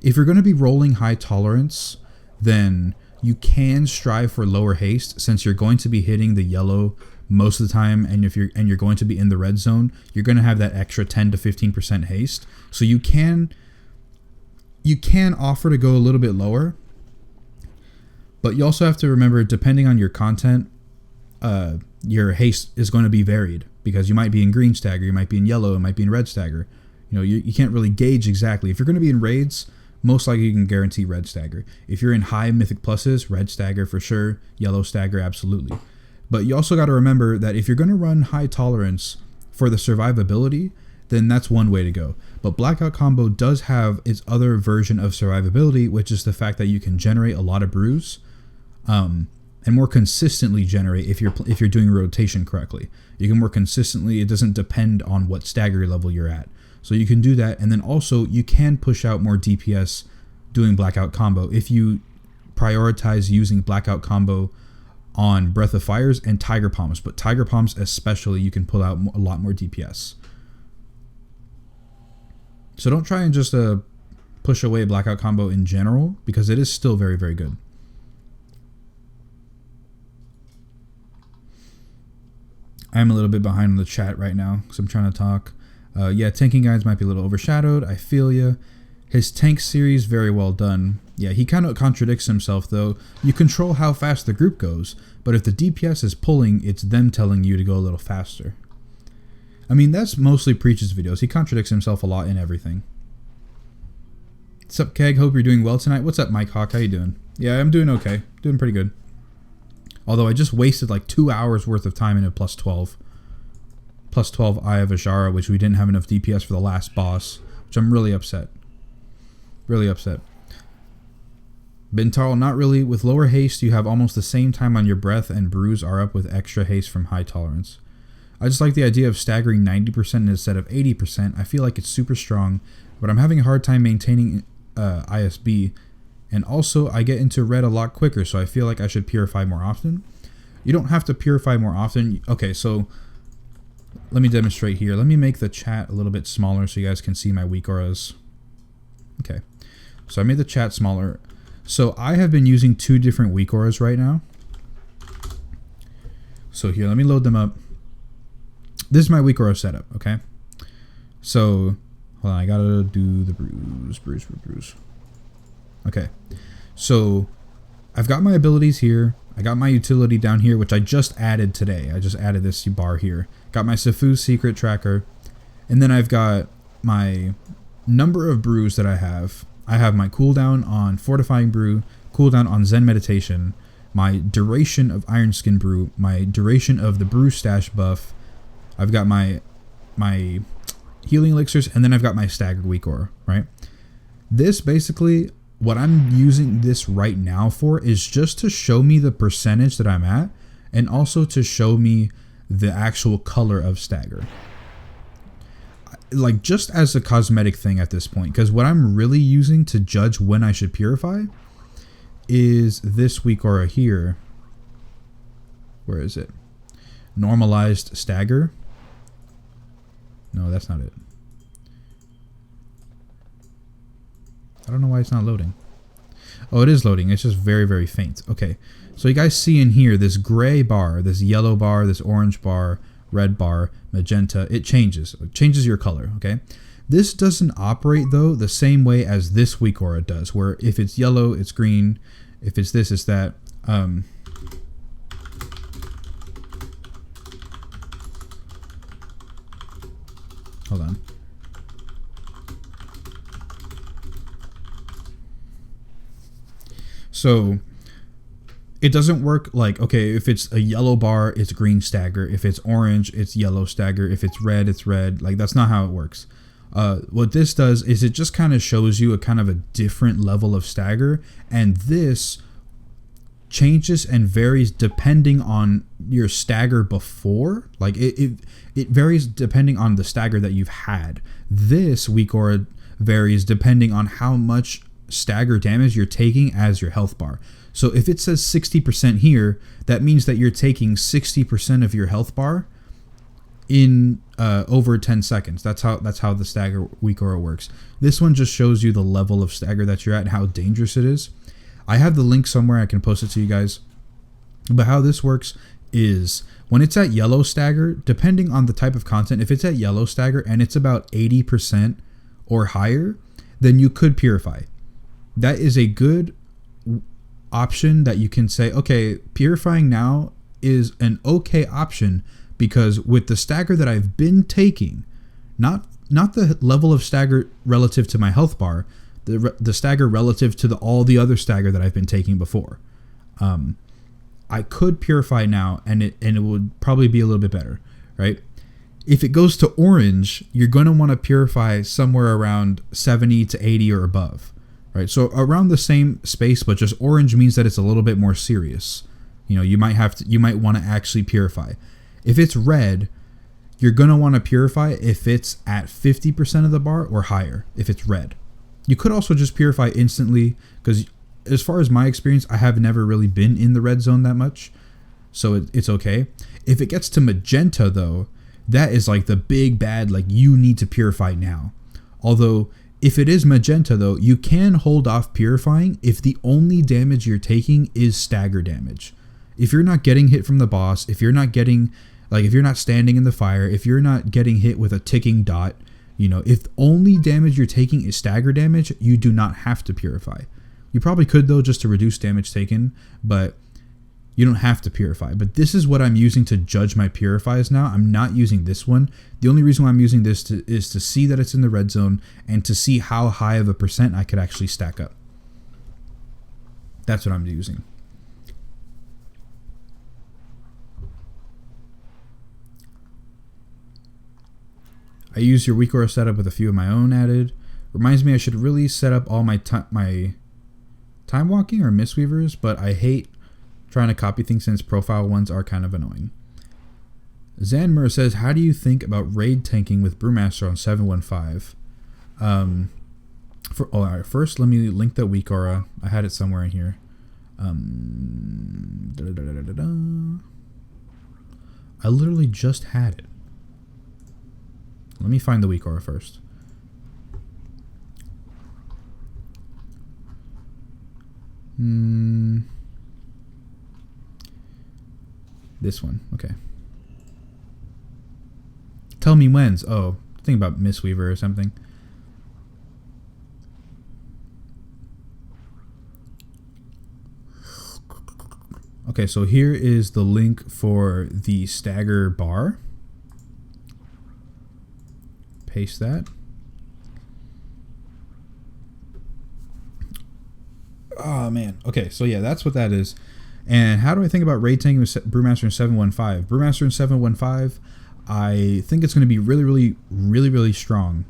If you're going to be rolling high tolerance, then you can strive for lower haste, since you're going to be hitting the yellow most of the time, and you're going to be in the red zone, you're going to have that extra 10 to 15% haste. So you can offer to go a little bit lower. But you also have to remember, depending on your content, your haste is going to be varied, because you might be in green stagger, you might be in yellow, it might be in red stagger. You know, you can't really gauge exactly. If you're going to be in raids, most likely you can guarantee red stagger. If you're in high mythic pluses, red stagger for sure, yellow stagger absolutely. But you also got to remember that if you're going to run high tolerance for the survivability, then that's one way to go. But Blackout Combo does have its other version of survivability, which is the fact that you can generate a lot of brews. And more consistently generate if you're doing rotation correctly. You can more consistently, it doesn't depend on what stagger level you're at. So you can do that, and then also you can push out more DPS doing Blackout Combo if you prioritize using Blackout Combo on Breath of Fires and Tiger Palms. But Tiger Palms especially, you can pull out a lot more DPS. So don't try and just push away Blackout Combo in general, because it is still very, very good. I'm a little bit behind on the chat right now, because I'm trying to talk. Yeah, tanking guides might be a little overshadowed. I feel ya. His tank series, very well done. Yeah, he kind of contradicts himself, though. You control how fast the group goes, but if the DPS is pulling, it's them telling you to go a little faster. I mean, that's mostly Preach's videos. He contradicts himself a lot in everything. What's up, Keg? Hope you're doing well tonight. What's up, Mike Hawk? How you doing? Yeah, I'm doing okay. Doing pretty good. Although I just wasted like 2 hours worth of time in a plus 12. Plus 12 Eye of Ajara, which we didn't have enough DPS for the last boss, which I'm really upset. Really upset. Bintaro, not really. With lower haste, you have almost the same time on your breath, and brews are up with extra haste from high tolerance. I just like the idea of staggering 90% instead of 80%. I feel like it's super strong, but I'm having a hard time maintaining ISB. And also, I get into red a lot quicker, so I feel like I should purify more often. You don't have to purify more often. Okay, so let me demonstrate here. Let me make the chat a little bit smaller so you guys can see my weak auras. Okay, so I made the chat smaller. So I have been using 2 different weak auras right now. So here, let me load them up. This is my weak aura setup, okay? So, hold on, I gotta do the brews. Okay, so I've got my abilities here. I got my utility down here, which I just added today. I just added this bar here. Got my Sifu secret tracker. And then I've got my number of brews that I have. I have my cooldown on Fortifying Brew, cooldown on Zen Meditation, my duration of Iron Skin Brew, my duration of the Brew Stash buff. I've got my healing elixirs, and then I've got my staggered weak aura, right? This basically, what I'm using this right now for is just to show me the percentage that I'm at, and also to show me the actual color of stagger. Like, just as a cosmetic thing at this point, because what I'm really using to judge when I should purify is this weak aura here. Where is it? Normalized stagger. No, that's not it. I don't know why it's not loading. Oh, it is loading. It's just very, very faint. Okay, so you guys see in here this gray bar, this yellow bar, this orange bar, red bar, magenta. It changes. It changes your color, okay? This doesn't operate, though, the same way as this weak aura does, where if it's yellow, it's green. If it's this, it's that. Hold on. So it doesn't work like, okay, if it's a yellow bar, it's green stagger. If it's orange, it's yellow stagger. If it's red, it's red. Like, that's not how it works. What this does is it just kind of shows you a kind of a different level of stagger, and this changes and varies depending on your stagger before. Like, it varies depending on the stagger that you've had. This weak aura varies depending on how much stagger damage you're taking as your health bar. So if it says 60% here, that means that you're taking 60% of your health bar in over 10 seconds. That's how the stagger weak aura works. This one just shows you the level of stagger that you're at and how dangerous it is. I have the link somewhere, I can post it to you guys. But how this works is when it's at yellow stagger, depending on the type of content, if it's at yellow stagger and it's about 80% or higher, then you could purify. That is a good option that you can say, okay, purifying now is an okay option, because with the stagger that I've been taking, not the level of stagger relative to my health bar, the stagger relative to all the other stagger that I've been taking before, I could purify now, and it would probably be a little bit better, right? If it goes to orange, you're going to want to purify somewhere around 70 to 80 or above, right? So around the same space, but just orange means that it's a little bit more serious. You know, you might want to actually purify. If it's red, you're going to want to purify if it's at 50% of the bar or higher, if it's red. You could also just purify instantly, because as far as my experience, I have never really been in the red zone that much, so it's okay. If it gets to magenta, though, that is like the big bad, like, you need to purify now. Although, if it is magenta, though, you can hold off purifying if the only damage you're taking is stagger damage. If you're not getting hit from the boss, if you're not getting, like, if you're not standing in the fire, if you're not getting hit with a ticking dot, you know, if only damage you're taking is stagger damage, you do not have to purify. You probably could, though, just to reduce damage taken, but you don't have to purify. But this is what I'm using to judge my purifies now. I'm not using this one. The only reason why I'm using this is to see that it's in the red zone and to see how high of a percent I could actually stack up. That's what I'm using. I use your weak aura setup with a few of my own added. Reminds me I should really set up all my time walking or mistweavers, but I hate trying to copy things since profile ones are kind of annoying. Zanmer says, how do you think about raid tanking with Brewmaster on 715? Alright, first let me link the weak aura. I had it somewhere in here. I literally just had it. Let me find the weak aura first. This one, okay. Tell me when's. Oh, think about Mistweaver or something. Okay, so here is the link for the stagger bar. Paste that. Oh man. Okay, so yeah, that's what that is. And how do I think about raid tanking with Brewmaster in 715? Brewmaster in 715, I think it's going to be really strong.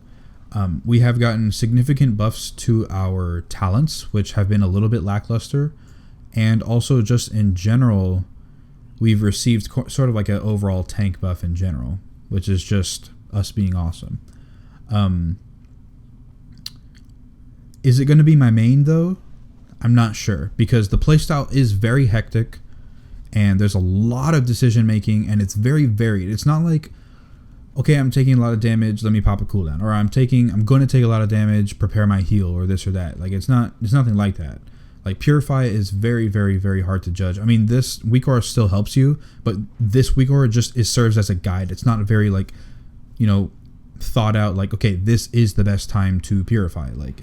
We have gotten significant buffs to our talents, which have been a little bit lackluster. And also just in general, we've received sort of like an overall tank buff in general, which is just us being awesome. Is it going to be my main though? I'm not sure, because the playstyle is very hectic and there's a lot of decision making and it's very varied. It's not like, okay, I'm taking a lot of damage, let me pop a cooldown, or I'm going to take a lot of damage, prepare my heal, or this or that. Like, it's nothing like that. Like, Purify is very hard to judge. I mean, this weak aura still helps you, but this weak aura just serves as a guide. It's not very, like, you know, thought out, like, okay, this is the best time to purify. Like,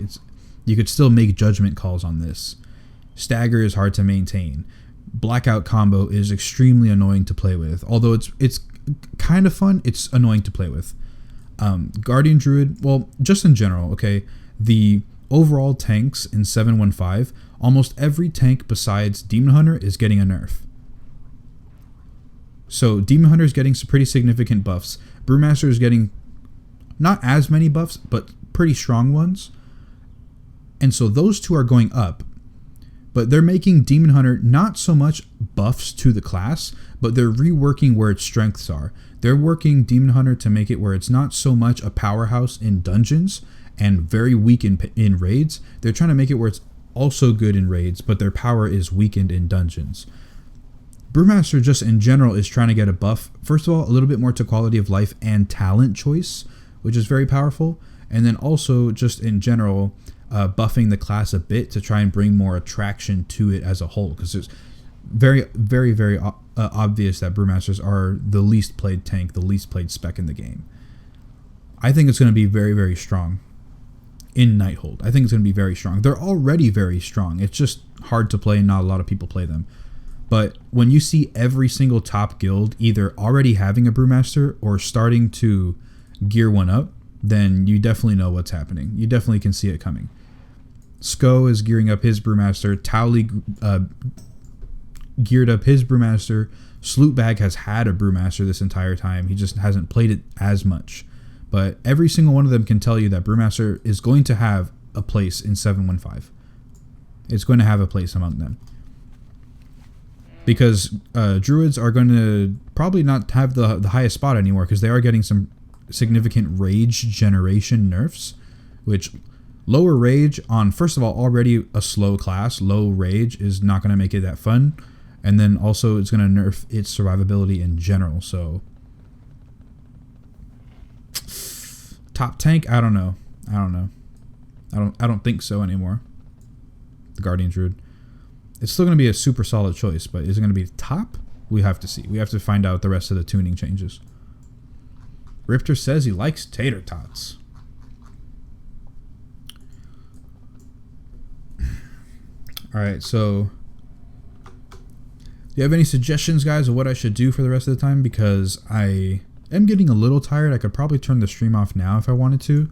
you could still make judgment calls on this. Stagger is hard to maintain. Blackout combo is extremely annoying to play with. Although it's kind of fun, it's annoying to play with. Guardian Druid, well, just in general, okay, the overall tanks in 715 almost every tank besides Demon Hunter is getting a nerf. So Demon Hunter is getting some pretty significant buffs. Brewmaster is getting not as many buffs, but pretty strong ones. And so those two are going up. But they're making Demon Hunter not so much buffs to the class, but they're reworking where its strengths are. They're working Demon Hunter to make it where it's not so much a powerhouse in dungeons and very weak in raids. They're trying to make it where it's also good in raids, but their power is weakened in dungeons. Brewmaster just in general is trying to get a buff. First of all, a little bit more to quality of life and talent choice, which is very powerful. And then also just in general, buffing the class a bit to try and bring more attraction to it as a whole. Because it's very, very, very obvious that Brewmasters are the least played tank, the least played spec in the game. I think it's going to be very, very strong in Nighthold. I think it's going to be very strong. They're already very strong. It's just hard to play and not a lot of people play them. But when you see every single top guild either already having a Brewmaster or starting to gear one up, then you definitely know what's happening. You definitely can see it coming. Sko is gearing up his Brewmaster. Towley geared up his Brewmaster. Slootbag has had a Brewmaster this entire time. He just hasn't played it as much. But every single one of them can tell you that Brewmaster is going to have a place in 715. It's going to have a place among them. Because Druids are going to probably not have the highest spot anymore because they are getting some significant rage generation nerfs, which lower rage on, first of all, already a slow class, low rage is not going to make it that fun. And then also it's going to nerf its survivability in general. So top tank, I don't know. I don't think so anymore. The Guardian Druid. It's still going to be a super solid choice, but is it going to be top? We have to see. We have to find out the rest of the tuning changes. Riptor says he likes tater tots. Alright, so do you have any suggestions, guys, of what I should do for the rest of the time? Because I am getting a little tired. I could probably turn the stream off now if I wanted to,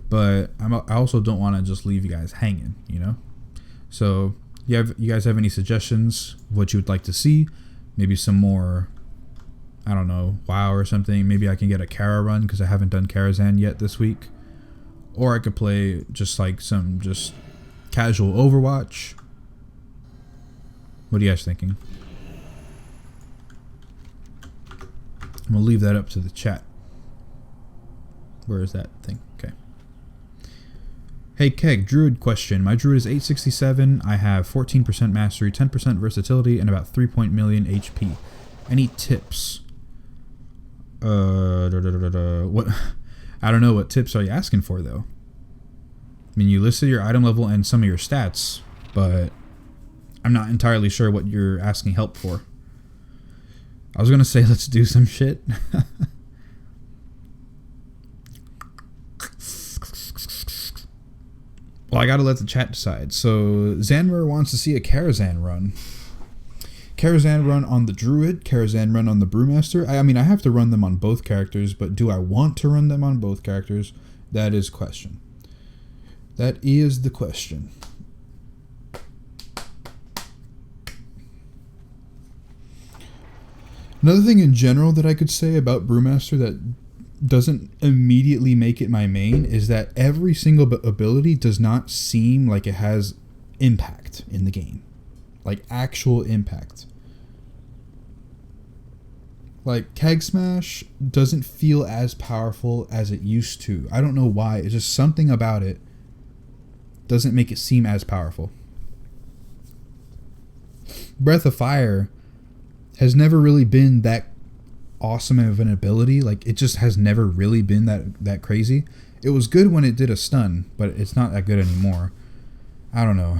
but I also don't want to just leave you guys hanging, you know? So you guys have any suggestions of what you would like to see? Maybe some more, I don't know, WoW or something. Maybe I can get a Kara run because I haven't done Karazhan yet this week. Or I could play just like some just casual Overwatch. What are you guys thinking? I'm going to leave that up to the chat. Where is that thing? Okay. Hey Keg, Druid question. My Druid is 867. I have 14% mastery, 10% versatility, and about 3 million HP. Any tips? What? I don't know. What tips are you asking for though? I mean, you listed your item level and some of your stats, but I'm not entirely sure what you're asking help for. I was gonna say let's do some shit. Well, I gotta let the chat decide. So Zanmer wants to see a Karazhan run. Karazhan run on the Druid, Karazhan run on the Brewmaster. I mean, I have to run them on both characters, but do I want to run them on both characters? That is question. That is the question. Another thing in general that I could say about Brewmaster that doesn't immediately make it my main is that every single ability does not seem like it has impact in the game. Like actual impact. Like Keg Smash doesn't feel as powerful as it used to. I don't know why. It's just something about it doesn't make it seem as powerful. Breath of Fire has never really been that awesome of an ability. Like, it just has never really been that crazy. It was good when it did a stun, but it's not that good anymore. I don't know.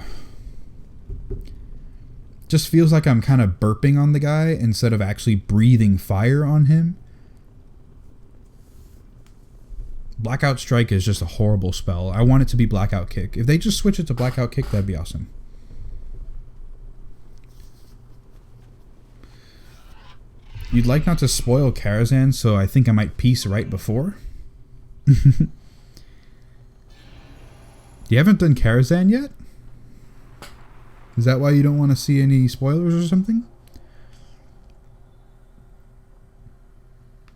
Just feels like I'm kind of burping on the guy instead of actually breathing fire on him. Blackout Strike is just a horrible spell. I want it to be Blackout Kick. If they just switch it to Blackout Kick, that'd be awesome. You'd like not to spoil Karazhan, so I think I might peace right before. You haven't done Karazhan yet? Is that why you don't want to see any spoilers or something?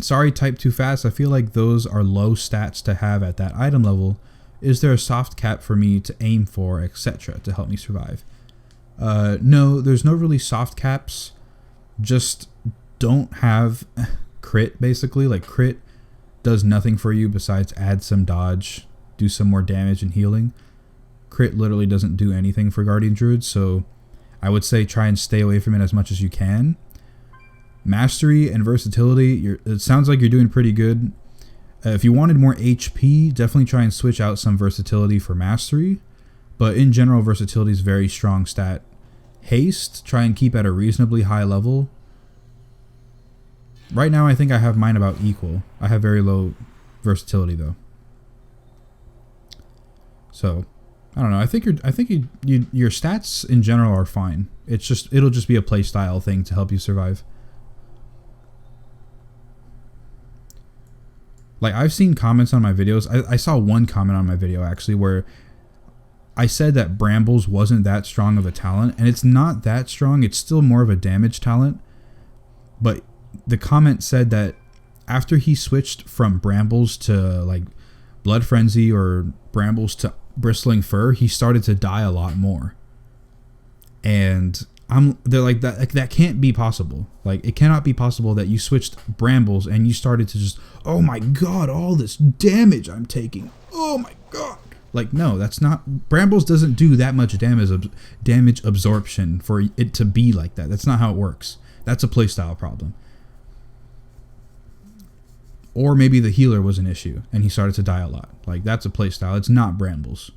Sorry, type too fast. I feel like those are low stats to have at that item level. Is there a soft cap for me to aim for, etc., to help me survive? No, there's no really soft caps. Just don't have crit, basically. Like, crit does nothing for you besides add some dodge, do some more damage and healing. Crit literally doesn't do anything for Guardian Druids, so I would say try and stay away from it as much as you can. Mastery and versatility, it sounds like you're doing pretty good. If you wanted more HP, definitely try and switch out some versatility for mastery. But in general, versatility is a very strong stat. Haste, try and keep at a reasonably high level. Right now, I think I have mine about equal. I have very low versatility though. So, I don't know. I think your stats in general are fine. It'll just be a playstyle thing to help you survive. Like, I've seen comments on my videos. I saw one comment on my video actually where I said that Brambles wasn't that strong of a talent, and it's not that strong. It's still more of a damage talent. But the comment said that after he switched from Brambles to like Blood Frenzy or Brambles to Bristling Fur, he started to die a lot more. And they're like, that can't be possible. Like, it cannot be possible that you switched Brambles and you started to just, oh my god, all this damage I'm taking. Oh my god. Like, no, that's not, Brambles doesn't do that much damage absorption for it to be like that. That's not how it works. That's a playstyle problem. Or maybe the healer was an issue and he started to die a lot. Like, that's a playstyle. It's not Brambles.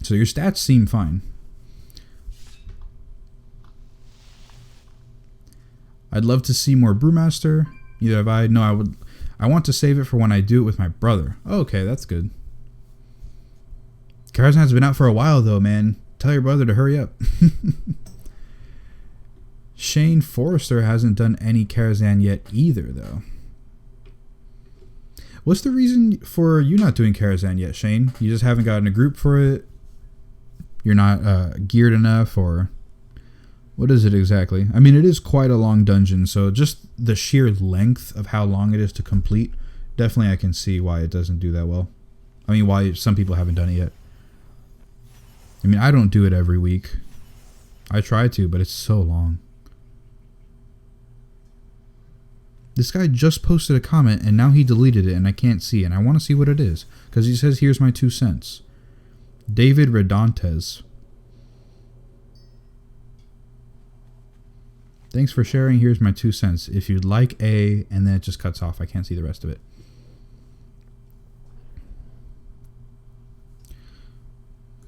So your stats seem fine. I'd love to see more Brewmaster. Neither have I. No, I want to save it for when I do it with my brother. Oh, okay, that's good. Karazhan's been out for a while though, man. Tell your brother to hurry up. Shane Forrester hasn't done any Karazhan yet either though. What's the reason for you not doing Karazhan yet, Shane? You just haven't gotten a group for it? You're not geared enough, or what is it exactly? I mean, it is quite a long dungeon, so just the sheer length of how long it is to complete, definitely I can see why it doesn't do that well. I mean, why some people haven't done it yet. I mean, I don't do it every week. I try to, but it's so long. This guy just posted a comment and now he deleted it and I can't see, and I want to see what it is because he says, here's my 2 cents. David Redontes. Thanks for sharing. Here's my 2 cents. If you'd like a, and then it just cuts off. I can't see the rest of it.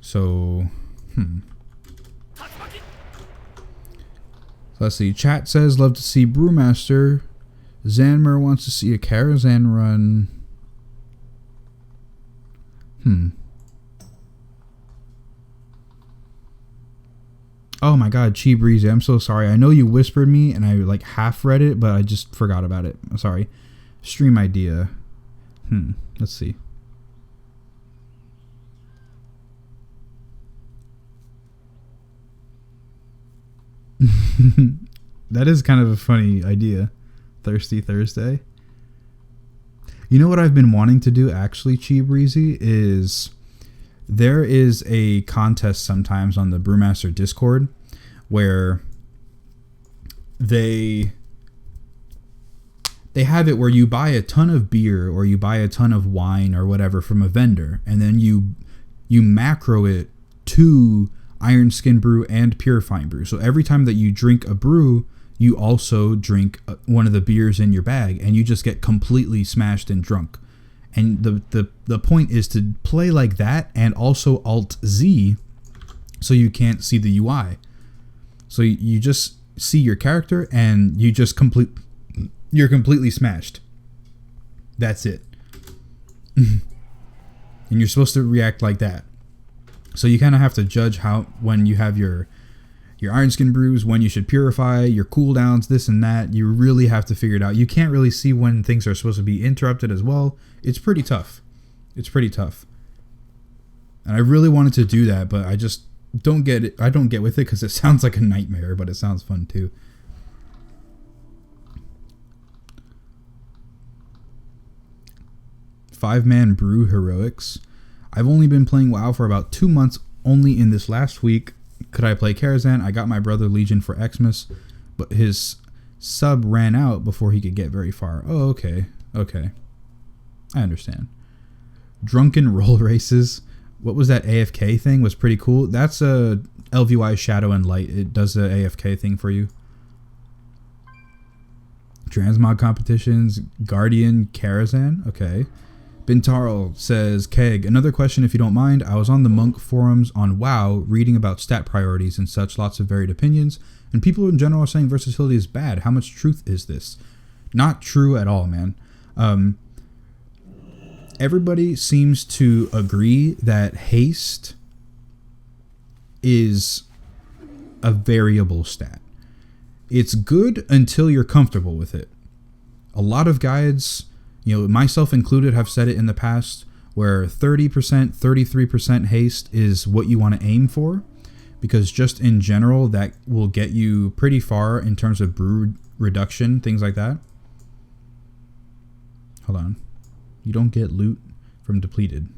So, let's see. Chat says, love to see Brewmaster. Zanmer wants to see a Karazhan run. Oh my god, Chi Breezy, I'm so sorry. I know you whispered me and I like half read it, but I just forgot about it. I'm sorry. Stream idea. Let's see. That is kind of a funny idea. Thirsty Thursday. You know what I've been wanting to do actually, Chi Breezy, is there is a contest sometimes on the Brewmaster Discord where they have it where you buy a ton of beer or you buy a ton of wine or whatever from a vendor, and then you macro it to Iron Skin Brew and Purifying Brew. So every time that you drink a brew, you also drink one of the beers in your bag, and you just get completely smashed and drunk. And the point is to play like that and also Alt-Z so you can't see the UI. So you just see your character and you just you're completely smashed. That's it. And you're supposed to react like that. So you kind of have to judge when you have your Iron Skin brews, when you should purify, your cooldowns, this and that. You really have to figure it out. You can't really see when things are supposed to be interrupted as well. It's pretty tough. It's pretty tough. And I really wanted to do that, but I just don't get it. I don't get with it because it sounds like a nightmare, but it sounds fun too. Five-man brew heroics. I've only been playing WoW for about 2 months. Only in this last week could I play Karazhan. I got my brother Legion for Xmas, but his sub ran out before he could get very far. Oh, okay. Okay. I understand. Drunken roll races. What was that AFK thing? Was pretty cool. That's a LVY Shadow and Light. It does the AFK thing for you. Transmog competitions. Guardian Karazhan. Okay. Bintarl says, Keg, another question if you don't mind. I was on the Monk forums on WoW reading about stat priorities and such, lots of varied opinions, and people in general are saying versatility is bad. How much truth is this? Not true at all, man. Everybody seems to agree that haste is a variable stat. It's good until you're comfortable with it. A lot of guides, myself included, have said it in the past, where 30%, 33% haste is what you want to aim for, because just in general, that will get you pretty far in terms of brew reduction, things like that. Hold on. You don't get loot from depleted.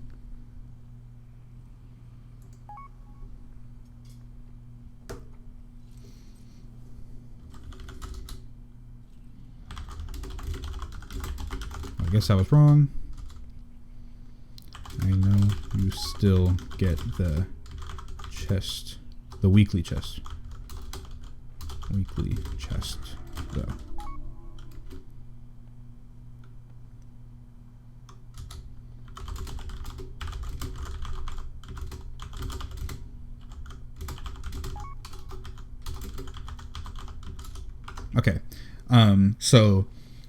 I guess I was wrong. I know you still get the chest, the weekly chest. Weekly chest, though. Okay, so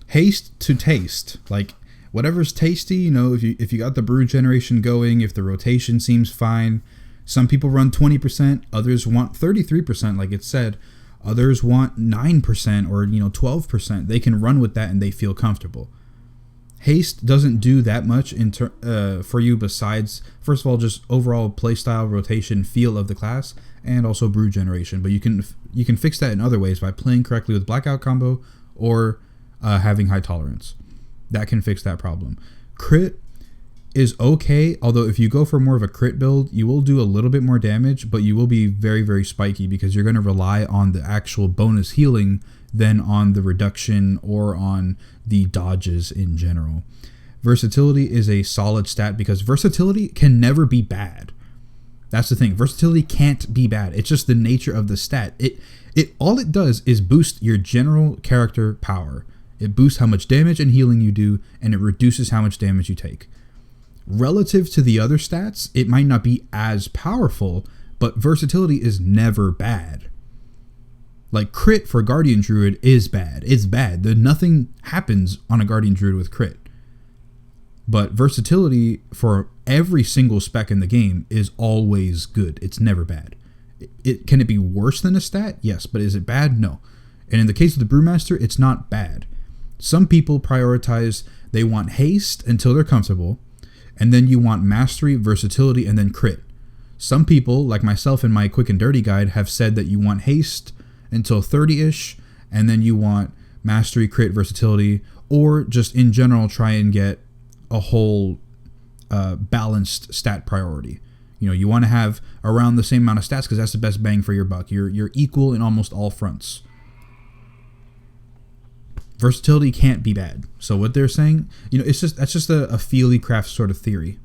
haste to taste, like whatever's tasty, if you got the brew generation going, if the rotation seems fine. Some people run 20%, others want 33%, like it said. Others want 9% or 12%. They can run with that and they feel comfortable. Haste doesn't do that much for you besides, first of all, just overall playstyle, rotation, feel of the class, and also brew generation. But you can fix that in other ways by playing correctly with blackout combo or having high tolerance. That can fix that problem. Crit is okay, although if you go for more of a crit build, you will do a little bit more damage, but you will be very, very spiky because you're going to rely on the actual bonus healing than on the reduction or on the dodges in general. Versatility is a solid stat because versatility can never be bad. That's the thing. Versatility can't be bad. It's just the nature of the stat. It all it does is boost your general character power. It boosts how much damage and healing you do, and it reduces how much damage you take. Relative to the other stats, it might not be as powerful, but versatility is never bad. Like crit for Guardian Druid is bad. It's bad. Nothing happens on a Guardian Druid with crit. But versatility for every single spec in the game is always good. It's never bad. Can it be worse than a stat? Yes, but is it bad? No. And in the case of the Brewmaster, it's not bad. Some people prioritize, they want haste until they're comfortable, and then you want mastery, versatility, and then crit. Some people, like myself in my quick and dirty guide, have said that you want haste until 30-ish, and then you want mastery, crit, versatility, or just in general try and get a whole balanced stat priority. You want to have around the same amount of stats because that's the best bang for your buck. You're equal in almost all fronts. Versatility can't be bad. So what they're saying, that's just a feely craft sort of theory.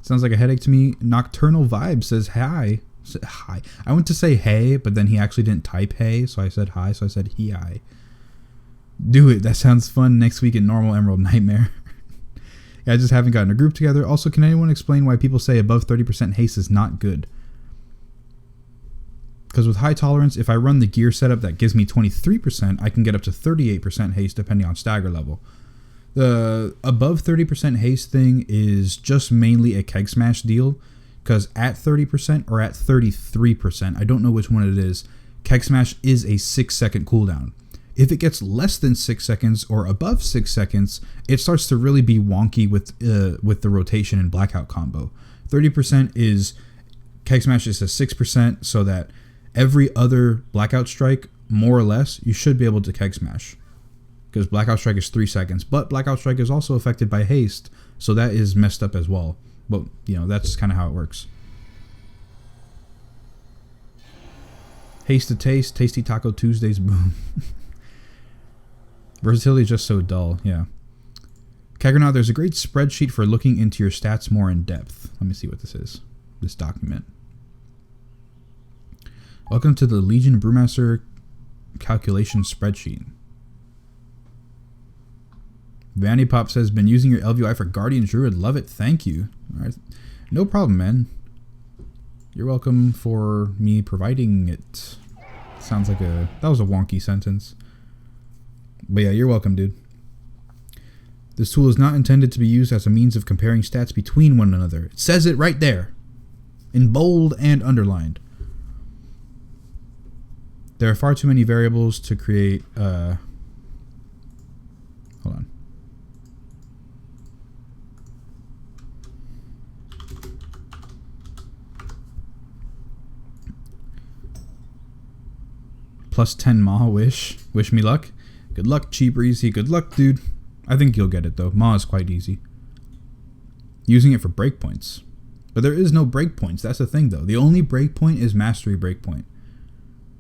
Sounds like a headache to me. Nocturnal Vibe says hi. Hi. I went to say hey, but then he actually didn't type hey, so I said hi, so I said hi. Do it. That sounds fun next week in Normal Emerald Nightmare. Yeah, I just haven't gotten a group together. Also, can anyone explain why people say above 30% haste is not good? Because with high tolerance, if I run the gear setup that gives me 23%, I can get up to 38% haste depending on stagger level. The above 30% haste thing is just mainly a keg smash deal, because at 30% or at 33%, I don't know which one it is, keg smash is a 6-second cooldown. If it gets less than 6 seconds or above 6 seconds, it starts to really be wonky with the rotation and blackout combo. 30% is Keg Smash is a 6%, so that every other blackout strike, more or less, you should be able to Keg Smash. Because blackout strike is 3 seconds, but blackout strike is also affected by haste, so that is messed up as well. But, you know, that's kind of how it works. Haste to taste, tasty taco Tuesdays, boom. Versatility is just so dull, yeah. Keggernaut, there's a great spreadsheet for looking into your stats more in depth. Let me see what this is. This document. Welcome to the Legion Brewmaster calculation spreadsheet. Vanny Pop says, been using your LVI for Guardian Druid. Love it. Thank you. All right. No problem, man. You're welcome for me providing it. Sounds like that was a wonky sentence. But yeah, you're welcome, dude. This tool is not intended to be used as a means of comparing stats between one another. It says it right there. In bold and underlined. There are far too many variables to create... hold on. Plus 10 Maw, wish me luck. Good luck, Cheap Breezy. Good luck, dude. I think you'll get it, though. Maw is quite easy. Using it for breakpoints. But there is no breakpoints. That's the thing, though. The only breakpoint is Mastery Breakpoint.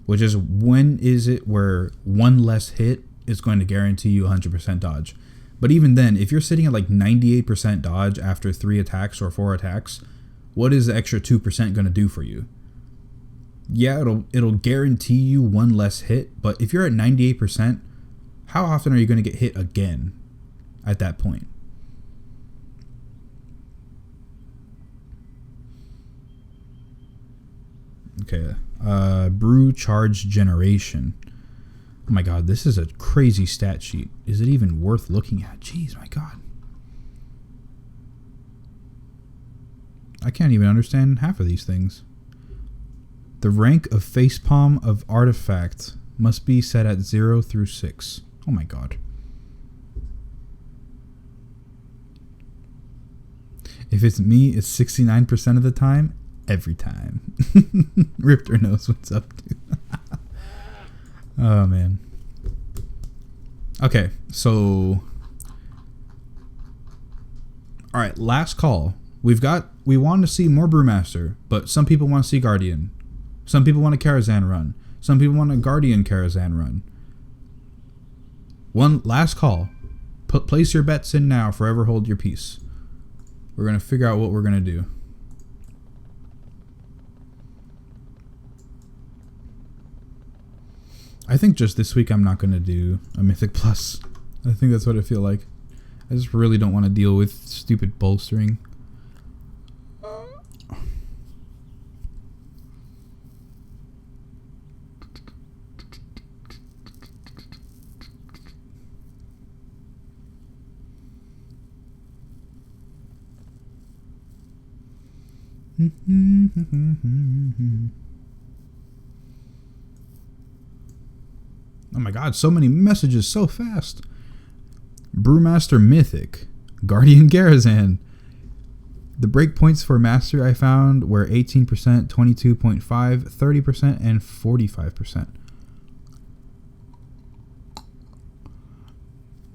Which is when is it where one less hit is going to guarantee you 100% dodge. But even then, if you're sitting at like 98% dodge after 3 attacks or 4 attacks, what is the extra 2% going to do for you? Yeah, it'll guarantee you one less hit, but if you're at 98%, how often are you going to get hit again at that point? Okay, brew charge generation. Oh my god, this is a crazy stat sheet. Is it even worth looking at? Jeez, my god. I can't even understand half of these things. The rank of facepalm of artifact must be set at 0 through 6. Oh my god. If it's me, it's 69% of the time. Every time. Riptor knows what's up, dude. Oh, man. Okay, so... Alright, last call. We want to see more Brewmaster, but some people want to see Guardian. Some people want a Karazhan run. Some people want a Guardian Karazhan run. One last call. Place your bets in now. Forever hold your peace. We're going to figure out what we're going to do. I think just this week I'm not going to do a Mythic Plus. I think that's what I feel like. I just really don't want to deal with stupid bolstering. Oh my god, so many messages so fast. Brewmaster Mythic. Guardian Karazhan. The breakpoints for Master I found were 18%, 22.5%, 30%, and 45%.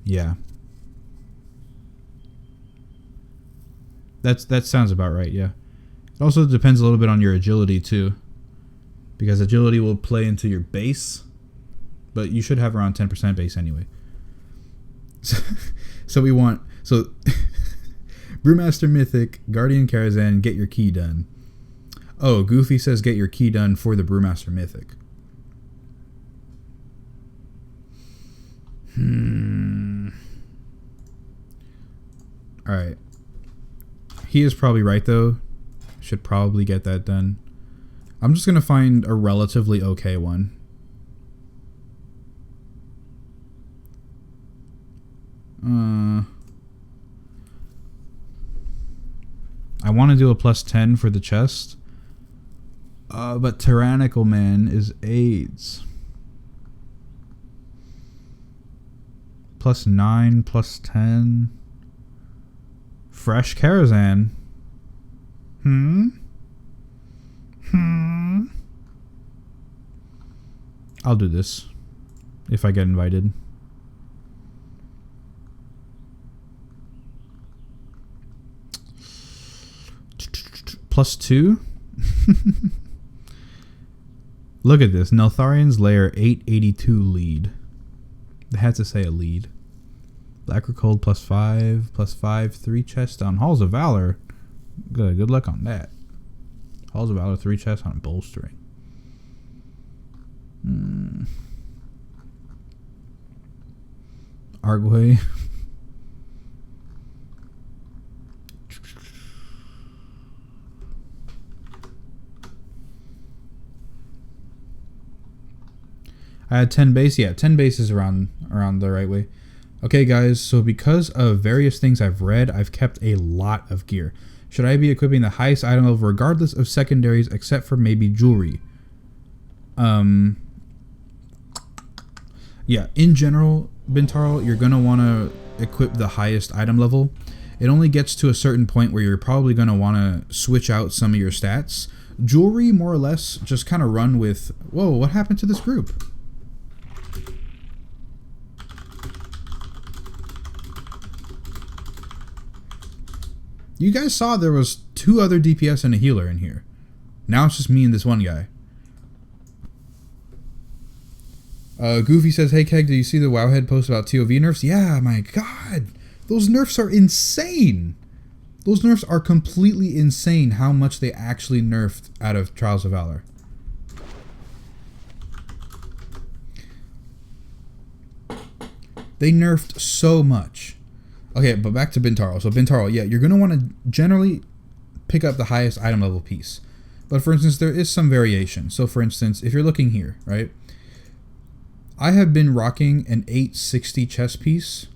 Yeah. That sounds about right, yeah. It also depends a little bit on your agility too. Because agility will play into your base. But you should have around 10% base anyway. So we want... So... Brewmaster Mythic, Guardian Karazhan, get your key done. Oh, Goofy says get your key done for the Brewmaster Mythic. Alright. He is probably right though. Should probably get that done. I'm just going to find a relatively okay one. I want to do a plus 10 for the chest. But Tyrannical Man is AIDS. Plus 9, plus 10. Fresh Karazhan. I'll do this if I get invited. Plus 2. Look at this. Neltharian's Lair 882 lead. They had to say a lead. Black Cold plus 5, 3 chests down. Halls of Valor. Good luck on that. Halls of Valor, 3 chests on bolstering. Arguay. I had 10 base. Yeah, 10 bases around the right way. Okay, guys, so because of various things I've read, I've kept a lot of gear. Should I be equipping the highest item level regardless of secondaries except for maybe jewelry? Yeah, in general, Bintaro, you're going to want to equip the highest item level. It only gets to a certain point where you're probably going to want to switch out some of your stats. Jewelry, more or less, just kind of run with... Whoa, what happened to this group? You guys saw there was 2 other DPS and a healer in here. Now it's just me and this one guy. Goofy says, hey Keg, do you see the Wowhead post about TOV nerfs? Yeah, my god. Those nerfs are insane. Those nerfs are completely insane how much they actually nerfed out of Trials of Valor. They nerfed so much. Okay, but back to Bintaro. So Bintaro, yeah, you're going to want to generally pick up the highest item level piece. But for instance, there is some variation. So for instance, if you're looking here, right? I have been rocking an 860 chest piece.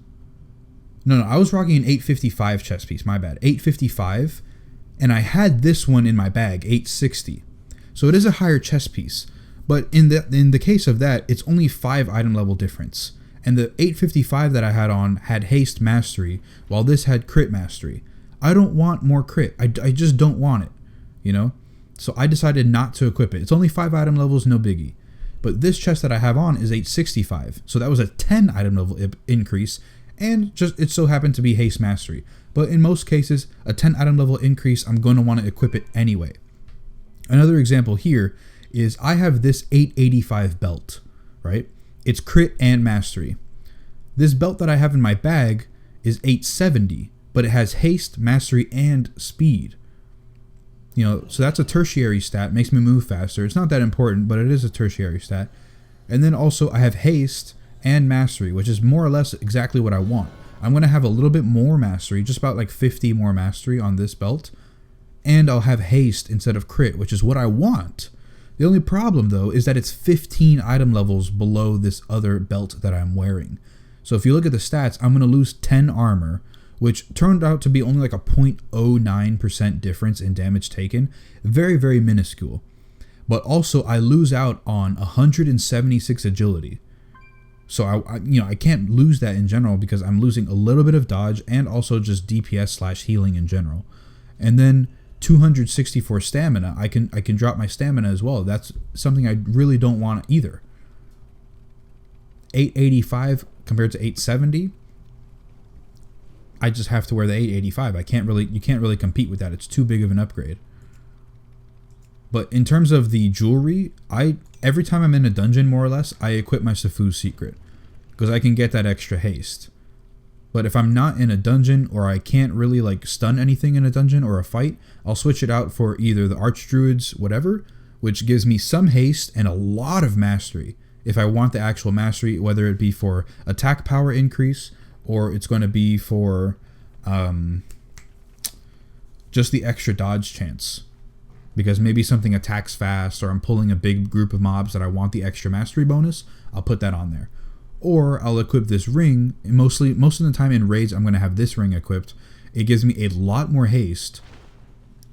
No, I was rocking an 855 chest piece, my bad. 855, and I had this one in my bag, 860. So it is a higher chest piece. But in the case of that, it's only 5 item level difference. And the 855 that I had on had haste mastery, while this had crit mastery. I don't want more crit. I just don't want it, you know? So I decided not to equip it. It's only 5 item levels, no biggie. But this chest that I have on is 865. So that was a 10 item level increase, and just it so happened to be haste mastery. But in most cases, a 10 item level increase, I'm going to want to equip it anyway. Another example here is I have this 885 belt, right? It's crit and mastery. This belt that I have in my bag is 870, but it has haste, mastery, and speed. You know, so that's a tertiary stat, makes me move faster. It's not that important, but it is a tertiary stat. And then also I have haste and mastery, which is more or less exactly what I want. I'm going to have a little bit more mastery, just about like 50 more mastery on this belt. And I'll have haste instead of crit, which is what I want. The only problem, though, is that it's 15 item levels below this other belt that I'm wearing. So if you look at the stats, I'm going to lose 10 armor, which turned out to be only like a 0.09% difference in damage taken. Very, very minuscule. But also, I lose out on 176 agility. So I can't lose that in general because I'm losing a little bit of dodge and also just DPS / healing in general. And then 264 stamina. I can drop my stamina as well. That's something I really don't want either. 885 compared to 870. I just have to wear the 885. You can't really compete with that. It's too big of an upgrade. But in terms of the jewelry, every time I'm in a dungeon, more or less, I equip my Sifu's secret because I can get that extra haste. But if I'm not in a dungeon or I can't really like stun anything in a dungeon or a fight, I'll switch it out for either the Archdruid's whatever, which gives me some haste and a lot of mastery. If I want the actual mastery, whether it be for attack power increase or it's going to be for just the extra dodge chance. Because maybe something attacks fast or I'm pulling a big group of mobs that I want the extra mastery bonus, I'll put that on there. Or I'll equip this ring. Most of the time in raids, I'm going to have this ring equipped. It gives me a lot more haste,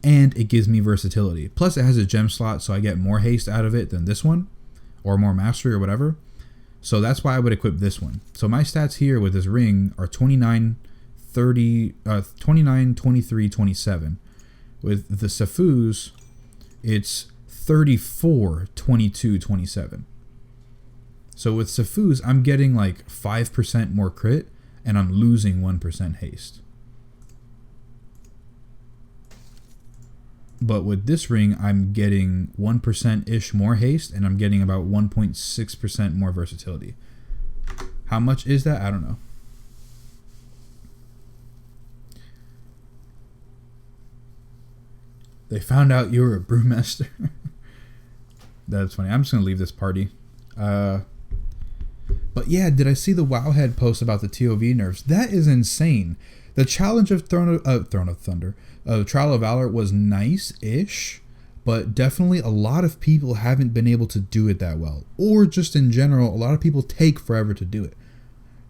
and it gives me versatility. Plus, it has a gem slot, so I get more haste out of it than this one, or more mastery or whatever. So that's why I would equip this one. So my stats here with this ring are 29, 30, 29, 23, 27. With the Safus, it's 34, 22, 27. So with Safus, I'm getting like 5% more crit, and I'm losing 1% haste. But with this ring, I'm getting 1%-ish more haste, and I'm getting about 1.6% more versatility. How much is that? I don't know. They found out you were a brewmaster. That's funny. I'm just going to leave this party. But yeah, did I see the Wowhead post about the TOV nerfs? That is insane. The challenge of Throne of Thunder, Trial of Valor was nice-ish, but definitely a lot of people haven't been able to do it that well. Or just in general, a lot of people take forever to do it.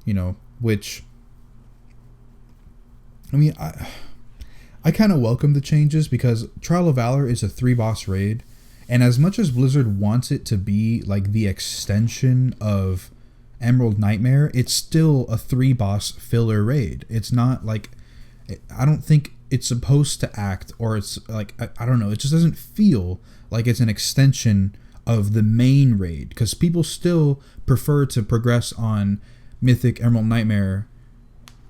You know, which... I mean, I kind of welcome the changes because Trial of Valor is a 3-boss raid. And as much as Blizzard wants it to be like the extension of Emerald Nightmare, it's still a 3-boss filler raid. It's not like, I don't think it's supposed to act, or it's like, I don't know, it just doesn't feel like it's an extension of the main raid, because people still prefer to progress on Mythic Emerald Nightmare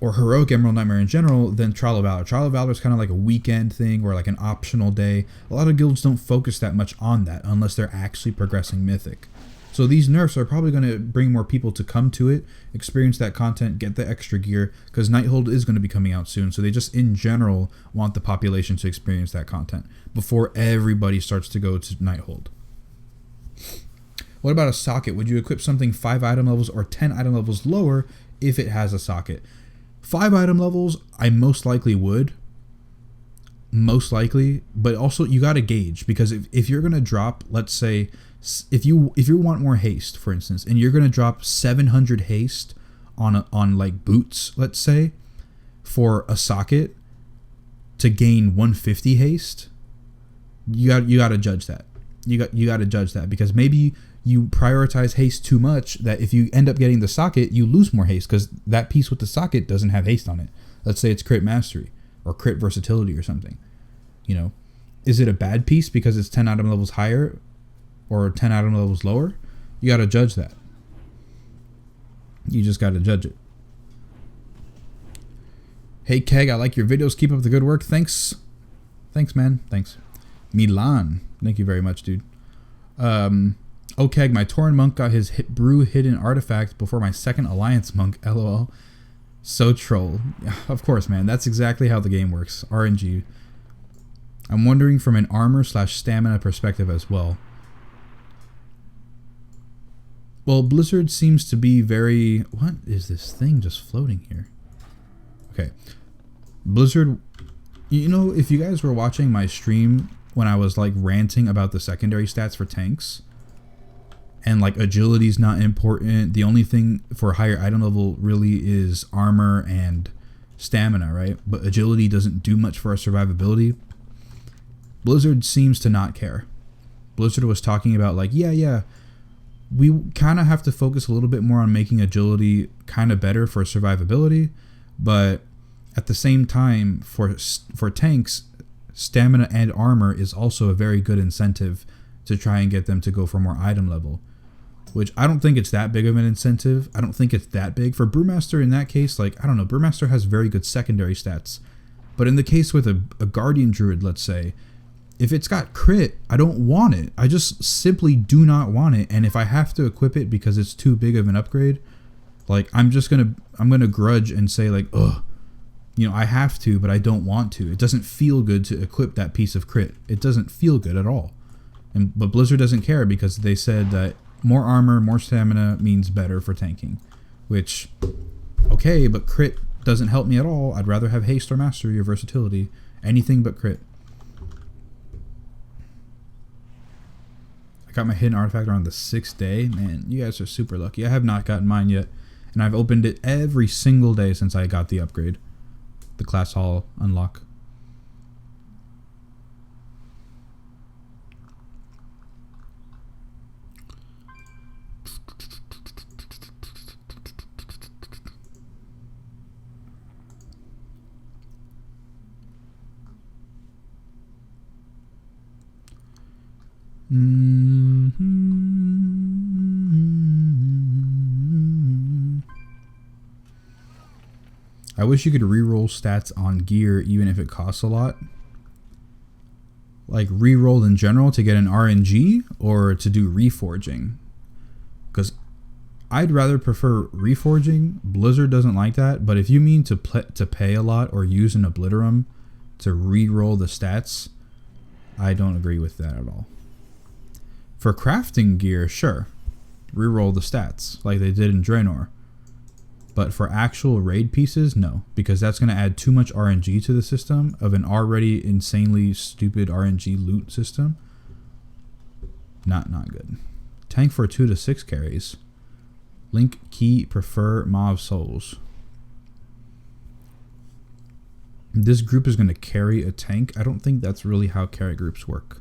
or Heroic Emerald Nightmare in general than Trial of Valor. Trial of Valor is kind of like a weekend thing or like an optional day. A lot of guilds don't focus that much on that unless they're actually progressing Mythic. So these nerfs are probably going to bring more people to come to it, experience that content, get the extra gear, because Nighthold is going to be coming out soon. So they just, in general, want the population to experience that content before everybody starts to go to Nighthold. What about a socket? Would you equip something 5 item levels or 10 item levels lower if it has a socket? 5 item levels, I most likely would. Most likely, but also you got to gauge, because if you're going to drop, let's say, if you want more haste, for instance, and you're going to drop 700 haste on like boots, let's say, for a socket to gain 150 haste, you got to judge that. You got to judge that, because maybe you prioritize haste too much, that if you end up getting the socket, you lose more haste because that piece with the socket doesn't have haste on it. Let's say it's crit mastery or crit versatility or something. You know, is it a bad piece because it's 10 item levels higher or 10 item levels lower? You got to judge that. You just got to judge it. Hey Keg, I like your videos. Keep up the good work. Thanks. Thanks, man. Thanks. Milan. Thank you very much, dude. Oh, Keg, my Tauren monk got his brew hidden artifact before my second Alliance monk. LOL. So troll. Of course, man. That's exactly how the game works. RNG. I'm wondering from an armor/stamina perspective as well. Well, Blizzard seems to be very... What is this thing just floating here? Okay. Blizzard... You know, if you guys were watching my stream when I was like ranting about the secondary stats for tanks, and like agility's not important, the only thing for higher item level really is armor and stamina, right? But agility doesn't do much for our survivability. Blizzard seems to not care. Blizzard was talking about like, yeah, we kind of have to focus a little bit more on making agility kind of better for survivability, but at the same time, for tanks, stamina and armor is also a very good incentive to try and get them to go for more item level, which I don't think it's that big of an incentive. I don't think it's that big. For Brewmaster in that case, like, I don't know, Brewmaster has very good secondary stats, but in the case with a Guardian Druid, let's say, if it's got crit, I don't want it. I just simply do not want it, and if I have to equip it because it's too big of an upgrade, like, I'm gonna grudge and say like, ugh, you know, I have to, but I don't want to. It doesn't feel good to equip that piece of crit. It doesn't feel good at all. But Blizzard doesn't care because they said that more armor, more stamina means better for tanking. Which, okay, but crit doesn't help me at all. I'd rather have haste or mastery or versatility. Anything but crit. I got my hidden artifact around the 6th day. Man, you guys are super lucky. I have not gotten mine yet. And I've opened it every single day since I got the upgrade. The class hall unlock. I wish you could reroll stats on gear even if it costs a lot. Like reroll in general to get an RNG or to do reforging. Because I'd rather prefer reforging. Blizzard doesn't like that, but if you mean to pay a lot or use an Obliterum to reroll the stats, I don't agree with that at all. For crafting gear, sure, reroll the stats like they did in Draenor. But for actual raid pieces, no, because that's going to add too much RNG to the system of an already insanely stupid RNG loot system. Not good. Tank for 2 to 6 carries. Link key prefer mob souls. This group is going to carry a tank. I don't think that's really how carry groups work.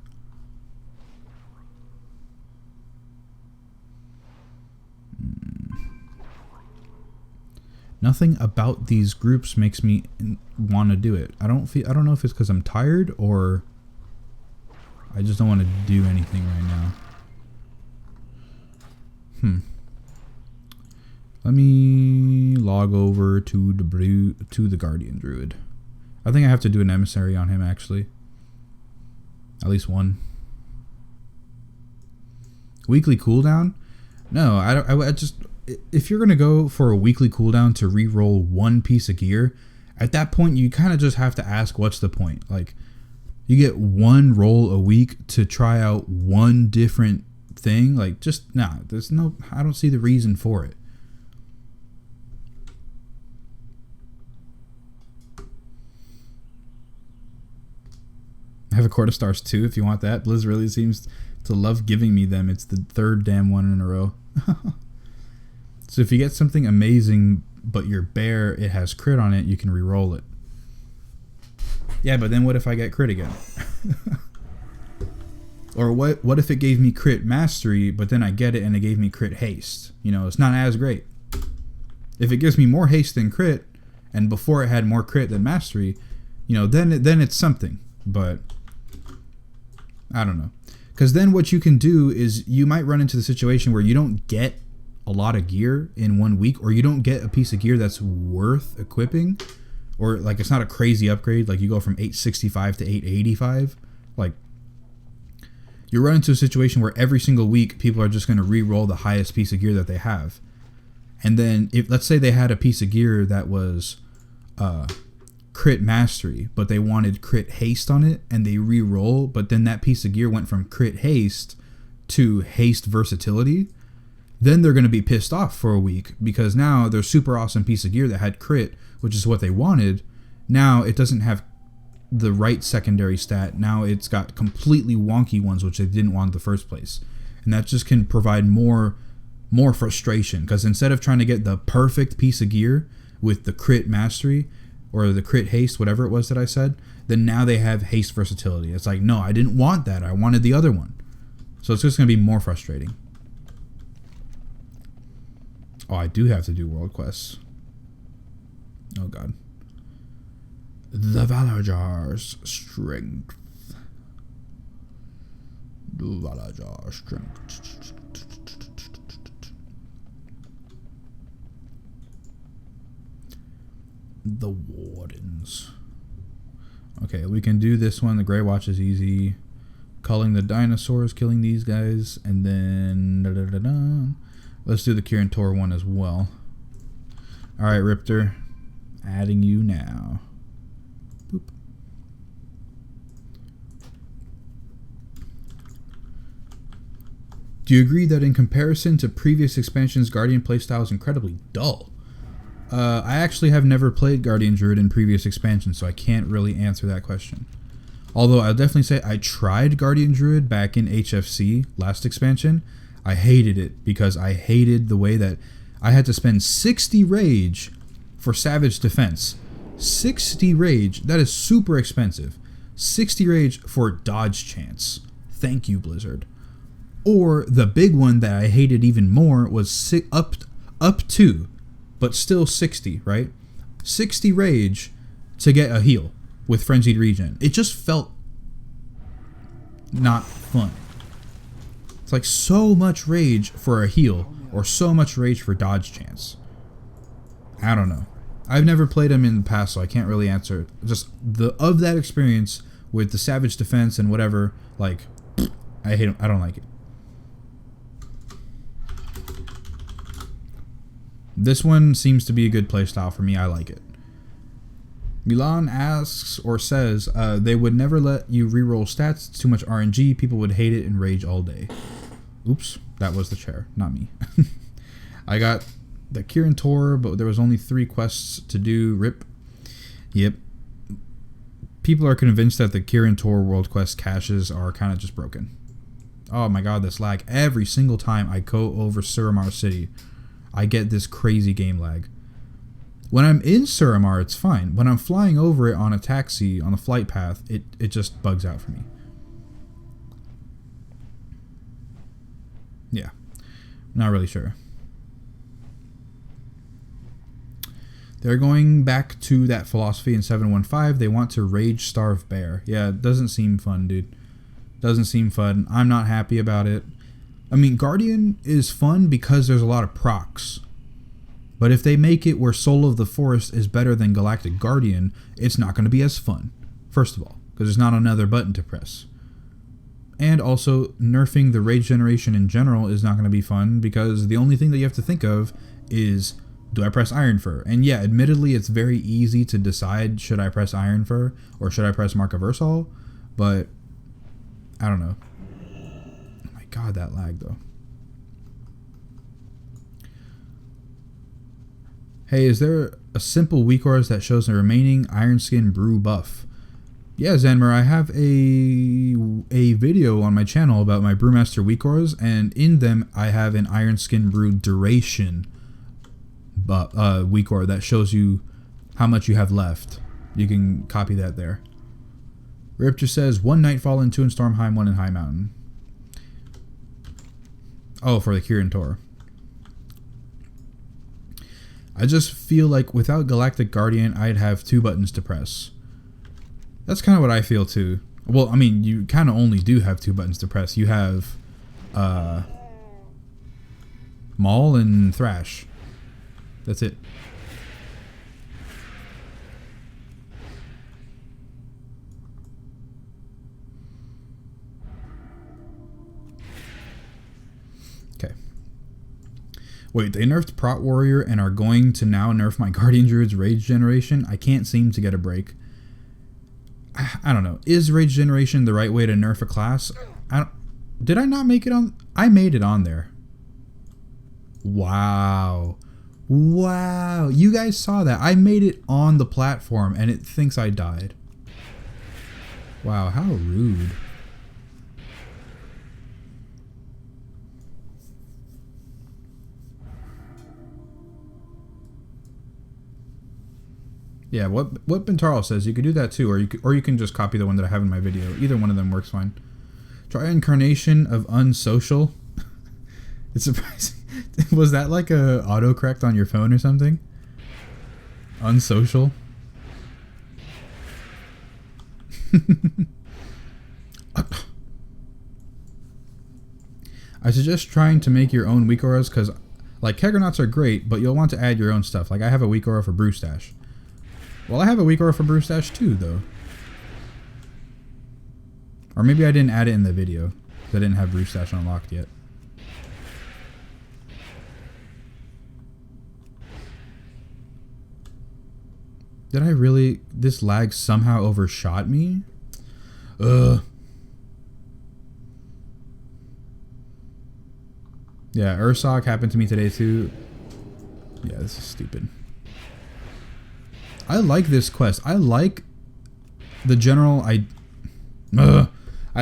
Nothing about these groups makes me want to do it. I don't know if it's because I'm tired or I just don't want to do anything right now. Let me log over to the Guardian Druid. I think I have to do an emissary on him actually. At least one. Weekly cooldown? No, I just, if you're gonna go for a weekly cooldown to re-roll one piece of gear, at that point you kind of just have to ask, what's the point? Like, you get one roll a week to try out one different thing. Like, just there's no, I don't see the reason for it. I have a Court of Stars too if you want that. Blizz really seems to love giving me them. It's the third damn one in a row. So if you get something amazing but you're bare, it has crit on it, you can re-roll it. Yeah, but then what if I get crit again? Or what if it gave me crit mastery, but then I get it and it gave me crit haste? You know, it's not as great. If it gives me more haste than crit, and before it had more crit than mastery, you know, then it's something. But I don't know. Because then what you can do is you might run into the situation where you don't get a lot of gear in 1 week, or you don't get a piece of gear that's worth equipping, or like it's not a crazy upgrade, like you go from 865 to 885. Like, you run into a situation where every single week people are just going to re-roll the highest piece of gear that they have. And then if, let's say they had a piece of gear that was crit mastery, but they wanted crit haste on it, and they re-roll, but then that piece of gear went from crit haste to haste versatility, then they're going to be pissed off for a week, because now their super awesome piece of gear that had crit, which is what they wanted, now it doesn't have the right secondary stat. Now it's got completely wonky ones which they didn't want in the first place, and that just can provide more frustration, because instead of trying to get the perfect piece of gear with the crit mastery or the crit haste, whatever it was that I said, then now they have haste versatility. It's like, no, I didn't want that, I wanted the other one. So it's just going to be more frustrating. Oh, I do have to do world quests. Oh god. The Valajar's strength. The Valajar's strength. The Wardens. Okay, we can do this one. The Grey Watch is easy. Culling the dinosaurs, killing these guys, and then let's do the Kirin Tor one as well. Alright, Riptor. Adding you now. Boop. Do you agree that in comparison to previous expansions, Guardian playstyle is incredibly dull? I actually have never played Guardian Druid in previous expansions, so I can't really answer that question. Although I'll definitely say I tried Guardian Druid back in HFC last expansion. I hated it because I hated the way that I had to spend 60 rage for Savage Defense. 60 rage, that is super expensive. 60 rage for dodge chance. Thank you, Blizzard. Or the big one that I hated even more was up to, but still 60, right? 60 rage to get a heal with Frenzied Regen. It just felt not fun. It's like so much rage for a heal or so much rage for dodge chance. I don't know. I've never played him in the past, so I can't really answer. Just of that experience with the Savage Defense and whatever, like, I hate him. I don't like it. This one seems to be a good playstyle for me. I like it. Milan asks or says, they would never let you reroll stats. It's too much RNG. People would hate it and rage all day. Oops, that was the chair, not me. I got the Kirin Tor, but there was only 3 quests to do. RIP. Yep. People are convinced that the Kirin Tor world quest caches are kind of just broken. Oh my god, this lag. Every single time I go over Suramar City, I get this crazy game lag. When I'm in Suramar, it's fine. When I'm flying over it on a taxi, on the flight path, it just bugs out for me. Yeah. Not really sure. They're going back to that philosophy in 715. They want to rage starve bear. Yeah, it doesn't seem fun, dude. Doesn't seem fun. I'm not happy about it. I mean, Guardian is fun because there's a lot of procs. But if they make it where Soul of the Forest is better than Galactic Guardian, it's not going to be as fun. First of all, because there's not another button to press. And also, nerfing the rage generation in general is not going to be fun because the only thing that you have to think of is, do I press Iron Fur? And yeah, admittedly, it's very easy to decide, should I press Iron Fur or should I press Mark of Ursal? But, I don't know. Oh my god, that lag though. Hey, is there a simple weak auras that shows the remaining Iron Skin Brew buff? Yeah, Zanmer, I have a video on my channel about my Brewmaster weak auras, and in them I have an Iron Skin Brew duration weak aura that shows you how much you have left. You can copy that there. Rip just says 1 Nightfall and 2 in Stormheim, 1 in High Mountain. Oh, for the Kirin Tor. I just feel like without Galactic Guardian, I'd have 2 buttons to press. That's kind of what I feel too. Well, I mean, you kind of only do have 2 buttons to press. You have Maul and Thrash. That's it. Okay. Wait, they nerfed Prot Warrior and are going to now nerf my Guardian Druid's Rage Generation? I can't seem to get a break. I don't know. Is Rage Generation the right way to nerf a class? Did I not make it on? I made it on there. Wow. Wow. You guys saw that. I made it on the platform and it thinks I died. Wow, how rude. Yeah, what Bentaro says, you could do that too, or you can just copy the one that I have in my video. Either one of them works fine. Try Incarnation of Unsocial. It's surprising. Was that like a autocorrect on your phone or something? Unsocial. I suggest trying to make your own weak auras because, like, Keggernauts are great, but you'll want to add your own stuff. Like, I have a weak aura for Brewstash. Well, I have a weak aura for Brewstash too, though. Or maybe I didn't add it in the video because I didn't have Brewstash unlocked yet. Did I really? This lag somehow overshot me? Ugh. Yeah, Ursoc happened to me today too. Yeah, this is stupid. I like this quest. I like the general I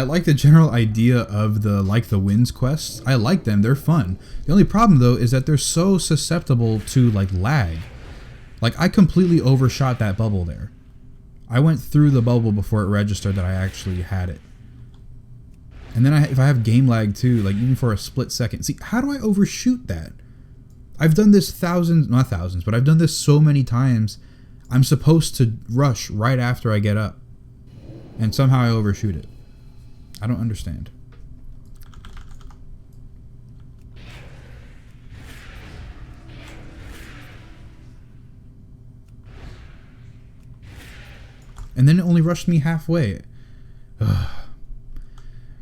like the general idea of the Like the Winds quests. I like them. They're fun. The only problem though is that they're so susceptible to like lag. Like, I completely overshot that bubble there. I went through the bubble before it registered that I actually had it. And then if I have game lag too, like even for a split second. See, how do I overshoot that? I've done this not thousands, but I've done this so many times. I'm supposed to rush right after I get up. And somehow I overshoot it. I don't understand. and then it only rushed me halfway. Ugh.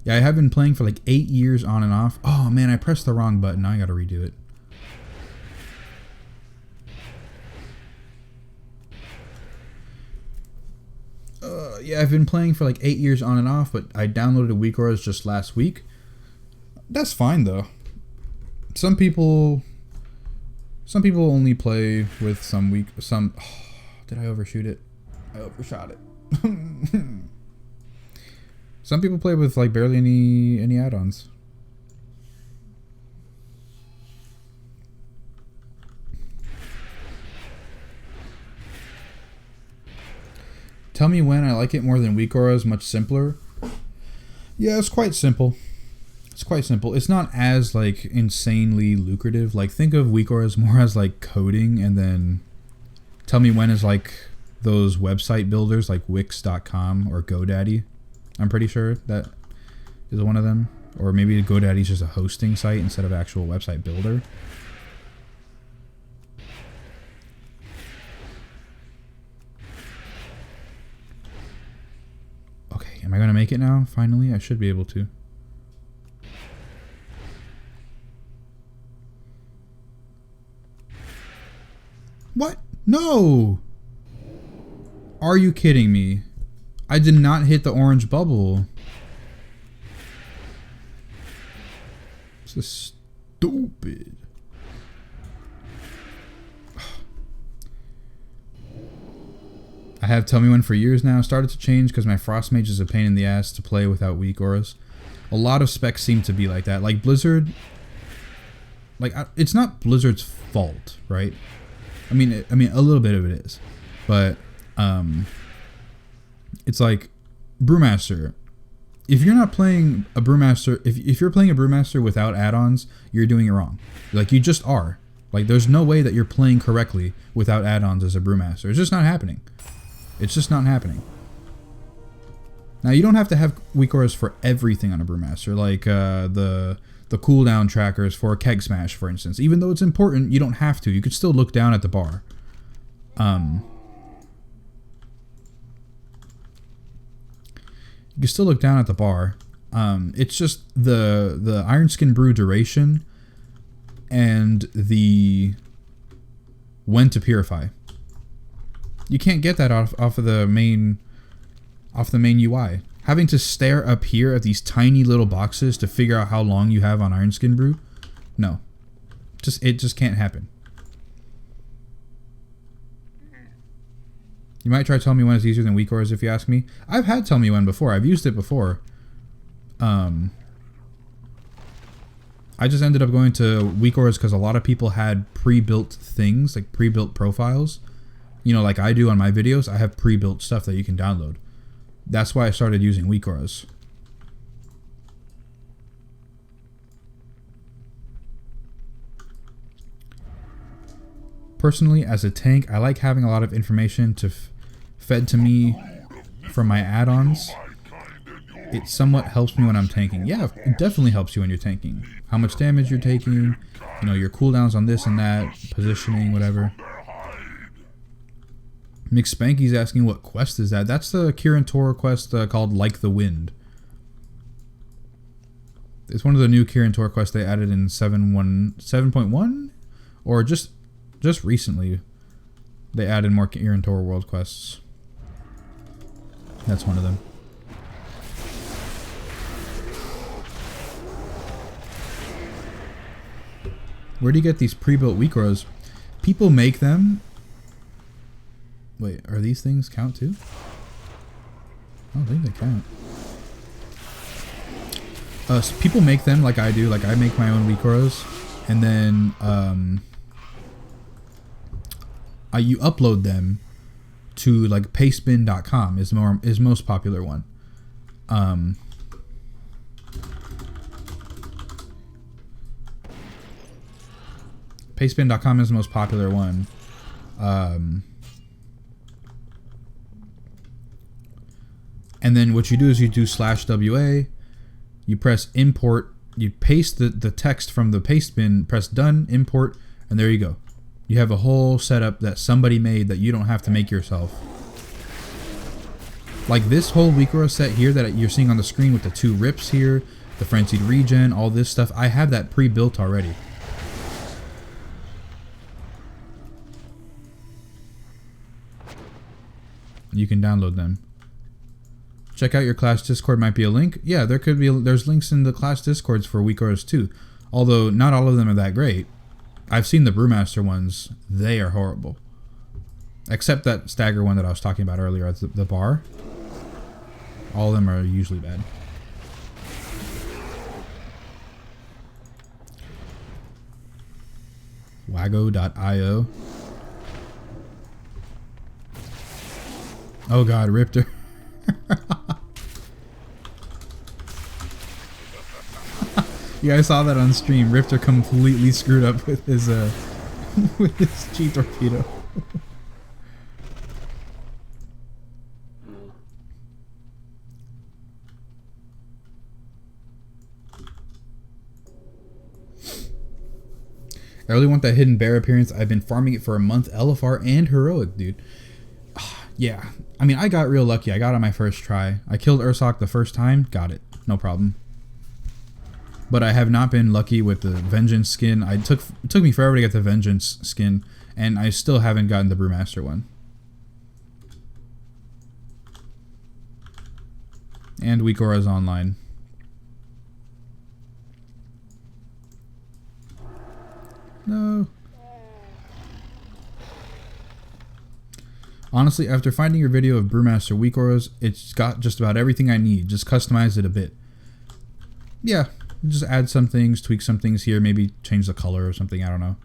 Yeah, I have been playing for like 8 years on and off. Oh man, I pressed the wrong button. Now I gotta redo it. Yeah, I've been playing for like 8 years on and off, but I downloaded Weak Auras just last week. That's fine though. Some people only play with some. Oh, did I overshoot it? I overshot it. Some people play with like barely any add-ons. Tell me when. I like it more than Weak Auras, much simpler. Yeah, it's quite simple. It's quite simple. It's not as like insanely lucrative. Like think of Weak Auras more as like coding, and then Tell Me When is like those website builders like Wix.com or GoDaddy. I'm pretty sure that is one of them. Or maybe GoDaddy is just a hosting site instead of actual website builder. Okay, am I going to make it now? Finally, I should be able to. What? No! Are you kidding me? I did not hit the orange bubble. This is stupid. I have Tell Me When for years now. Started to change because my Frost Mage is a pain in the ass to play without Weak Auras. A lot of specs seem to be like that. Like Blizzard, like it's not Blizzard's fault, right? I mean, a little bit of it is, but it's like Brewmaster. If you're not playing a Brewmaster, if you're playing a Brewmaster without add-ons, you're doing it wrong. Like you just are. Like there's no way that you're playing correctly without add-ons as a Brewmaster. It's just not happening. It's just not happening. Now you don't have to have Weak Auras for everything on a Brewmaster, like the cooldown trackers for Keg Smash, for instance. Even though it's important, you don't have to. You could still look down at the bar. You can still look down at the bar. It's just the Iron Skin Brew duration and the when to purify. You can't get that off of the main UI. Having to stare up here at these tiny little boxes to figure out how long you have on Iron Skin Brew, no, it just can't happen. You might try Tell Me When is easier than Weak Auras if you ask me. I've had Tell Me When before. I've used it before. I just ended up going to Weak Auras because a lot of people had pre-built things, like pre-built profiles. You know, like I do on my videos, I have pre-built stuff that you can download. That's why I started using Weak Auras. Personally, as a tank, I like having a lot of information fed to me from my add-ons. It somewhat helps me when I'm tanking. Yeah, it definitely helps you when you're tanking. How much damage you're taking, you know, your cooldowns on this and that, positioning, whatever. McSpanky's asking what quest is that? That's the Kirin Tor quest called Like the Wind. It's one of the new Kirin Tor quests they added in 7.1 or just recently. They added more Kirin Tor world quests. That's one of them. Where do you get these pre-built Weak Auras? People make them. Wait, are these things count too? I don't think they count. So people make them like I do. Like I make my own Weak Auras, and then you upload them to like pastebin.com is most popular one. Pastebin.com is the most popular one. And then what you do is you do /WA, you press import, you paste the text from the pastebin, press done, import, and there you go. You have a whole setup that somebody made that you don't have to make yourself. Like this whole Weakora set here that you're seeing on the screen with the 2 rips here, the frenzied regen, all this stuff, I have that pre-built already. You can download them. Check out your class Discord, might be a link. Yeah, there's links in the class Discords for Weakoras too. Although not all of them are that great. I've seen the Brewmaster ones. They are horrible. Except that stagger one that I was talking about earlier at the bar. All of them are usually bad. Wago.io. Oh god, Riptor. You guys saw that on stream. Riptor completely screwed up with his with his G torpedo. I really want that hidden bear appearance. I've been farming it for a month. LFR and heroic, dude. Yeah. I mean, I got real lucky. I got it on my first try. I killed Ursoc the first time. Got it. No problem. But I have not been lucky with the Vengeance skin. It took me forever to get the Vengeance skin. And I still haven't gotten the Brewmaster one. And Weakora's online. No. Honestly, after finding your video of Brewmaster Weakoras, it's got just about everything I need. Just customize it a bit. Yeah, just add some things, tweak some things here, maybe change the color or something, I don't know.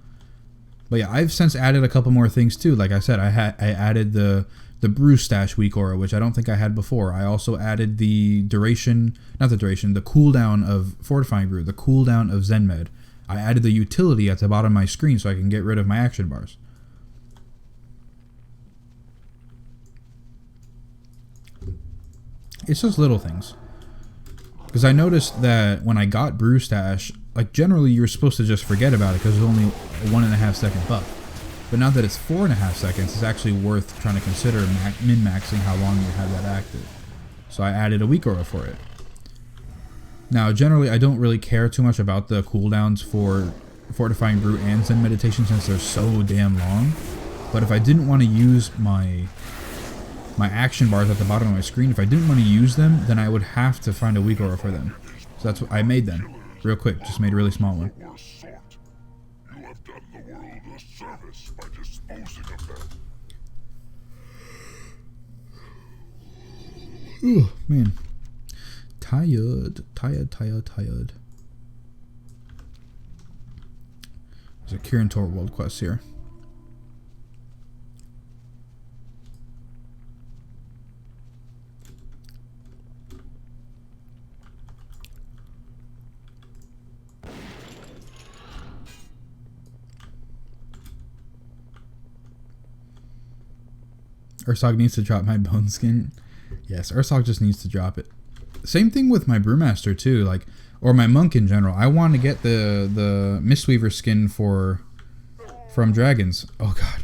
But yeah, I've since added a couple more things too. Like I said, I added the Brew Stash Weakora, which I don't think I had before. I also added the cooldown of Fortifying Brew, the cooldown of Zen Med. I added the utility at the bottom of my screen so I can get rid of my action bars. It's just little things. Because I noticed that when I got Brew Stash, like generally you're supposed to just forget about it because it's only a 1.5 second buff. But now that it's 4.5 seconds, it's actually worth trying to consider min-maxing how long you have that active. So I added a Weakora for it. Now, generally, I don't really care too much about the cooldowns for Fortifying Brew and Zen Meditation since they're so damn long. But if I didn't want to use my action bars at the bottom of my screen, if I didn't want to use them, then I would have to find a Weakora for them. So that's what I made them. Real quick, just made a really small one. You have done the world a service by disposing of them. Ooh, man. Tired. There's a Kirin Tor world quest here. Ursoc needs to drop my bone skin. Yes, Ursoc just needs to drop it. Same thing with my Brewmaster too, like, or my monk in general. I want to get the Mistweaver skin from dragons. Oh god.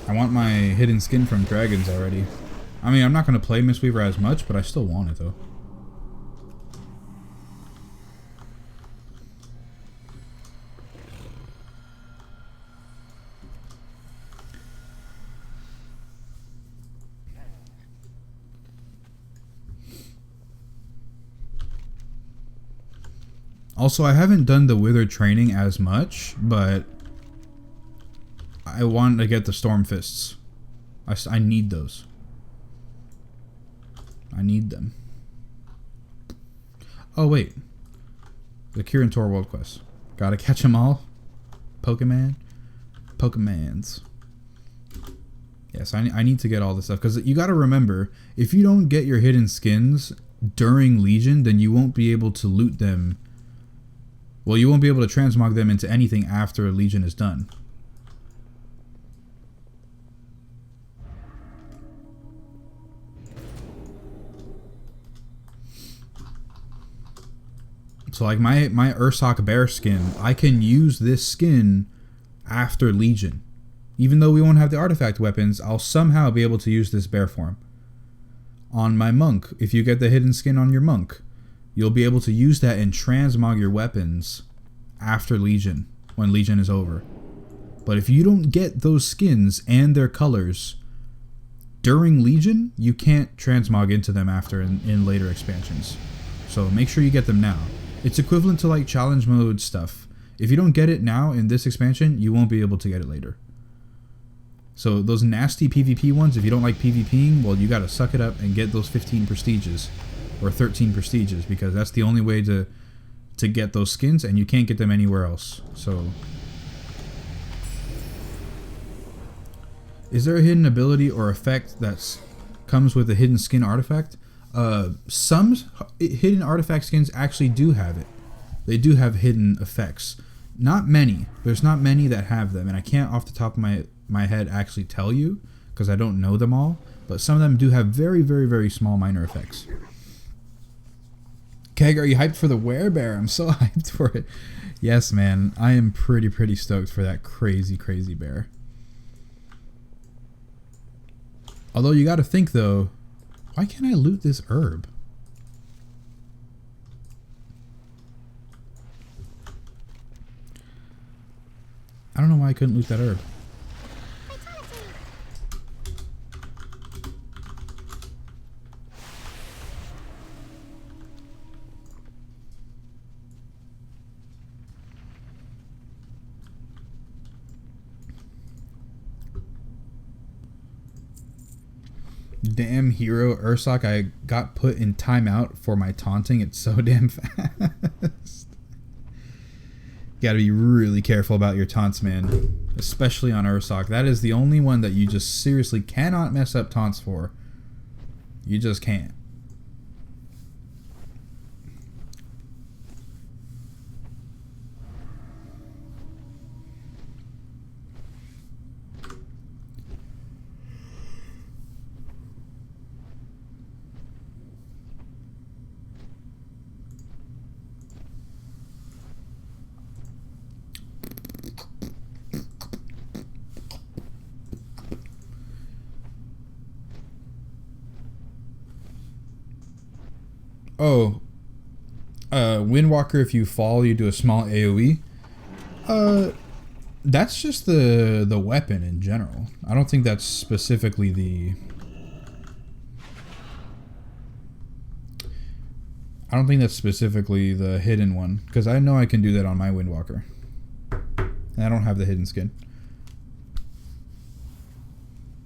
I want my hidden skin from dragons already. I mean, I'm not going to play Mistweaver as much, but I still want it though. Also, I haven't done the Wither training as much, but I want to get the Storm Fists. I need those. I need them. Oh, wait. The Kirin Tor World Quest. Gotta catch them all. Pokemon. Pokemans. Yes, I need to get all this stuff. Because you gotta remember, if you don't get your hidden skins during Legion, then you won't be able to loot them. Well, you won't be able to transmog them into anything after Legion is done. So like my Ursoc bear skin, I can use this skin after Legion. Even though we won't have the artifact weapons, I'll somehow be able to use this bear form. On my monk, if you get the hidden skin on your monk, you'll be able to use that and transmog your weapons after Legion, when Legion is over. But if you don't get those skins and their colors during Legion, you can't transmog into them after in later expansions. So make sure you get them now. It's equivalent to like challenge mode stuff. If you don't get it now in this expansion, you won't be able to get it later. So those nasty PvP ones, if you don't like PvPing, well, you gotta suck it up and get those 15 prestiges or 13 prestiges, because that's the only way to get those skins, and you can't get them anywhere else. So is there a hidden ability or effect that comes with a hidden skin artifact? Some hidden artifact skins actually do have it. They do have hidden effects. Not many. There's not many that have them, and I can't off the top of my head actually tell you because I don't know them all, but some of them do have very, very, very small minor effects. Keg, are you hyped for the werebear? I'm so hyped for it. Yes, man. I am pretty stoked for that crazy bear. Although you gotta think though, why can't I loot this herb? I don't know why I couldn't loot that herb. Damn hero Ursoc, I got put in timeout for my taunting. It's so damn fast. Gotta be really careful about your taunts, man. Especially on Ursoc. That is the only one that you just seriously cannot mess up taunts for. You just can't. Oh, Windwalker, if you fall, you do a small AoE. That's just the weapon in general. I don't think that's specifically the... I don't think that's specifically the hidden one, because I know I can do that on my Windwalker. And I don't have the hidden skin.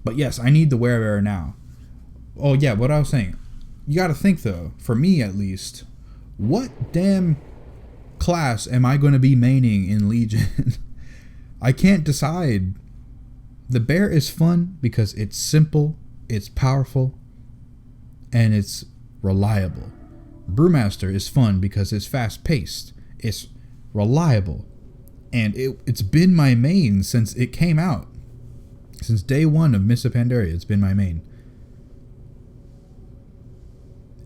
But yes, I need the werebear now. Oh yeah, what I was saying. You gotta think though, for me at least, what damn class am I gonna be maining in Legion? I can't decide. The bear is fun because it's simple, it's powerful, and it's reliable. Brewmaster is fun because it's fast paced, it's reliable, and it's been my main since it came out. Since day one of Mists of Pandaria, it's been my main.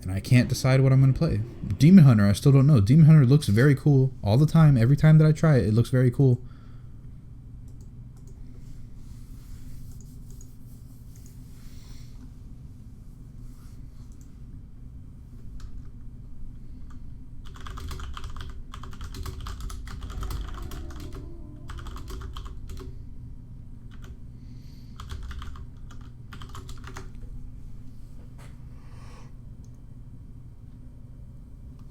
And I can't decide what I'm going to play. Demon Hunter, I still don't know. Demon Hunter looks very cool all the time. Every time that I try it, it looks very cool.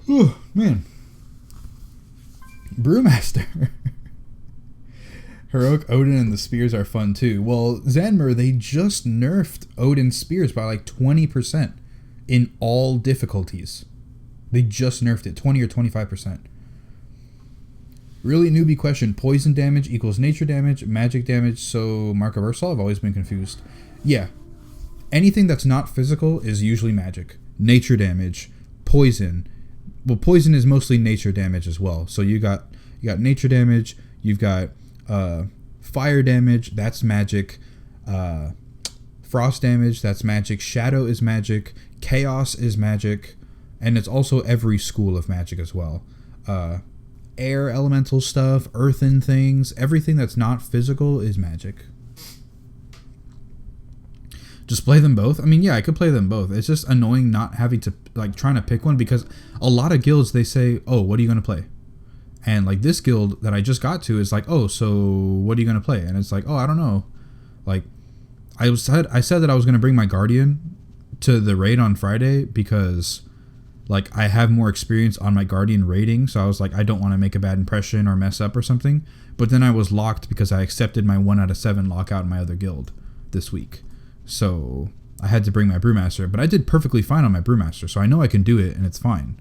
Whew, man. Brewmaster. Heroic Odin and the spears are fun too. Well, Zanmer, they just nerfed Odin's spears by like 20% in all difficulties. They just nerfed it, 20 or 25%. Really newbie question. Poison damage equals nature damage, magic damage, so Mark of Ursal? I've always been confused. Yeah. Anything that's not physical is usually magic. Nature damage, poison. Well, poison is mostly nature damage as well. So you got nature damage, you've got fire damage, that's magic. Frost damage, that's magic. Shadow is magic. Chaos is magic. And it's also every school of magic as well. air elemental stuff, earthen things, everything that's not physical is magic. Just play them both. I mean, yeah, I could play them both. It's just annoying not having to, like, trying to pick one, because a lot of guilds, they say, oh, what are you going to play? And, like, this guild that I just got to is like, oh, so what are you going to play? And it's like, oh, I don't know. Like, I said that I was going to bring my Guardian to the raid on Friday because, like, I have more experience on my Guardian raiding. So I was like, I don't want to make a bad impression or mess up or something. But then I was locked because I accepted my 1 out of 7 lockout in my other guild this week. So I had to bring my Brewmaster, but I did perfectly fine on my Brewmaster, so I know I can do it and it's fine.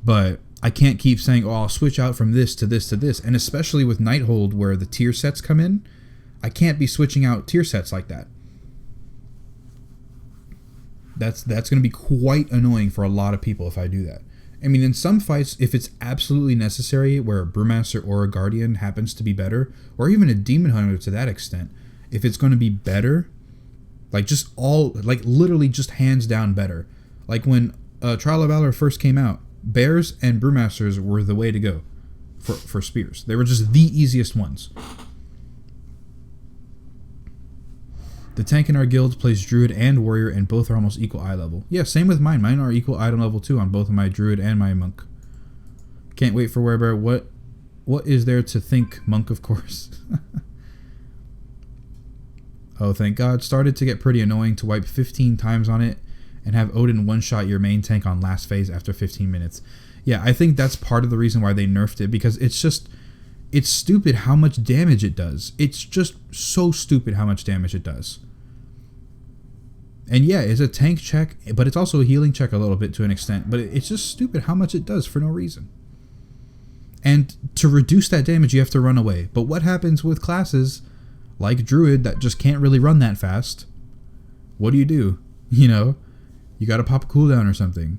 But I can't keep saying, oh, I'll switch out from this to this to this, and especially with Nighthold where the tier sets come in, I can't be switching out tier sets like that. That's going to be quite annoying for a lot of people if I do that. I mean, in some fights, if it's absolutely necessary, where a Brewmaster or a Guardian happens to be better, or even a Demon Hunter to that extent, if it's going to be better, like, just all, like, literally just hands down better. Like, when Trial of Valor first came out, Bears and Brewmasters were the way to go for spears. They were just the easiest ones. The tank in our guild plays Druid and Warrior, and both are almost equal eye level. Yeah, same with mine. Mine are equal item level too on both of my Druid and my Monk. Can't wait for Werebear. What is there to think, Monk, of course. Oh, thank God. Started to get pretty annoying to wipe 15 times on it and have Odin one-shot your main tank on last phase after 15 minutes. Yeah, I think that's part of the reason why they nerfed it, because it's stupid how much damage it does. It's just so stupid how much damage it does. And yeah, it's a tank check, but it's also a healing check a little bit to an extent, but it's just stupid how much it does for no reason. And to reduce that damage, you have to run away. But what happens with classes like Druid that just can't really run that fast? What do? You know, you gotta pop a cooldown or something.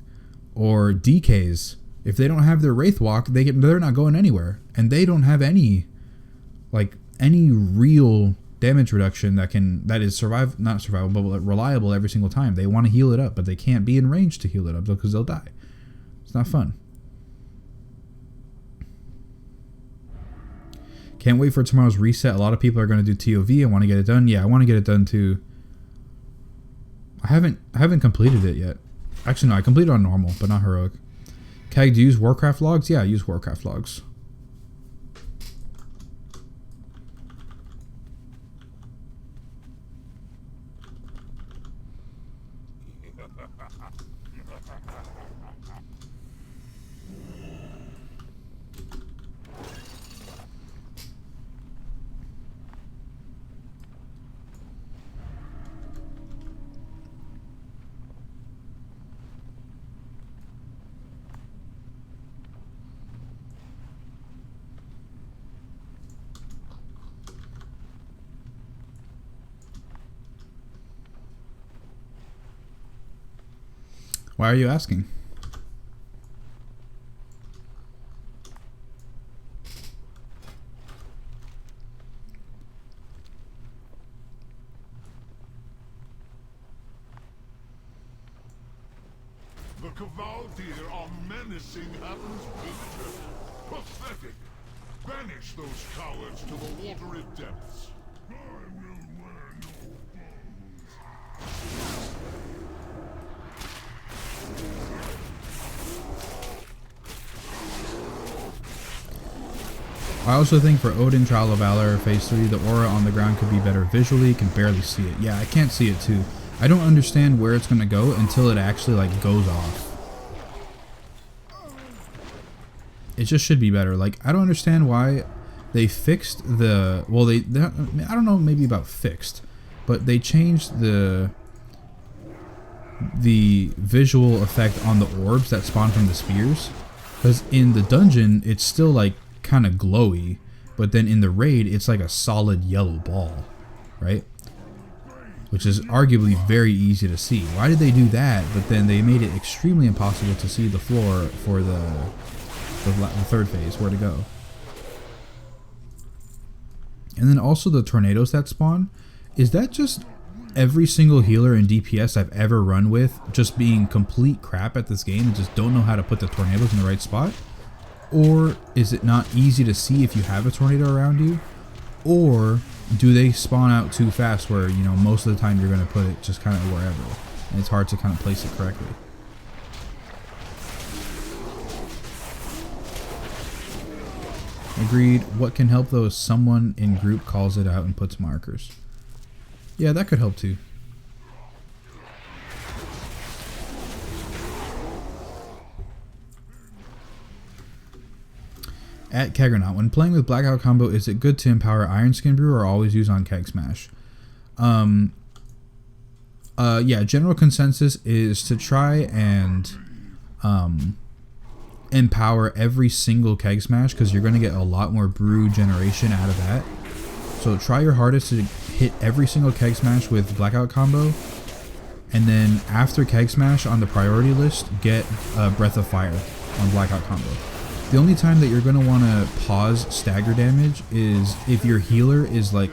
Or DKs, if they don't have their Wraith Walk, they're not going anywhere, and they don't have any real damage reduction that is not survivable, but reliable every single time. They want to heal it up, but they can't be in range to heal it up because they'll die. It's not fun. Can't wait for tomorrow's reset. A lot of people are going to do TOV. I want to get it done. Yeah, I want to get it done too. I haven't completed it yet. Actually, no, I completed it on normal, but not heroic. Keg, do you use Warcraft logs? Yeah, I use Warcraft logs. Why are you asking? The Cavaldir are menacing Heaven's picture. Pathetic. Banish those cowards to the watery depths. I will wear your bones. I also think for Odin Trial of Valor Phase 3, the aura on the ground could be better visually. Can barely see it. Yeah, I can't see it too. I don't understand where it's going to go until it actually like goes off. It just should be better. Like, I don't understand why they fixed the... Well, I don't know, maybe about fixed. But they changed the visual effect on the orbs that spawn from the spears. Because in the dungeon, it's still like kind of glowy, but then in the raid it's like a solid yellow ball, right? Which is arguably very easy to see. Why did they do that? But then they made it extremely impossible to see the floor for the third phase, where to go. And then also the tornadoes that spawn, is that just every single healer in DPS I've ever run with just being complete crap at this game and just don't know how to put the tornadoes in the right spot? Or is it not easy to see if you have a tornado around you? Or do they spawn out too fast where, you know, most of the time you're going to put it just kind of wherever, and it's hard to kind of place it correctly? Agreed. What can help though is someone in group calls it out and puts markers. Yeah, that could help too. At Keggernaut, when playing with Blackout combo, is it good to empower Iron Skin Brew or always use on Keg Smash? Yeah, general consensus is to try and empower every single Keg Smash, because you're going to get a lot more brew generation out of that. So try your hardest to hit every single Keg Smash with Blackout combo, and then after Keg Smash on the priority list, get Breath of Fire on Blackout combo. The only time that you're going to want to pause stagger damage is if your healer is like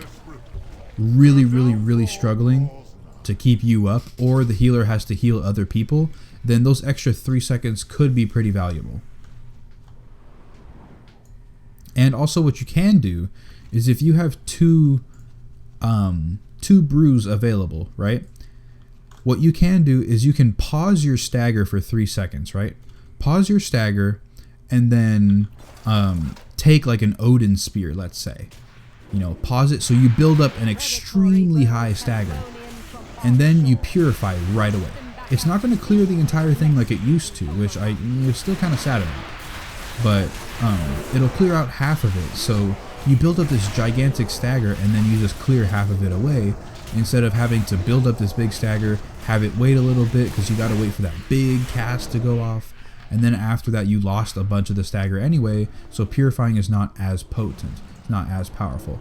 really struggling to keep you up, or the healer has to heal other people. Then those extra 3 seconds could be pretty valuable. And also what you can do is if you have two brews available, right? What you can do is you can pause your stagger for 3 seconds, right? Pause your stagger and then take like an Odin Spear, let's say. You know, pause it so you build up an extremely high stagger. And then you purify right away. It's not going to clear the entire thing like it used to, which I was still kind of sad about. But it'll clear out half of it. So you build up this gigantic stagger and then you just clear half of it away, instead of having to build up this big stagger, have it wait a little bit because you got to wait for that big cast to go off. And then after that, you lost a bunch of the stagger anyway, so purifying is not as potent, not as powerful.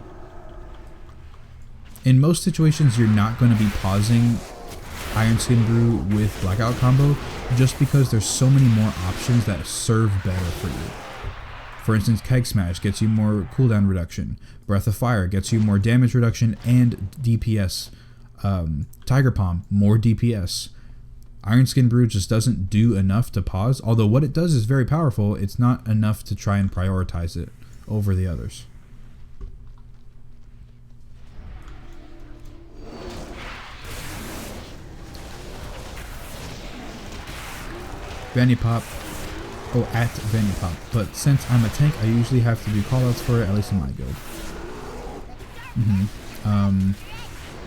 In most situations, you're not going to be pausing Iron Skin Brew with Blackout combo, just because there's so many more options that serve better for you. For instance, Keg Smash gets you more cooldown reduction. Breath of Fire gets you more damage reduction and DPS. Tiger Palm, more DPS. Iron Skin Brew just doesn't do enough to pause, although what it does is very powerful. It's not enough to try and prioritize it over the others. Vanny Pop, at Vanny Pop, but since I'm a tank, I usually have to do callouts for it, at least in my guild.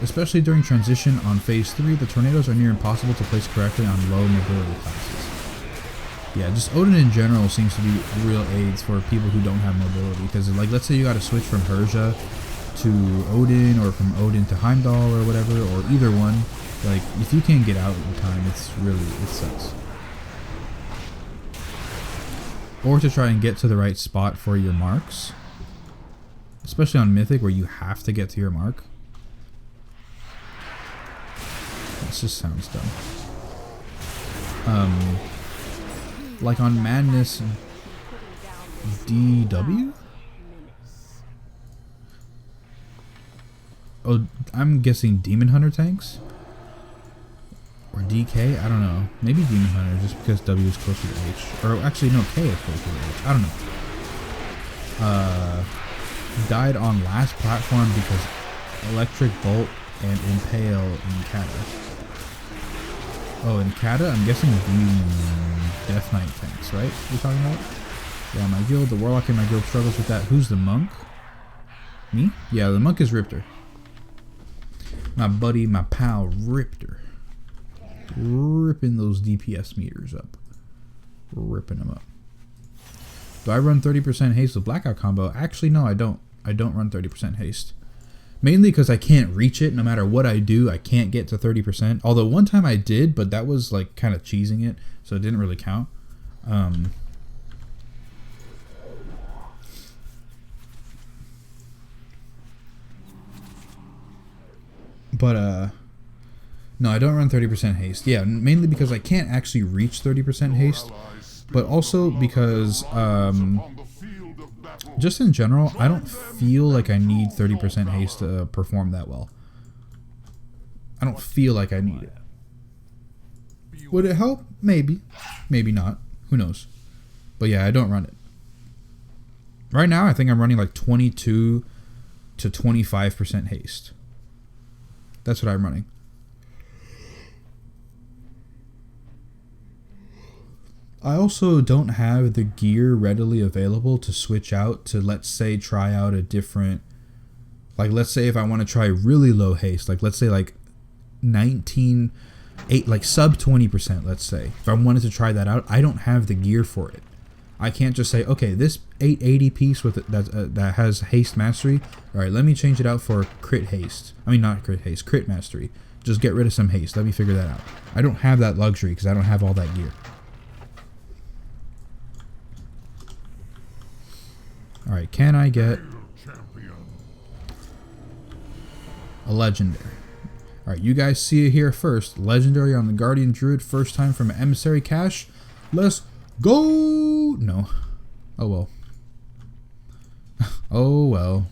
Especially during transition on phase 3, the tornadoes are near impossible to place correctly on low mobility classes. Yeah, just Odin in general seems to be real aids for people who don't have mobility, because like, let's say you got to switch from Herja to Odin, or from Odin to Heimdall or whatever, or either one. Like, if you can't get out in time, it sucks. Or to try and get to the right spot for your marks, especially on Mythic where you have to get to your mark. This just sounds dumb. Like on Madness DW? Oh, I'm guessing Demon Hunter tanks? Or DK? I don't know. Maybe Demon Hunter, just because W is closer to H. Or actually, no, K is closer to H. I don't know. Died on last platform because Electric Bolt and Impale in Kata. Oh, in Kata? I'm guessing Death Knight tanks, right? You're talking about? Yeah, my guild, the Warlock in my guild struggles with that. Who's the monk? Me? Yeah, the monk is Riptor. My buddy, my pal, Riptor. Ripping those DPS meters up. Ripping them up. Do I run 30% haste with Blackout combo? Actually, no, I don't. I don't run 30% haste. Mainly because I can't reach it. No matter what I do, I can't get to 30%. Although one time I did, but that was like kind of cheesing it, so it didn't really count. No, I don't run 30% haste. Yeah, mainly because I can't actually reach 30% haste, but also because just in general, I don't feel like I need 30% haste to perform that well. I don't feel like I need it. Would it help? Maybe. Maybe not. Who knows? But yeah, I don't run it. Right now, I think I'm running like 22 to 25% haste. That's what I'm running. I also don't have the gear readily available to switch out to, let's say, try out a different, like, let's say if I want to try really low haste, like, let's say, like, 8, like, sub 20%, let's say. If I wanted to try that out, I don't have the gear for it. I can't just say, okay, this 880 piece with that has haste mastery, all right, let me change it out for crit haste. I mean, not crit haste, crit mastery. Just get rid of some haste. Let me figure that out. I don't have that luxury because I don't have all that gear. All right, can I get a legendary? All right, you guys see it here first. Legendary on the Guardian Druid, first time from an Emissary Cache. Let's go! No. Oh well. Oh well.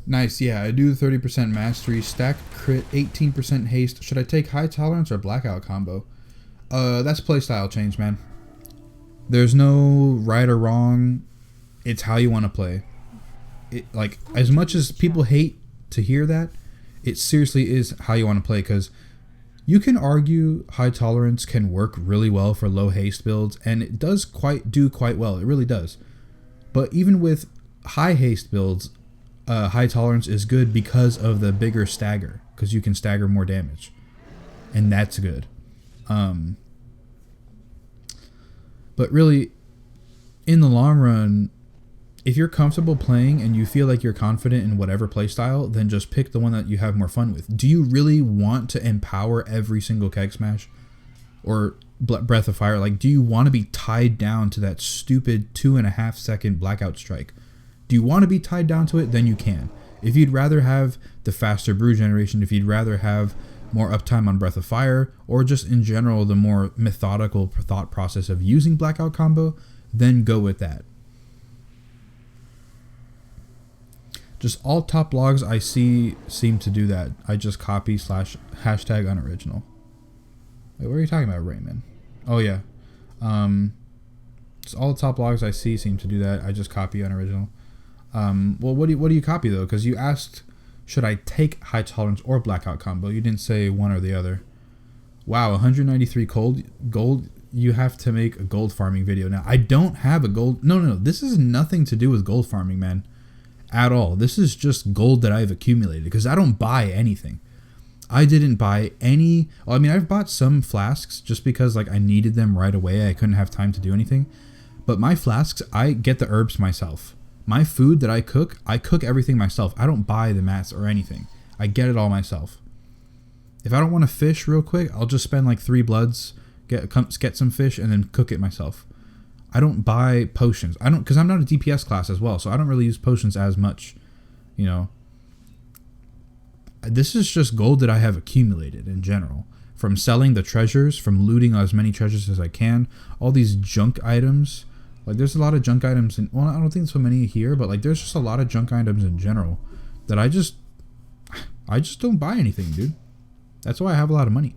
Nice, yeah, I do the 30% mastery, stack crit, 18% haste. Should I take high tolerance or blackout combo? That's playstyle change, man. There's no right or wrong. It's how you want to play. Like, as much as people hate to hear that, it seriously is how you want to play, because you can argue high tolerance can work really well for low haste builds, and it does do quite well. It really does. But even with high haste builds, high tolerance is good because of the bigger stagger, because you can stagger more damage, and that's good. But really, in the long run, if you're comfortable playing and you feel like you're confident in whatever playstyle, then just pick the one that you have more fun with. Do you really want to empower every single Keg Smash or Breath of Fire? Like, do you want to be tied down to that stupid 2.5 second blackout strike? Do you want to be tied down to it? Then you can. If you'd rather have the faster brew generation, if you'd rather have more uptime on Breath of Fire, or just in general the more methodical thought process of using blackout combo, then go with that. Just all top logs I see seem to do that. I just copy / hashtag unoriginal. Wait, what are you talking about, Raymond? Oh yeah. Just all the top logs I see seem to do that. I just copy unoriginal. Well, what do you copy though? Because you asked, should I take high tolerance or blackout combo? You didn't say one or the other. Wow, 193 gold. You have to make a gold farming video now. I don't have a gold. No. This is nothing to do with gold farming, man. At all. This is just gold that I've accumulated, because I don't buy anything. I didn't buy any. Well, I mean, I've bought some flasks just because, like, I needed them right away. I couldn't have time to do anything. But my flasks, I get the herbs myself. My food that I cook everything myself. I don't buy the mats or anything. I get it all myself. If I don't want to fish real quick, I'll just spend like 3 bloods, get some fish, and then cook it myself. I don't buy potions. Because I'm not a DPS class as well, so I don't really use potions as much. You know, this is just gold that I have accumulated in general. From selling the treasures, from looting as many treasures as I can, all these junk items. Like, there's a lot of junk items well, I don't think so many here, but like, there's just a lot of junk items in general that I just don't buy anything, dude. That's why I have a lot of money.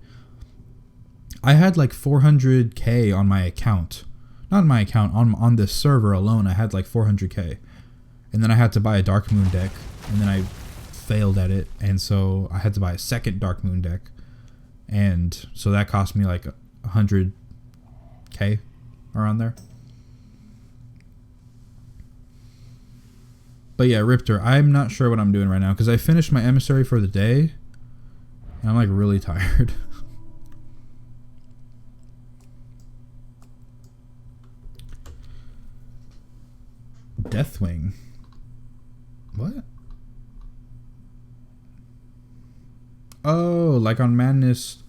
I had like 400k on my account. Not on my account, on this server alone, I had like 400k. And then I had to buy a Dark Moon deck, and then I failed at it, and so I had to buy a second Dark Moon deck. And so that cost me like 100k around there. But yeah, Riptor, I'm not sure what I'm doing right now, because I finished my emissary for the day, and I'm like really tired. Deathwing. What? Oh, like on Madness,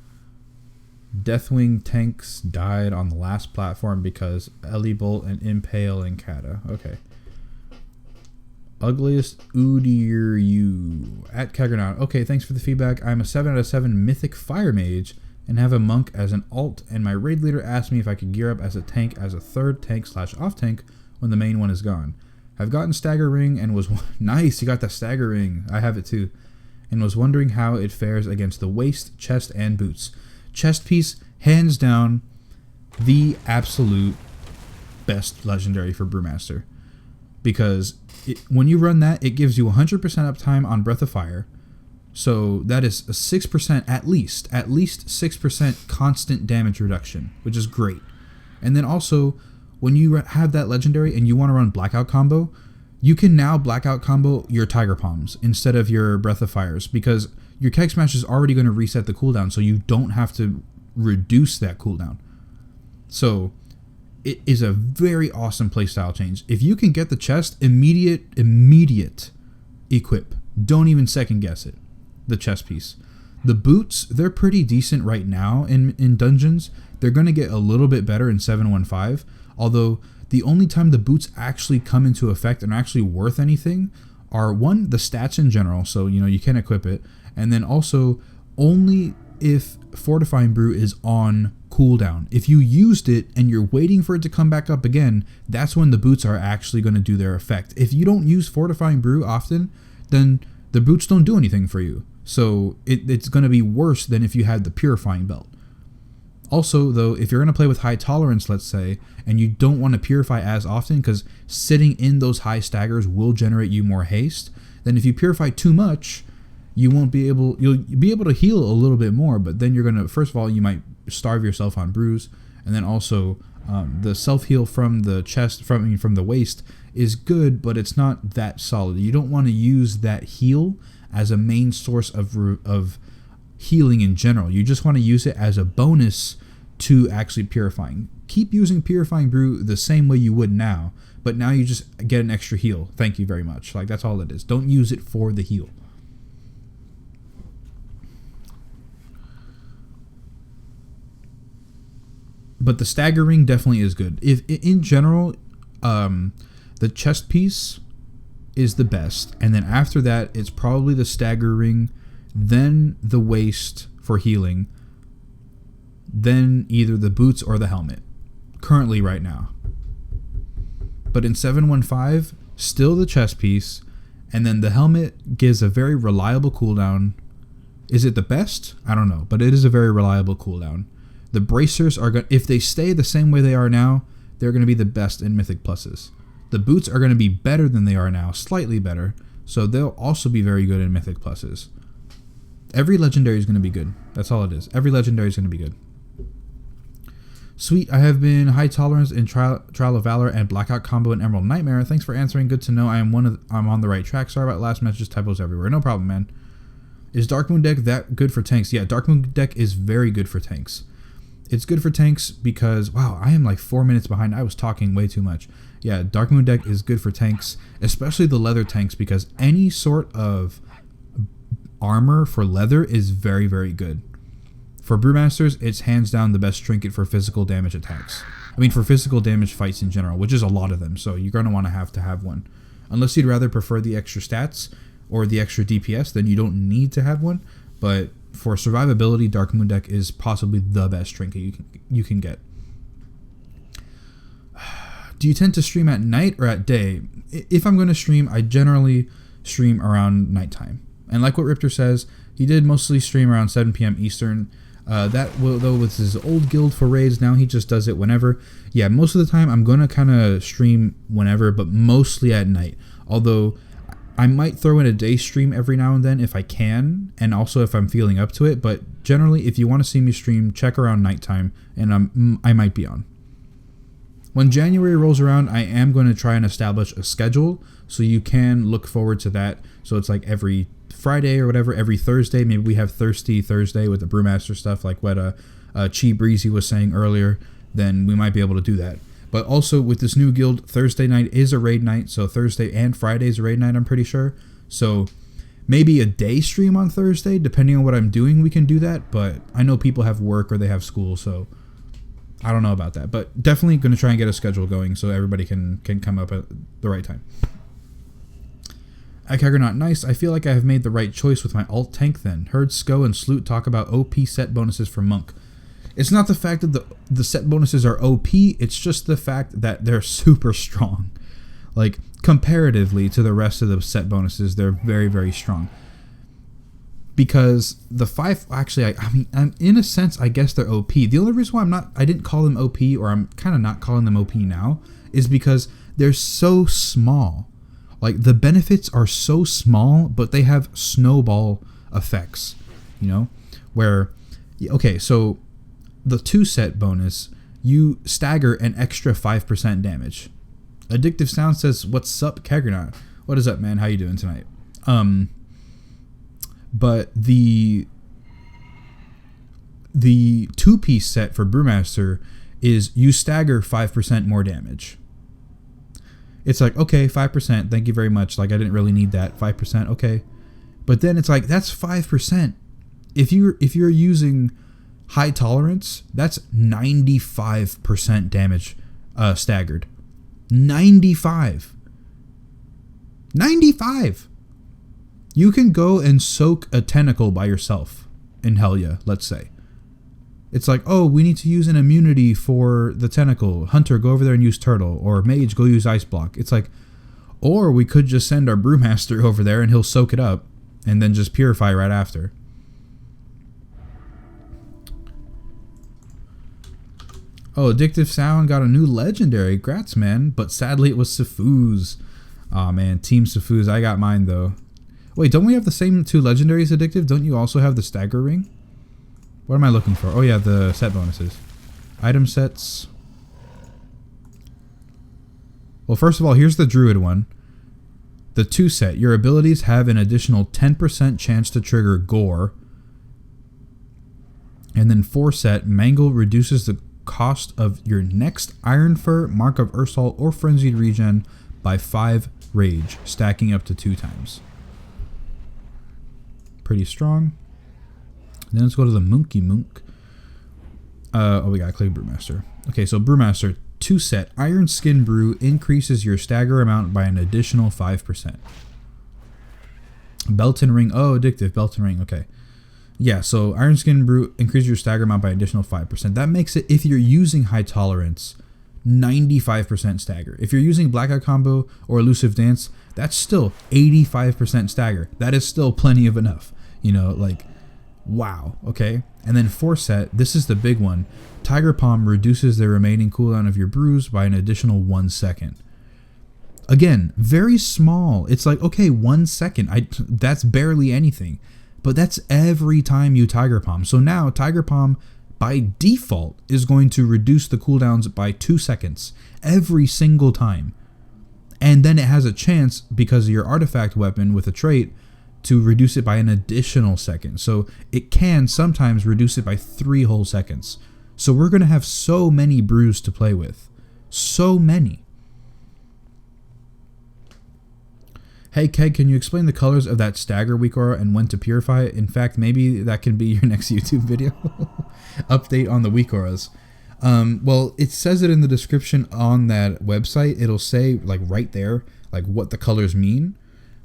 Deathwing tanks died on the last platform because Ellie Bolt and Impale and Kata. Okay. Ugliest Udiryu at Keggernaut. Okay, thanks for the feedback. I'm a 7 out of 7 Mythic Fire Mage and have a monk as an alt, and my raid leader asked me if I could gear up as a tank as a third tank / off tank when the main one is gone. I've gotten Stagger Ring and was nice. You got the Stagger Ring. I have it too, and was wondering how it fares against the waist, chest, and boots. Chest piece, hands down, the absolute best legendary for Brewmaster, because when you run that, it gives you 100% uptime on Breath of Fire. So that is a 6% at least 6% constant damage reduction, which is great. And then also, when you have that legendary and you want to run Blackout combo, you can now Blackout combo your Tiger Palms instead of your Breath of Fires, because your Keg Smash is already going to reset the cooldown, so you don't have to reduce that cooldown. So it is a very awesome playstyle change. If you can get the chest, immediate equip. Don't even second guess it. The chest piece. The boots, they're pretty decent right now in dungeons. They're going to get a little bit better in 715, although the only time the boots actually come into effect and are actually worth anything are, one, the stats in general, so you can equip it, and then also only if Fortifying Brew is on cooldown. If you used it and you're waiting for it to come back up again, that's when the boots are actually going to do their effect. If you don't use Fortifying Brew often, then the boots don't do anything for you. So it's going to be worse than if you had the Purifying Belt. Also, though, if you're going to play with high tolerance, let's say, and you don't want to purify as often because sitting in those high staggers will generate you more haste, then if you purify too much, you'll be able to heal a little bit more, but then you're going to, first of all, you might starve yourself on brews, and then also the self-heal from the chest, from the waist, is good, but it's not that solid. You don't want to use that heal as a main source of healing in general. You just want to use it as a bonus to actually purifying. Keep using Purifying Brew the same way you would now, but now you just get an extra heal. Thank you very much. Like, that's all it is. Don't use it for the heal. But the Stagger Ring definitely is good. If in general, the chest piece is the best, and then after that, it's probably the Stagger Ring, then the waist for healing, then either the boots or the helmet. Currently, right now. But in 715, still the chest piece, and then the helmet gives a very reliable cooldown. Is it the best? I don't know, but it is a very reliable cooldown. The bracers are going, if they stay the same way they are now, they're going to be the best in Mythic Pluses. The boots are going to be better than they are now, slightly better, so they'll also be very good in Mythic Pluses. Every legendary is going to be good. That's all it is. Every legendary is going to be good. Sweet, I have been high tolerance in Trial of Valor and Blackout combo in Emerald Nightmare. Thanks for answering. Good to know. I'm on the right track. Sorry about last messages, typos everywhere. No problem, man. Is Dark Moon deck that good for tanks? Yeah, Dark Moon deck is very good for tanks. It's good for tanks because, wow, I am like 4 minutes behind. I was talking way too much. Yeah, Dark Moon deck is good for tanks, especially the leather tanks, because any sort of armor for leather is very, very good. For Brewmasters, it's hands down the best trinket for physical damage attacks. I mean, for physical damage fights in general, which is a lot of them, so you're going to want to have one. Unless you'd rather prefer the extra stats or the extra DPS, then you don't need to have one. But for survivability, Dark Moon deck is possibly the best trinket you can get. Do you tend to stream at night or at day? If I'm going to stream, I generally stream around nighttime. And like what Riptor says, he did mostly stream around 7 p.m. Eastern. Though with his old guild for raids, now he just does it whenever. Yeah, most of the time I'm going to kind of stream whenever, but mostly at night. Although I might throw in a day stream every now and then if I can, and also if I'm feeling up to it. But generally, if you want to see me stream, check around nighttime, and I might be on. When January rolls around, I am going to try and establish a schedule, so you can look forward to that. So it's like every Friday or whatever, every Thursday. Maybe we have Thirsty Thursday with the Brewmaster stuff, like what Chi Breezy was saying earlier. Then we might be able to do that. But also with this new guild, Thursday night is a raid night, so Thursday and Friday is a raid night, I'm pretty sure. So maybe a day stream on Thursday, depending on what I'm doing, we can do that. But I know people have work or they have school, so I don't know about that. But definitely going to try and get a schedule going so everybody can come up at the right time. At Keggernaut, nice. I feel like I have made the right choice with my alt tank then. Heard Sko and Sloot talk about OP set bonuses for Monk. It's not the fact that the set bonuses are OP, it's just the fact that they're super strong. Like, comparatively to the rest of the set bonuses, they're very, very strong. Because the 5, actually, I mean, in a sense, I guess they're OP. The only reason why I didn't call them OP, or I'm kind of not calling them OP now, is because they're so small. Like, the benefits are so small, but they have snowball effects, you know? Where, okay, so the 2 set bonus, you stagger an extra 5% damage. Addictive Sound says, "What's up, Keggernaut? What is up, man? How you doing tonight?" But the 2-piece set for Brewmaster is you stagger 5% more damage. It's like, okay, 5%, thank you very much. Like, I didn't really need that. 5%, okay. But then it's like, that's 5%. If you're using high tolerance, that's 95% damage staggered. 95. You can go and soak a tentacle by yourself in Helya, let's say. It's like, oh, we need to use an immunity for the tentacle. Hunter, go over there and use turtle. Or mage, go use ice block. It's like, or we could just send our brewmaster over there and he'll soak it up and then just purify right after. Oh, Addictive Sound got a new legendary. Grats, man. But sadly, it was Sifuz. Aw, man. Team Sifuz. I got mine, though. Wait, don't we have the same 2 legendaries, Addictive? Don't you also have the stagger ring? What am I looking for? Oh, yeah, the set bonuses. Item sets. Well, first of all, here's the Druid one. The 2 set. Your abilities have an additional 10% chance to trigger Gore. And then 4 set. Mangle reduces the cost of your next Iron Fur, Mark of Ursal, or Frenzied Regen by 5 Rage, stacking up to 2 times. Pretty strong. Then let's go to the Monkey Monk. Oh, we got Clay Brewmaster. Okay, so Brewmaster 2 set. Iron Skin Brew increases your stagger amount by an additional 5%. Belton Ring. Oh, addictive. Belton Ring. Okay. Yeah, so Iron Skin Brew increases your stagger amount by an additional 5%. That makes it, if you're using high tolerance, 95% stagger. If you're using Blackout Combo or Elusive Dance, that's still 85% stagger. That is still plenty of enough. You know, like, wow. Okay. And then 4 set, this is the big one. Tiger Palm reduces the remaining cooldown of your brews by an additional 1 second. Again, very small. It's like, okay, 1 second. That's barely anything. But that's every time you Tiger Palm. So now Tiger Palm by default is going to reduce the cooldowns by 2 seconds every single time. And then it has a chance, because of your artifact weapon with a trait, to reduce it by an additional second. So it can sometimes reduce it by 3 whole seconds. So we're going to have so many brews to play with. So many. Hey Keg, can you explain the colors of that stagger weak aura and when to purify it? In fact, maybe that can be your next YouTube video. Update on the weak auras. Well, it says it in the description on that website. It'll say, like, right there, like, what the colors mean.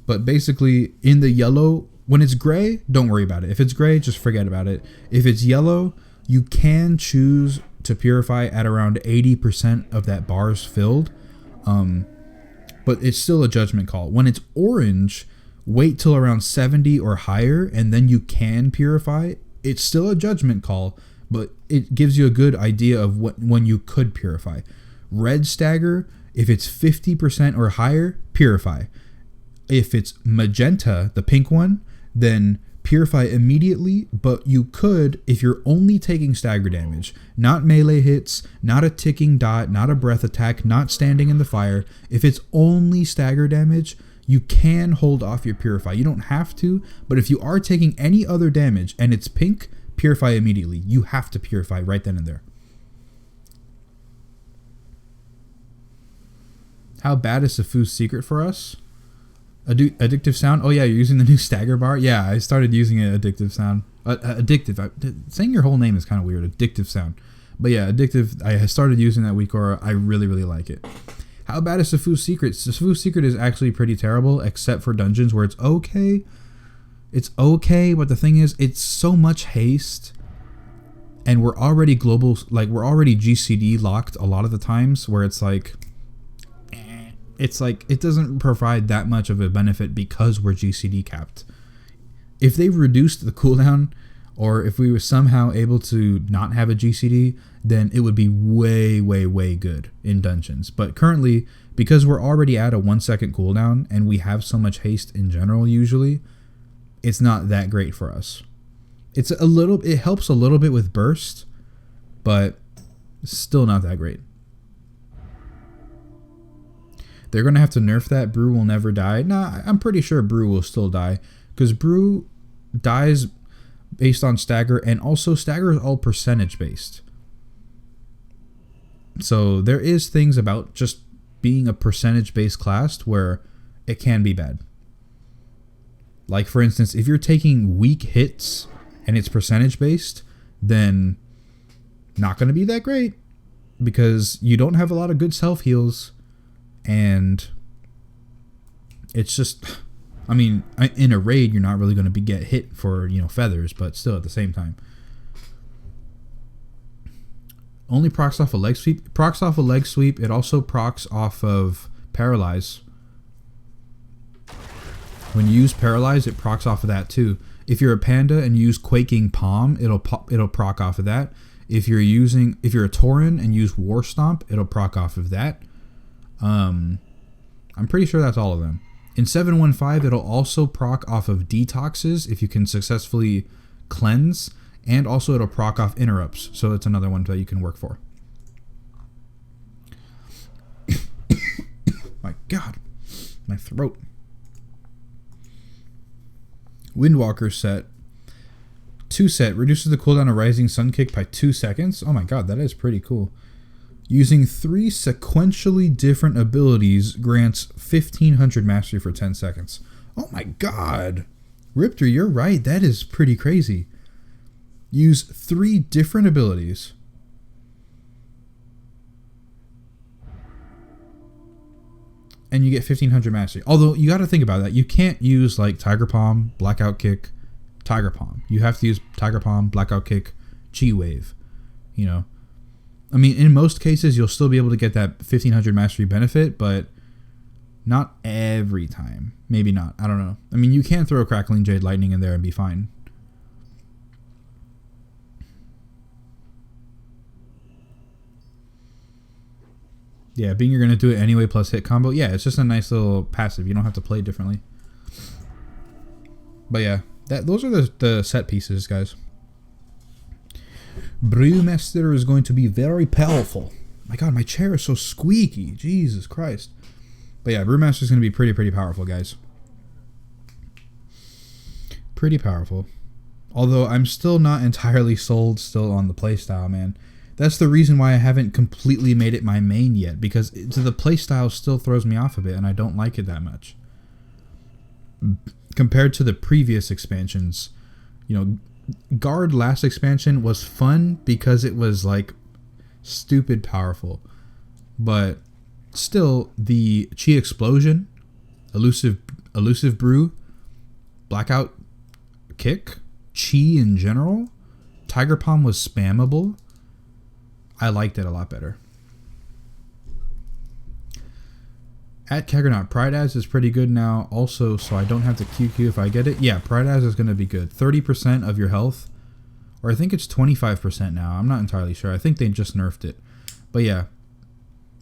But basically, in the yellow, when it's gray, don't worry about it. If it's gray, just forget about it. If it's yellow, you can choose to purify at around 80% of that bar's filled. But it's still a judgment call. When it's orange, wait till around 70 or higher, and then you can purify. It's still a judgment call, but it gives you a good idea of when you could purify. Red stagger, if it's 50% or higher, purify. If it's magenta, the pink one, then purify immediately, but you could, if you're only taking stagger damage, not melee hits, not a ticking dot, not a breath attack, not standing in the fire, if it's only stagger damage, you can hold off your purify. You don't have to, but if you are taking any other damage and it's pink, purify immediately. You have to purify right then and there. How bad is Sifu's secret for us? Addictive Sound. Oh yeah, you're using the new stagger bar. Yeah, I started using it. Addictive Sound. Addictive. Saying your whole name is kind of weird. Addictive Sound. But yeah, addictive. I started using that weak aura. I really, really like it. How bad is Sifu's secret? Sifu's secret is actually pretty terrible, except for dungeons where it's okay. It's okay, but the thing is, it's so much haste, and we're already global. Like, we're already GCD locked a lot of the times, where it's like, it's like it doesn't provide that much of a benefit because we're GCD capped. If they reduced the cooldown, or if we were somehow able to not have a GCD, then it would be way, way, way good in dungeons. But currently, because we're already at a 1 second cooldown and we have so much haste in general usually, it's not that great for us. It helps a little bit with burst, but still not that great. They're going to have to nerf that. Brew will never die. Nah, I'm pretty sure Brew will still die, because Brew dies based on stagger, and also stagger is all percentage based. So there is things about just being a percentage based class where it can be bad. Like for instance, if you're taking weak hits and it's percentage based, then not going to be that great, because you don't have a lot of good self heals, and it's just, I mean, in a raid you're not really going to get hit for, feathers, but still at the same time. Only procs off a leg sweep. Procs off a leg sweep. It also procs off of paralyze. When you use paralyze, it procs off of that too. If you're a panda and use quaking palm, it'll proc off of that. If you're a tauren and use war stomp, it'll proc off of that. I'm pretty sure that's all of them. In 715, it'll also proc off of detoxes if you can successfully cleanse, and also it'll proc off interrupts, so that's another one that you can work for. My God, my throat. Windwalker set. 2 set reduces the cooldown of Rising Sun Kick by 2 seconds. Oh my God, that is pretty cool. Using 3 sequentially different abilities grants 1500 mastery for 10 seconds. Oh my God. Riptor, you're right. That is pretty crazy. Use 3 different abilities. And you get 1500 mastery. Although you got to think about that. You can't use like Tiger Palm, Blackout Kick, Tiger Palm. You have to use Tiger Palm, Blackout Kick, Chi Wave. I mean, in most cases, you'll still be able to get that 1500 mastery benefit, but not every time. Maybe not. I don't know. I mean, you can throw Crackling Jade Lightning in there and be fine. Yeah, being you're going to do it anyway plus hit combo. Yeah, it's just a nice little passive. You don't have to play differently. But yeah, those are the set pieces, guys. Brewmaster is going to be very powerful. My God, my chair is so squeaky. Jesus Christ. But yeah, Brewmaster is going to be pretty powerful, guys. Pretty powerful. Although I'm still not entirely sold still on the playstyle, man. That's the reason why I haven't completely made it my main yet, because the playstyle still throws me off a bit and I don't like it that much. Compared to the previous expansions, Guard last expansion was fun because it was like stupid powerful, but still the Chi Explosion, elusive Brew, Blackout Kick, Chi in general, Tiger Palm was spammable. I liked it a lot better. At Keggernaut, Pride As is pretty good now also, so I don't have to QQ if I get it. Yeah, Pride As is going to be good. 30% of your health, or I think it's 25% now. I'm not entirely sure. I think they just nerfed it. But yeah,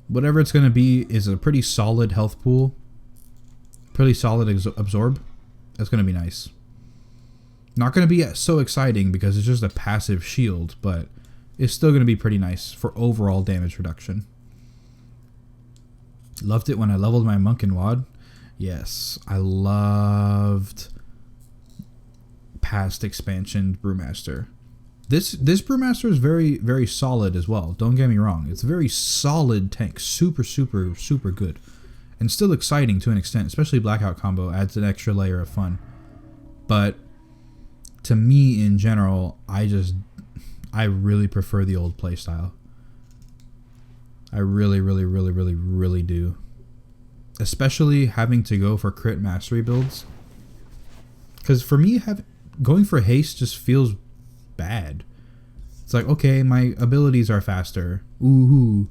whatever it's going to be is a pretty solid health pool. Pretty solid absorb. That's going to be nice. Not going to be so exciting because it's just a passive shield, but it's still going to be pretty nice for overall damage reduction. Loved it when I leveled my Monk and Wad. Yes, I loved past expansion Brewmaster. This Brewmaster is very, very solid as well. Don't get me wrong. It's a very solid tank. Super good. And still exciting to an extent. Especially Blackout combo adds an extra layer of fun. But to me in general, I really prefer the old playstyle. I really do. Especially having to go for crit mastery builds. Because for me, going for haste just feels bad. It's like, okay, my abilities are faster. Ooh.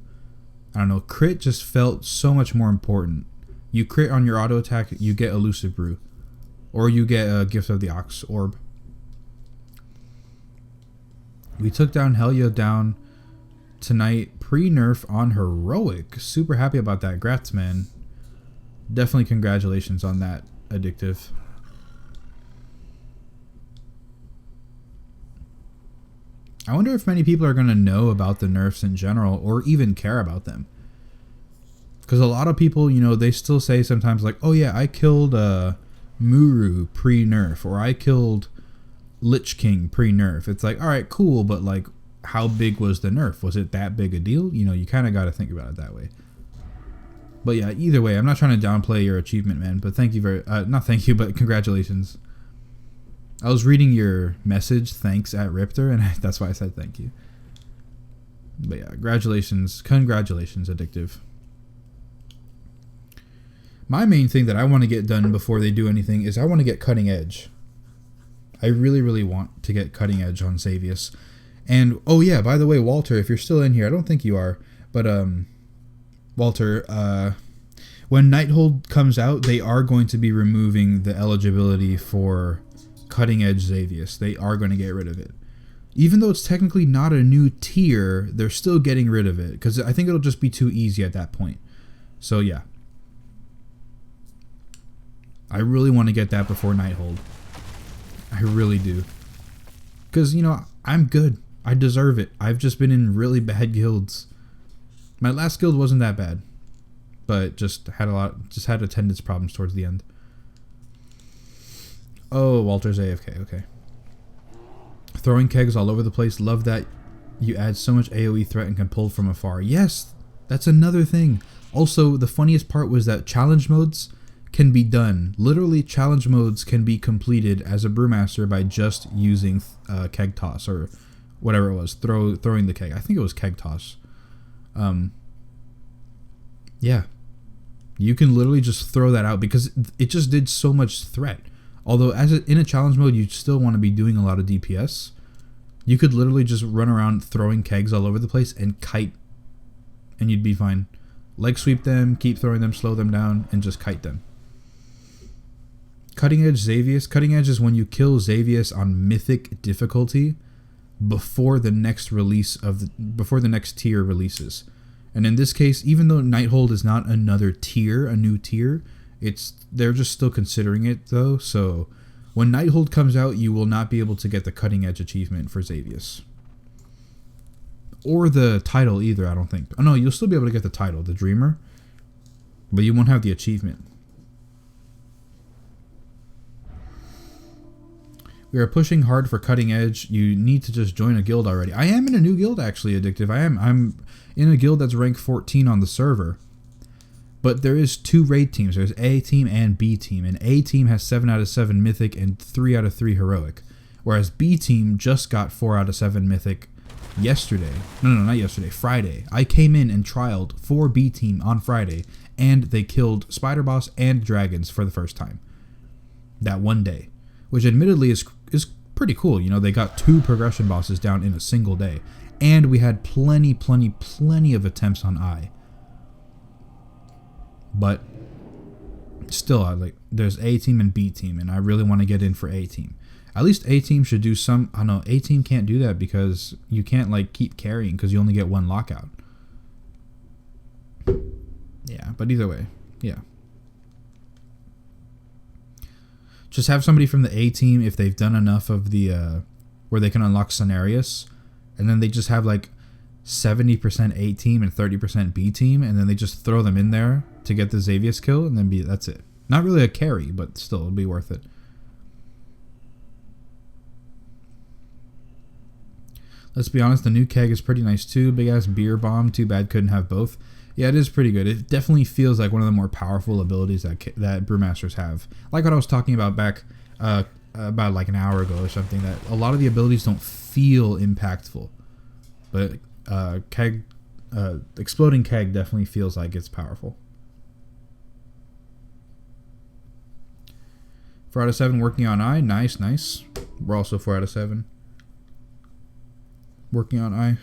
I don't know. Crit just felt so much more important. You crit on your auto attack, you get Elusive Brew. Or you get a Gift of the Ox Orb. We took down Helia down tonight. Pre-nerf on Heroic. Super happy about that. Grats, man. Definitely congratulations on that, Addictive. I wonder if many people are going to know about the nerfs in general or even care about them. Because a lot of people, you know, they still say sometimes like, oh yeah, I killed Muru pre-nerf, or I killed Lich King pre-nerf. It's like, alright, cool, but like, how big was the nerf? Was it that big a deal? You know, you kind of got to think about it that way. But yeah, either way, I'm not trying to downplay your achievement, man, but thank you very, not thank you, but congratulations. I was reading your message, thanks at Ripter, and that's why I said thank you. But yeah, congratulations, Addictive. My main thing that I want to get done before they do anything is I want to get Cutting Edge. I really, really want to get Cutting Edge on Xavius. And, oh yeah, by the way, Walter, if you're still in here, I don't think you are, but, Walter, when Nighthold comes out, they are going to be removing the eligibility for Cutting Edge Xavius. They are going to get rid of it. Even though it's technically not a new tier, they're still getting rid of it, because I think it'll just be too easy at that point. So, yeah. I really want to get that before Nighthold. I really do. Because, you know, I'm good. I deserve it. I've just been in really bad guilds. My last guild wasn't that bad. But just had attendance problems towards the end. Oh, Walter's AFK. Okay. Throwing kegs all over the place. Love that you add so much AoE threat and can pull from afar. Yes, that's another thing. Also, the funniest part was that challenge modes can be done. Literally, challenge modes can be completed as a brewmaster by just using keg toss or whatever it was, throwing the keg. I think it was keg toss. Yeah, you can literally just throw that out because it just did so much threat. Although in a challenge mode, you still want to be doing a lot of DPS. You could literally just run around throwing kegs all over the place and kite, and you'd be fine. Leg sweep them, keep throwing them, slow them down, and just kite them. Cutting Edge Xavius. Cutting Edge is when you kill Xavius on Mythic difficulty before the next tier releases. And in this case, even though Nighthold is not another tier, a new tier, they're just still considering it though. So when Nighthold comes out, you will not be able to get the Cutting Edge achievement for Xavius. Or the title either, I don't think. Oh no, you'll still be able to get the title, the Dreamer, but you won't have the achievement. We are pushing hard for Cutting Edge. You need to just join a guild already. I am in a new guild, actually, Addictive. I'm in a guild that's ranked 14 on the server. But there is 2 raid teams. There's A team and B team. And A team has 7 out of 7 Mythic and 3 out of 3 Heroic. Whereas B team just got 4 out of 7 Mythic yesterday. No, not yesterday. Friday. I came in and trialed for B team on Friday. And they killed Spider Boss and Dragons for the first time. That one day. Which admittedly is pretty cool. You know, they got 2 progression bosses down in a single day. And we had plenty of attempts on I. But still, there's A team and B team, and I really want to get in for A team. At least A team should do some. I know A team can't do that because you can't keep carrying because you only get 1 lockout. Yeah, but either way, yeah. Just have somebody from the A team if they've done enough of the where they can unlock Cenarius, and then they just have 70% A team and 30% B team, and then they just throw them in there to get the Xavius kill, and then that's it. Not really a carry, but still, it'll be worth it. Let's be honest, the new keg is pretty nice too. Big ass beer bomb. Too bad couldn't have both. Yeah, it is pretty good. It definitely feels like one of the more powerful abilities that brewmasters have. Like what I was talking about back about an hour ago or something, that a lot of the abilities don't feel impactful. But exploding keg definitely feels like it's powerful. 4 out of 7 working on I. Nice. We're also 4 out of 7 working on I.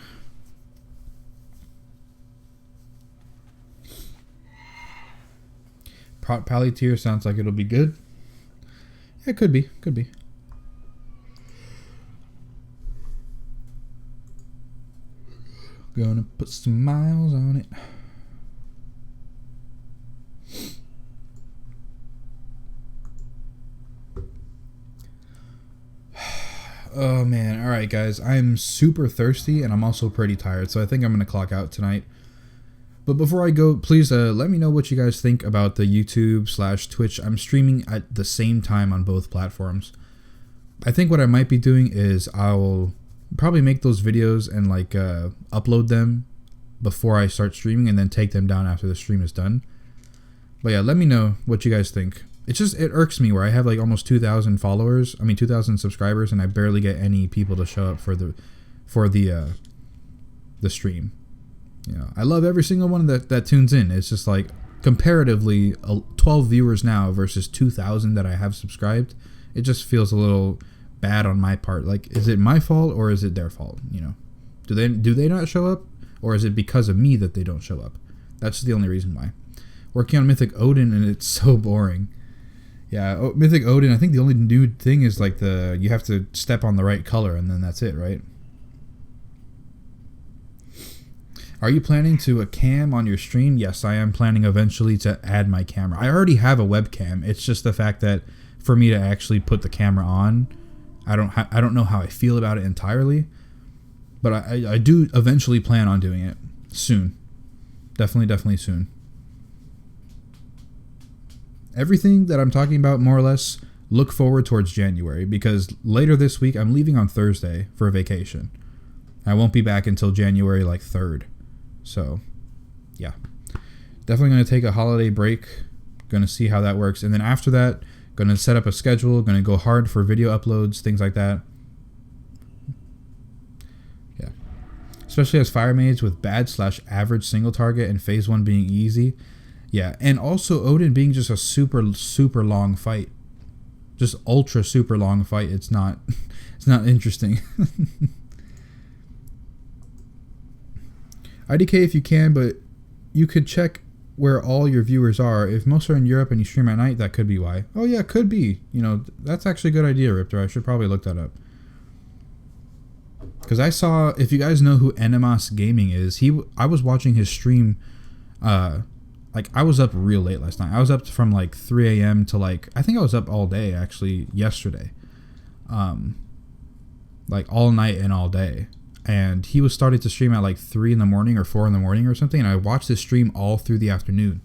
Palantir sounds like it'll be good. Yeah, it could be. Could be. Gonna put some miles on it. Oh man, alright guys, I'm super thirsty and I'm also pretty tired, so I think I'm going to clock out tonight. But before I go, please let me know what you guys think about the YouTube/Twitch. I'm streaming at the same time on both platforms. I think what I might be doing is I'll probably make those videos and like upload them before I start streaming and then take them down after the stream is done. But yeah, let me know what you guys think. It irks me where I have like almost 2,000 followers. I mean 2,000 subscribers, and I barely get any people to show up for the stream. You know, I love every single one that tunes in. It's just like comparatively 12 viewers now versus 2,000 that I have subscribed. It just feels a little bad on my part. Like, is it my fault or is it their fault? You know, do they not show up, or is it because of me that they don't show up? That's the only reason why. Working on Mythic Odin and it's so boring. Yeah, Mythic Odin, I think the only new thing is like you have to step on the right color and then that's it, right? Are you planning to cam on your stream? Yes, I am planning eventually to add my camera. I already have a webcam. It's just the fact that for me to actually put the camera on, I don't know how I feel about it entirely, but I do eventually plan on doing it soon. Definitely soon. Everything that I'm talking about, more or less, look forward towards January, because later this week I'm leaving on Thursday for a vacation. I won't be back until January like 3rd. So, yeah. Definitely going to take a holiday break. Going to see how that works. And then after that, going to set up a schedule. Going to go hard for video uploads, things like that. Yeah. Especially as fire mage with bad/average single target and phase 1 being easy. Yeah, and also Odin being just a super long fight. Just ultra super long fight. It's not interesting. IDK if you can, but you could check where all your viewers are. If most are in Europe and you stream at night, that could be why. Oh yeah, could be. You know, that's actually a good idea, Riptor. I should probably look that up. Because I saw, if you guys know who Enemas Gaming is, I was watching his stream, like, I was up real late last night. I was up from, like, 3 a.m. to, like, I think I was up all day, actually, yesterday. Like, all night and all day. And he was starting to stream at, like, 3 in the morning or 4 in the morning or something. And I watched his stream all through the afternoon.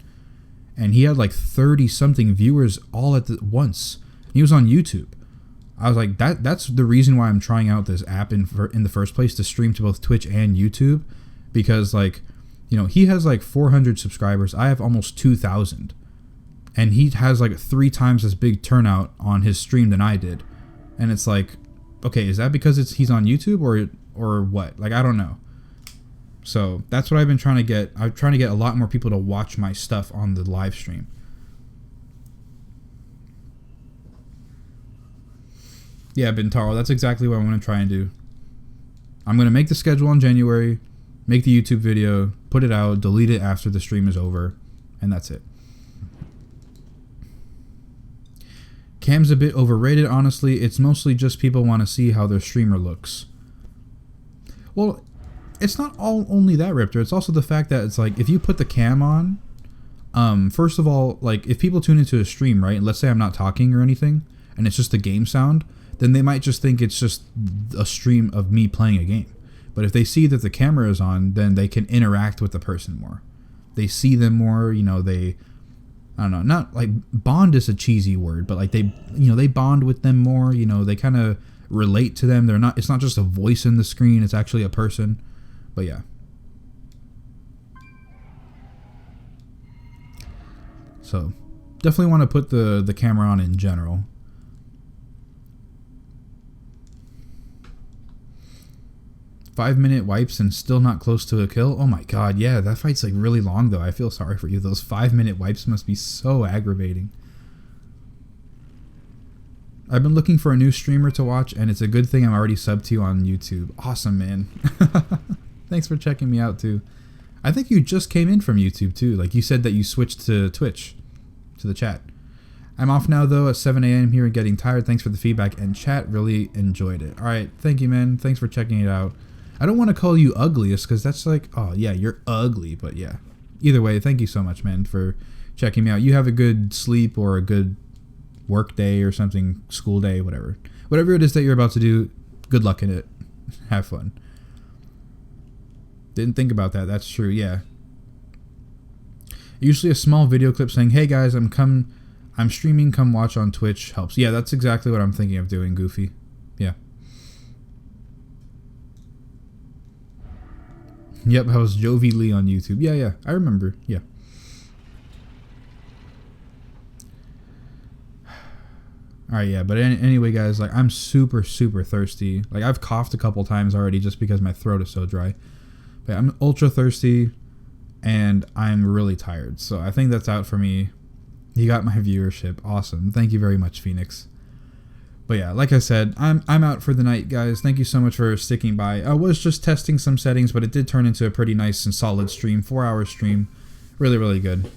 And he had, like, 30-something viewers all at once. He was on YouTube. I was like, that's the reason why I'm trying out this app in the first place, to stream to both Twitch and YouTube. Because, like, you know, he has like 400 subscribers. I have almost 2,000. And he has like 3 times as big turnout on his stream than I did. And it's like, okay, is that because he's on YouTube or what? Like, I don't know. So that's what I've been trying to get. I'm trying to get a lot more people to watch my stuff on the live stream. Yeah, Bintaro, that's exactly what I'm going to try and do. I'm going to make the schedule in January, make the YouTube video, put it out, delete it after the stream is over, and that's it. Cam's a bit overrated, honestly. It's mostly just people want to see how their streamer looks. Well, it's not only that, Riptor. It's also the fact that it's like, if you put the cam on, first of all, like, if people tune into a stream, right, and let's say I'm not talking or anything, and it's just a game sound, then they might just think it's just a stream of me playing a game. But if they see that the camera is on, then they can interact with the person more. They see them more, you know, I don't know, not like bond is a cheesy word, but like they bond with them more, you know, they kind of relate to them. It's not just a voice in the screen, it's actually a person. But yeah. So, definitely want to put the camera on in general. Five-minute wipes and still not close to a kill? Oh my god, yeah, that fight's like really long though. I feel sorry for you. Those 5-minute wipes must be so aggravating. I've been looking for a new streamer to watch, and it's a good thing I'm already subbed to you on YouTube. Awesome, man. Thanks for checking me out too. I think you just came in from YouTube too. Like, you said that you switched to Twitch. to the chat. I'm off now though at 7 a.m. here and getting tired. Thanks for the feedback and chat. Really enjoyed it. All right, thank you, man. Thanks for checking it out. I don't want to call you ugliest because that's like, oh yeah, you're ugly. But yeah, either way, thank you so much, man, for checking me out. You have a good sleep or a good work day or something, school day, whatever. Whatever it is that you're about to do, good luck in it. Have fun. Didn't think about that. That's true, yeah. Usually a small video clip saying, hey guys, I'm streaming, come watch on Twitch helps. Yeah, that's exactly what I'm thinking of doing, Goofy. Yeah. Yep, I was Jovi Lee on YouTube. Yeah, I remember. Yeah. Alright, yeah, but anyway, guys, like, I'm super, super thirsty. Like, I've coughed a couple times already just because my throat is so dry. But I'm ultra thirsty, and I'm really tired. So I think that's out for me. You got my viewership. Awesome. Thank you very much, Phoenix. But yeah, like I said, I'm out for the night, guys. Thank you so much for sticking by. I was just testing some settings, but it did turn into a pretty nice and solid stream. 4-hour stream. Really, really good.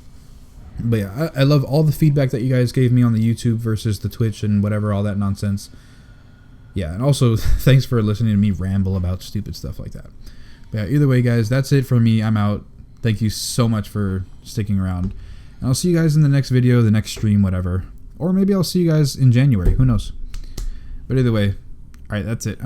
But yeah, I love all the feedback that you guys gave me on the YouTube versus the Twitch and whatever, all that nonsense. Yeah, and also, thanks for listening to me ramble about stupid stuff like that. But yeah, either way, guys, that's it for me. I'm out. Thank you so much for sticking around. And I'll see you guys in the next video, the next stream, whatever. Or maybe I'll see you guys in January. Who knows? But either way, alright, that's it.